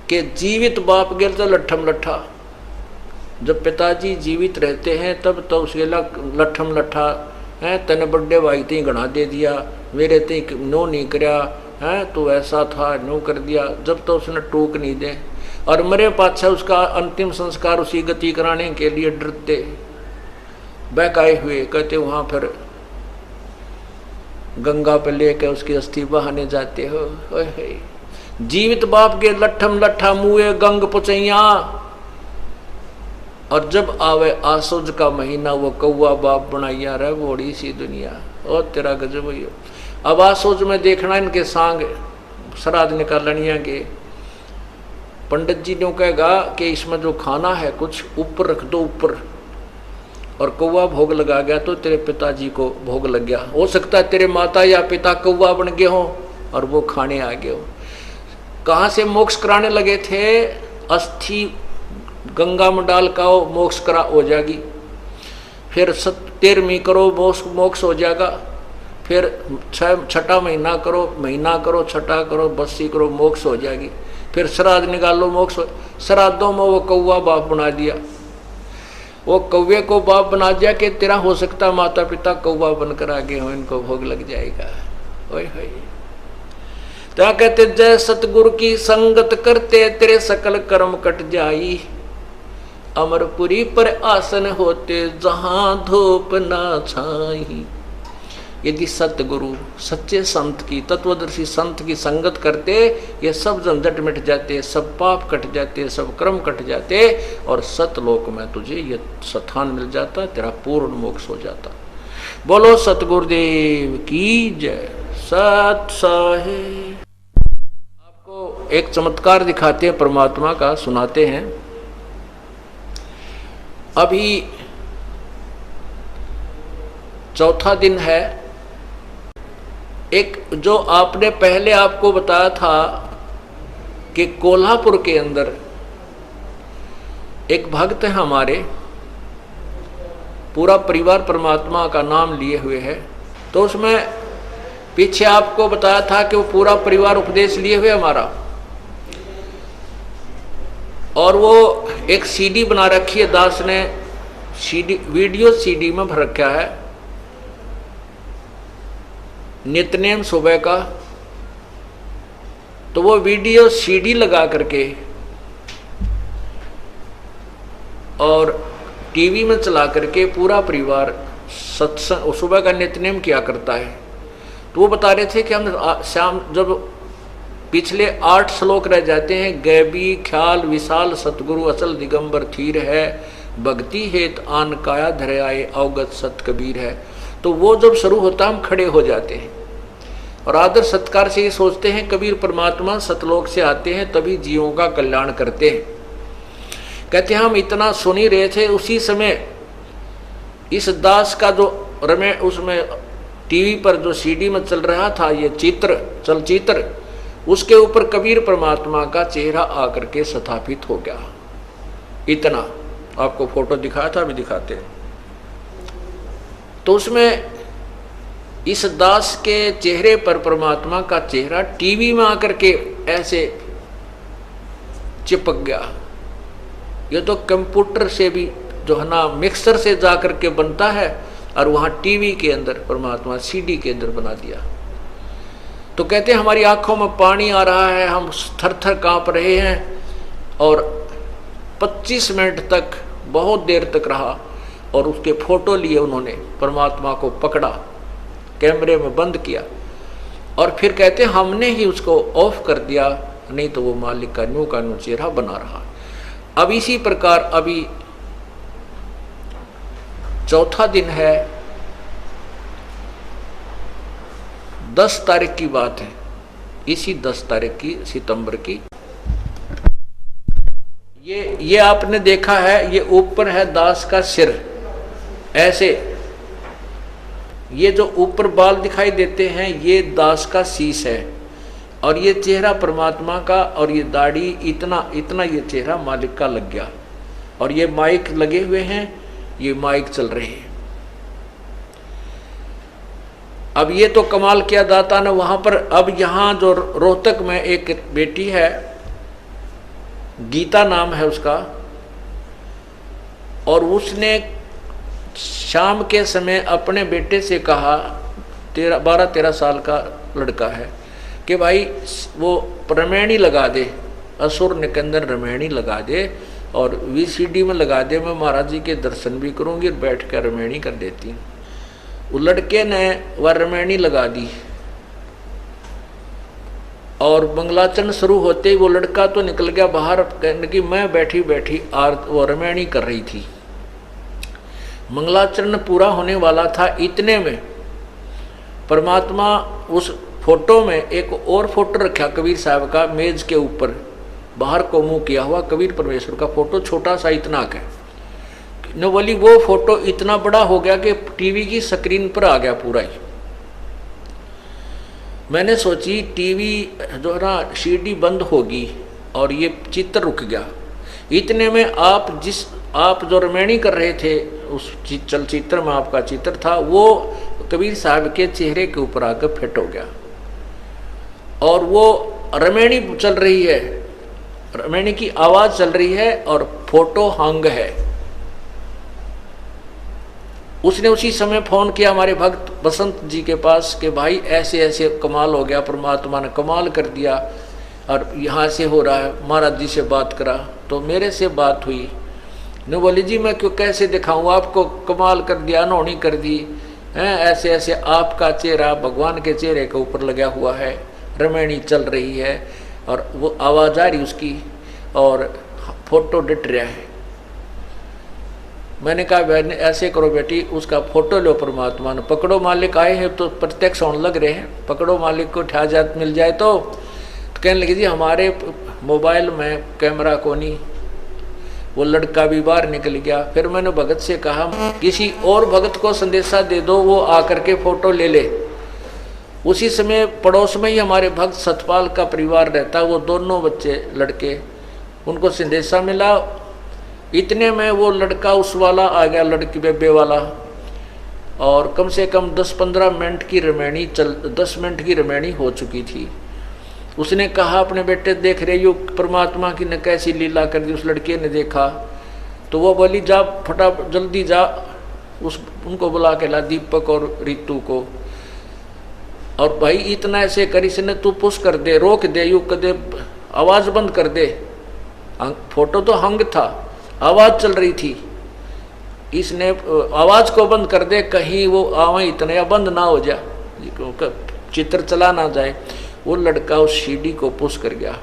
कि जीवित बाप गेल तो लट्ठम लट्ठा, जब पिताजी जीवित रहते हैं तब तो उसके लट्ठम लट्ठा है, तने बड़े भाई ते गणा दे दिया, मेरे ते नो नहीं करया है, तो ऐसा था नो कर दिया, जब तो उसने टोक नहीं दे, और मरे पाछा उसका अंतिम संस्कार उसी गति कराने के लिए डरते बहकाए हुए, कहते वहां फिर गंगा पे लेके उसकी अस्थि बहाने जाते हो। जीवित बाप के लट्ठम लट्ठा मुए गंग पुचैया, और जब आवे आसुज का महीना वो कौआ बाप बनाइया रे बड़ी सी दुनिया। और तेरा गजब हुई। अब आसुज में देखना इनके सांग श्राद्ध निकालनिया के, पंडित जी ने कहेगा कि इसमें जो खाना है कुछ ऊपर रख दो ऊपर, और कौवा भोग लगा गया तो तेरे पिताजी को भोग लग गया, हो सकता है तेरे माता या पिता कौवा बन गए हो और वो खाने आ गए हो। कहाँ से मोक्ष कराने लगे थे, अस्थि गंगा में डाल का मोक्ष करा हो जाएगी, फिर 13वीं करो मोक्ष हो जाएगा, फिर 6ठा महीना करो 6ठा करो 32 करो मोक्ष हो जाएगी, फिर श्राद्ध निकालो मोक्ष हो। श्राद्धों में वो कौवा बाप बना दिया, वो कौवे को बाप बना दिया कि तेरा हो सकता माता पिता कौवा बनकर आगे हो, इनको भोग लग जाएगा। ओए होए क्या कहते, जय सतगुरु की संगत करते तेरे सकल कर्म कट जाई, अमरपुरी पर आसन होते जहां धूप ना छाई। यदि सतगुरु सच्चे संत की तत्वदर्शी संत की संगत करते, ये सब झंझट मिट जाते, सब पाप कट जाते, सब कर्म कट जाते, और सतलोक में तुझे ये स्थान मिल जाता, तेरा पूर्ण मोक्ष हो जाता। बोलो सतगुरुदेव की जय। सत साहिब। आपको एक चमत्कार दिखाते हैं परमात्मा का, सुनाते हैं। अभी चौथा दिन है। एक जो आपने पहले आपको बताया था कि कोल्हापुर के अंदर एक भक्त है हमारे, पूरा परिवार परमात्मा का नाम लिए हुए है, तो उसमें पीछे आपको बताया था कि वो पूरा परिवार उपदेश लिए हुए हमारा, और वो एक सीडी बना रखी है, दास ने सीडी वीडियो सीडी में भर रखा है, नित्यनेम सुबह का। तो वो वीडियो सीडी लगा करके और टीवी में चला करके पूरा परिवार सत्संग सुबह का नित्यनेम किया करता है। तो वो बता रहे थे कि हम शाम जब पिछले 8 श्लोक रह जाते हैं, गैबी ख्याल विशाल सतगुरु अचल दिगंबर थीर है, भक्ति हेत आन काया धरे आए अवगत सत कबीर है। तो वो जब शुरू होता हम खड़े हो जाते हैं और आदर सत्कार से ये सोचते हैं कबीर परमात्मा सतलोक से आते हैं तभी जीवों का कल्याण करते हैं। कहते हैं हम इतना सुन ही रहे थे, उसी समय इस दास का जो रमे उसमें टीवी पर जो सीडी में चल रहा था ये चलचित्र, उसके ऊपर कबीर परमात्मा का चेहरा आकर के स्थापित हो गया। इतना आपको फोटो दिखाया था, अभी दिखाते हैं। तो उसमें इस दास के चेहरे पर परमात्मा का चेहरा टीवी में आकर के ऐसे चिपक गया। ये तो कंप्यूटर से भी जो है ना मिक्सर से जा करके बनता है, और वहाँ टीवी के अंदर परमात्मा सीडी के अंदर बना दिया। तो कहते हैं हमारी आंखों में पानी आ रहा है, हम थर थर काँप रहे हैं, और 25 मिनट तक बहुत देर तक रहा, और उसके फोटो लिए उन्होंने, परमात्मा को पकड़ा, कैमरे में बंद किया, और फिर कहते हैं हमने ही उसको ऑफ कर दिया, नहीं तो वो मालिक का न्यू का न्यू चेहरा बना रहा। अब इसी प्रकार अभी चौथा दिन है, 10 तारीख की बात है, इसी 10 तारीख की सितंबर की। ये आपने देखा है, ये ऊपर है दास का सिर, ऐसे ये जो ऊपर बाल दिखाई देते हैं ये दास का शीश है, और ये चेहरा परमात्मा का, और ये दाढ़ी इतना इतना ये चेहरा मालिक का लग गया, और ये माइक लगे हुए हैं, ये माइक चल रहे हैं। अब ये तो कमाल किया दाता ने वहां पर। अब यहाँ जो रोहतक में एक बेटी है, गीता नाम है उसका, और उसने शाम के समय अपने बेटे से कहा, 12-13 साल का लड़का है, कि भाई वो रमैनी लगा दे, असुर निकंदन रमैनी लगा दे, और VCD में लगा दे, मैं महाराज जी के दर्शन भी करूंगी और बैठ कर रमैनी कर देती हूँ। वो लड़के ने वह रमैनी लगा दी, और मंगलाचरण शुरू होते ही वो लड़का तो निकल गया बाहर, कहने की मैं बैठी बैठी वो रमैनी कर रही थी। मंगलाचरण पूरा होने वाला था, इतने में परमात्मा उस फोटो में एक और फोटो रखा कबीर साहब का, मेज के ऊपर बाहर को मुंह किया हुआ कबीर परमेश्वर का फोटो, छोटा सा इतना का। न बोली वो फोटो इतना बड़ा हो गया कि टीवी की स्क्रीन पर आ गया पूरा ही। मैंने सोची टीवी जो है ना CD बंद होगी और ये चित्र रुक गया। इतने में आप जो रमैनी कर रहे थे उस चलचित्र में आपका चित्र था, वो कबीर साहब के चेहरे के ऊपर आकर फिट हो गया, और वो रमैनी चल रही है, रमैनी की आवाज चल रही है, और फोटो हंग है। उसने उसी समय फोन किया हमारे भक्त बसंत जी के पास कि भाई ऐसे ऐसे कमाल हो गया, परमात्मा ने कमाल कर दिया, और यहाँ से हो रहा है। महाराज जी से बात करा तो मेरे से बात हुई, ने बोली जी मैं क्यों कैसे दिखाऊं आपको, कमाल कर दिया, अनहोनी कर दी हैं, ऐसे ऐसे आपका चेहरा भगवान के चेहरे के ऊपर लगा हुआ है, रमैनी चल रही है, और वो आवाज़ आ रही उसकी, और फोटो डिट रहा है। मैंने कहा बहन ऐसे करो बेटी, उसका फोटो लो, परमात्मा ने पकड़ो, मालिक आए हैं तो प्रत्यक्ष होने लग रहे हैं, पकड़ो मालिक को, ठा जात मिल जाए तो कहने लगी जी हमारे मोबाइल में कैमरा को नहीं। वो लड़का भी बाहर निकल गया। फिर मैंने भगत से कहा किसी और भगत को संदेशा दे दो, वो आकर के फोटो ले ले। उसी समय पड़ोस में ही हमारे भक्त सतपाल का परिवार रहता, वो दोनों बच्चे लड़के, उनको संदेशा मिला। इतने में वो लड़का उस वाला आ गया, लड़की बेबे वाला, और कम से कम 10-15 मिनट की रमैनी 10 मिनट की रमैनी हो चुकी थी। उसने कहा अपने बेटे देख रहे हो परमात्मा की ने कैसी लीला कर दी। उस लड़के ने देखा तो वो बोली जा फटा जल्दी जा, उनको बुला के ला, दीपक और रितु को। और भाई इतना ऐसे कर, इसने तू पुश कर दे, रोक दे, यू कर दे, आवाज बंद कर दे। फोटो तो हंग था, आवाज चल रही थी, इसने आवाज को बंद कर दे, कहीं वो आवा इतना या बंद ना हो जाए, चित्र चला ना जाए। वो लड़का उस सीडी को पुश कर गया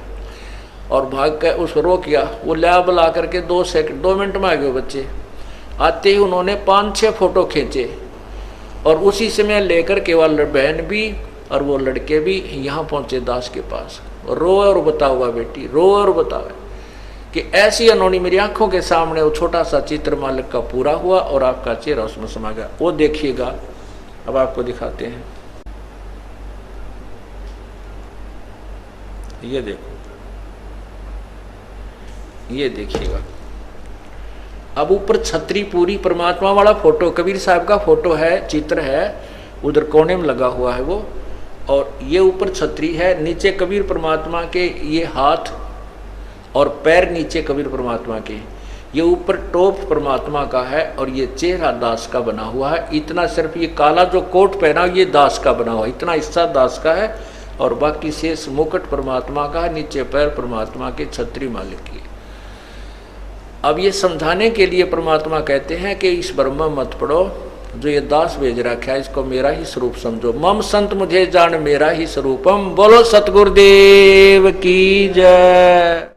और भाग कर उसको रोक गया। वो ला बुला करके 2 मिनट में आ गए बच्चे। आते ही उन्होंने 5-6 फोटो खींचे, और उसी समय लेकर के वाल बहन भी और वो लड़के भी यहाँ पहुँचे दास के पास। रो और बता हुआ बेटी, रो और बताओ कि ऐसी अनोनी मेरी आंखों के सामने वो छोटा सा चित्र मालिक का पूरा हुआ और आपका चेहरा उसमें समा गया। वो देखिएगा, अब आपको दिखाते हैं, ये देखो, ये देखिएगा। अब ऊपर छतरी पूरी परमात्मा वाला फोटो, कबीर साहब का फोटो है, चित्र है, उधर कोने में लगा हुआ है वो, और ये ऊपर छतरी है, नीचे कबीर परमात्मा के ये हाथ और पैर नीचे कबीर परमात्मा के। ये ऊपर टोप परमात्मा का है और ये चेहरा दास का बना हुआ है। इतना सिर्फ ये काला जो कोट पहना ये दास का बना हुआ है, इतना हिस्सा दास का है और बाकी शेष मुकुट परमात्मा का है, नीचे पैर परमात्मा के छत्री मालिक की। अब ये समझाने के लिए परमात्मा कहते हैं कि इस ब्रह्म मत पढ़ो, जो ये दास भेज रखा है इसको मेरा ही स्वरूप समझो। मम संत मुझे जान मेरा ही स्वरूपम। बोलो सतगुरुदेव की जय।